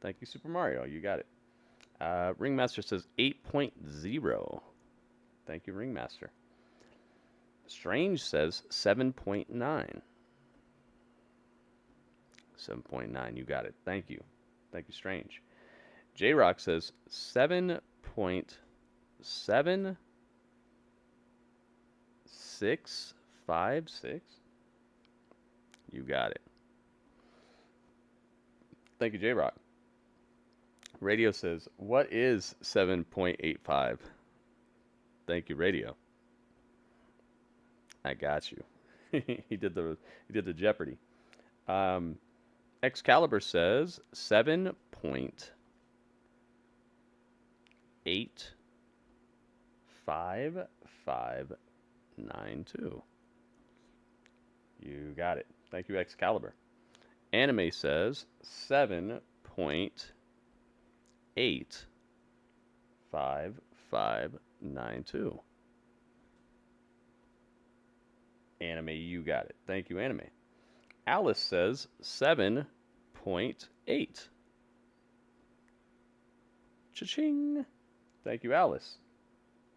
Thank you, Super Mario. You got it. Ringmaster says 8.0. Thank you, Ringmaster. Strange says 7.9. 7.9. You got it. Thank you. Thank you, Strange. J-Rock says 7.7656. You got it. Thank you, J-Rock. Radio says, what is 7.85? Thank you, Radio. I got you. he did the Jeopardy. Excalibur says 7.85592. You got it. Thank you, Excalibur. Anime says 7.85592. Anime, you got it. Thank you, Anime. Alice says 7.8. Cha-ching. Thank you, Alice.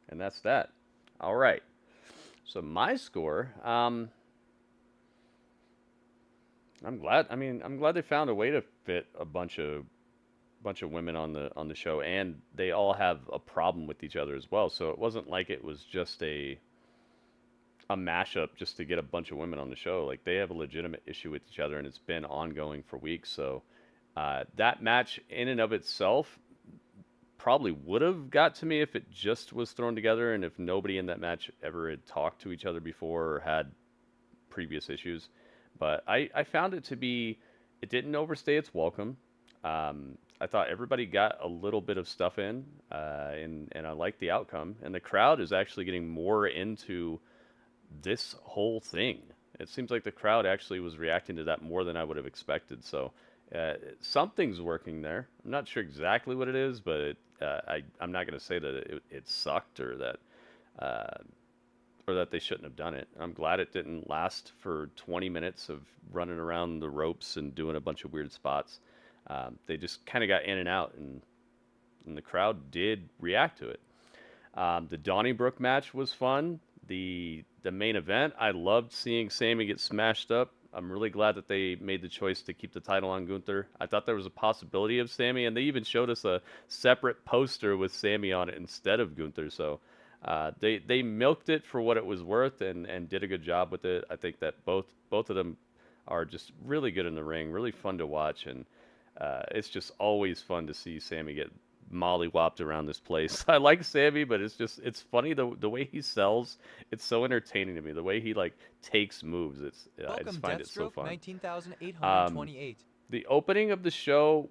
And that's that. All right. So my score, I'm glad they found a way to fit a bunch of women on the show, and they all have a problem with each other as well. So it wasn't like it was just a mashup just to get a bunch of women on the show. Like, they have a legitimate issue with each other, and it's been ongoing for weeks. So that match in and of itself probably would have got to me if it just was thrown together and if nobody in that match ever had talked to each other before or had previous issues. But I found it to be, it didn't overstay its welcome. I thought everybody got a little bit of stuff in, and I liked the outcome. And the crowd is actually getting more into this whole thing. It seems like the crowd actually was reacting to that more than I would have expected. So something's working there. I'm not sure exactly what it is, but I'm not going to say that it sucked or that they shouldn't have done it. I'm glad it didn't last for 20 minutes of running around the ropes and doing a bunch of weird spots. They just kind of got in and out, and the crowd did react to it. The Donnybrook match was fun. The main event, I loved seeing Sami get smashed up. I'm really glad that they made the choice to keep the title on Gunther. I thought there was a possibility of Sami, and they even showed us a separate poster with Sami on it instead of Gunther. So they milked it for what it was worth and did a good job with it. I think that both of them are just really good in the ring, really fun to watch, and it's just always fun to see Sami get mollywopped around this place. I like Sami, but it's funny the way he sells. It's so entertaining to me. The way he takes moves. I just find it so fun. 19,828. The opening of the show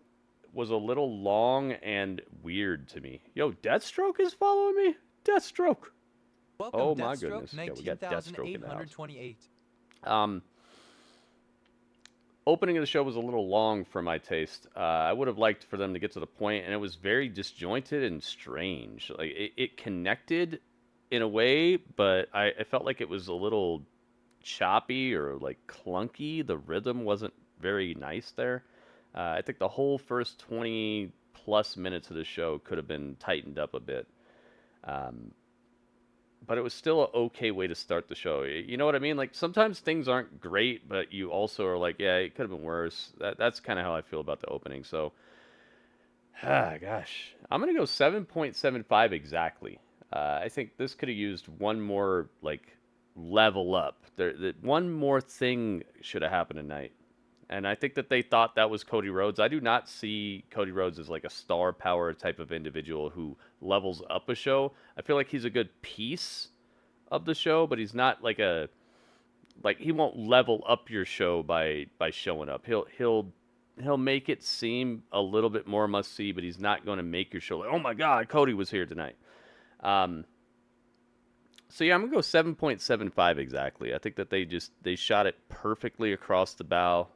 was a little long and weird to me. Yo, Deathstroke is following me. Deathstroke. Welcome, oh Deathstroke, my goodness. Yeah, we got Deathstroke in the house. 19,828. Opening of the show was a little long for my taste. I would have liked for them to get to the point, and it was very disjointed and strange. Like it connected in a way, but I felt like it was a little choppy or clunky. The rhythm wasn't very nice there. I think the whole first 20 plus minutes of the show could have been tightened up a bit. But it was still an okay way to start the show. You know what I mean? Like, sometimes things aren't great, but you also are like, yeah, it could have been worse. That's kind of how I feel about the opening. So, gosh. I'm going to go 7.75 exactly. I think this could have used one more, level up. One more thing should have happened tonight. And I think that they thought that was Cody Rhodes. I do not see Cody Rhodes as a star power type of individual who levels up a show. I feel like he's a good piece of the show, but he's not he won't level up your show by showing up. He'll he'll make it seem a little bit more must see, but he's not going to make your show like, oh my God, Cody was here tonight. So yeah, I'm gonna go 7.75 exactly. I think that they shot it perfectly across the bow.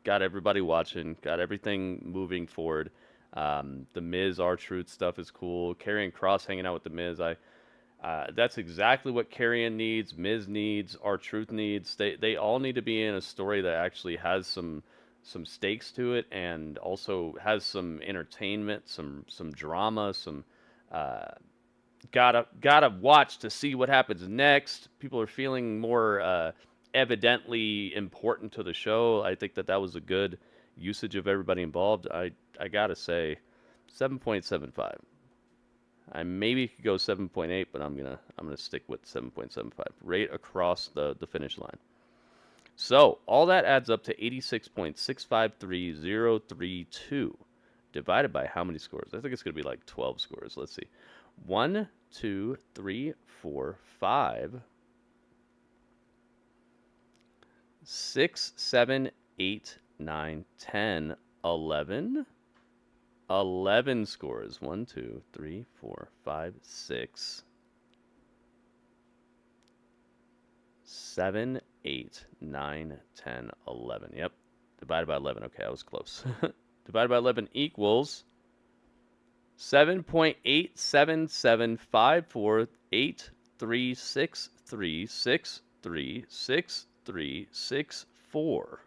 Got everybody watching, got everything moving forward. The Miz, R-Truth stuff is cool. Karrion Kross hanging out with the Miz. That's exactly what Karrion needs, Miz needs, R-Truth needs. They all need to be in a story that actually has some stakes to it, and also has some entertainment, some drama, some gotta watch to see what happens next. People are feeling more evidently important to the show. I think that was a good usage of everybody involved. I gotta say 7.75. I maybe could go 7.8, but I'm gonna stick with 7.75 right across the finish line. So all that adds up to 86.653032 divided by how many scores? I think it's gonna be like 12 scores. Let's see. 1, 2, 3, 4, 5, 6, 7, 8, 9, 10, 11. 11 scores. 1, 2, 3, 4, 5, 6, 7, 8, 9, 10, 11. Yep. Divided by 11. Okay, I was close. Divided by 11 equals 7.8775483636363634.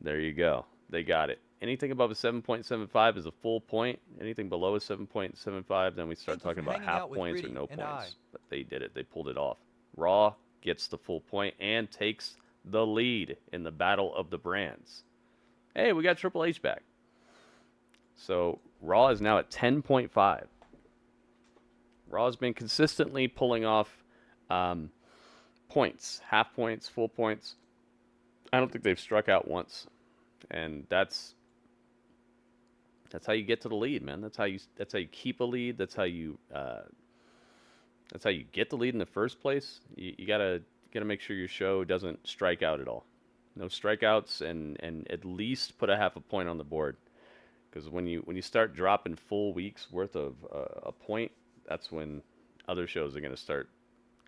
There you go. They got it. Anything above a 7.75 is a full point. Anything below a 7.75, then we start talking about half points or no points. But they did it. They pulled it off. Raw gets the full point and takes the lead in the Battle of the Brands. Hey, we got Triple H back. So Raw is now at 10.5. Raw has been consistently pulling off points, half points, full points. I don't think they've struck out once, and that's how you get to the lead, man. That's how you keep a lead. That's how you get the lead in the first place. You gotta make sure your show doesn't strike out at all. No strikeouts, and at least put a half a point on the board. Because when you start dropping full weeks worth of a point, that's when other shows are going to start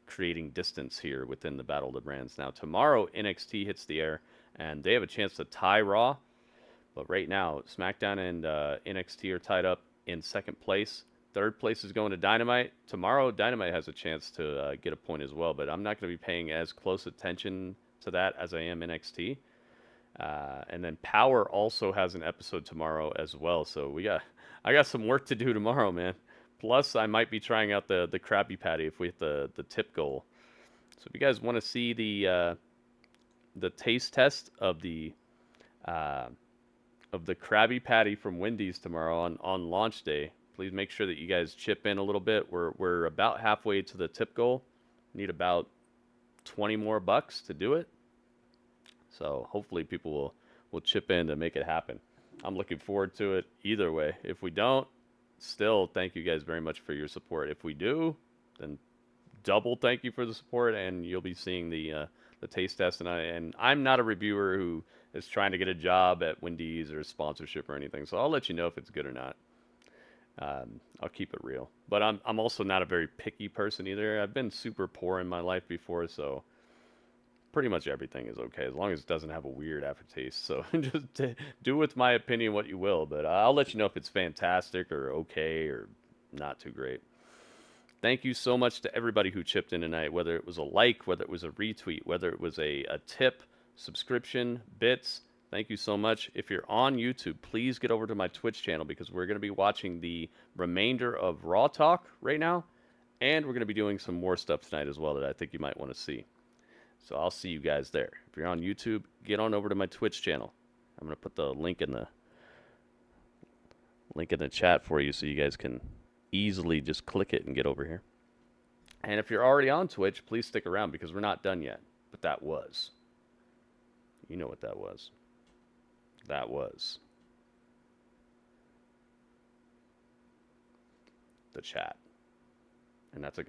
creating distance here within the Battle of the Brands. Now tomorrow NXT hits the air, and they have a chance to tie Raw. But right now SmackDown and NXT are tied up in second place. Third place is going to Dynamite. Tomorrow Dynamite has a chance to get a point as well. But I'm not going to be paying as close attention to that as I am NXT. And then Power also has an episode tomorrow as well. So I got some work to do tomorrow, man. Plus, I might be trying out the Krabby Patty if we hit the tip goal. So if you guys want to see the taste test of the Krabby Patty from Wendy's tomorrow on launch day, please make sure that you guys chip in a little bit. We're about halfway to the tip goal. Need about 20 more bucks to do it. So hopefully people will chip in to make it happen. I'm looking forward to it either way. If we don't, still thank you guys very much for your support. If we do, then double thank you for the support, and you'll be seeing the taste test. And I'm not a reviewer who is trying to get a job at Wendy's or sponsorship or anything, so I'll let you know if it's good or not. I'll keep it real. But I'm also not a very picky person either. I've been super poor in my life before, so pretty much everything is okay as long as it doesn't have a weird aftertaste. So just do with my opinion what you will, but I'll let you know if it's fantastic or okay or not too great. Thank you so much to everybody who chipped in tonight, whether it was a like, whether it was a retweet, whether it was a tip, subscription, bits. Thank you so much. If you're on YouTube, please get over to my Twitch channel because we're going to be watching the remainder of Raw Talk right now, and we're going to be doing some more stuff tonight as well that I think you might want to see. So I'll see you guys there. If you're on YouTube, get on over to my Twitch channel. I'm going to put the link in the chat for you so you guys can easily just click it and get over here. And if you're already on Twitch, please stick around because we're not done yet. But that was. You know what that was. That was the chat. And that's a go.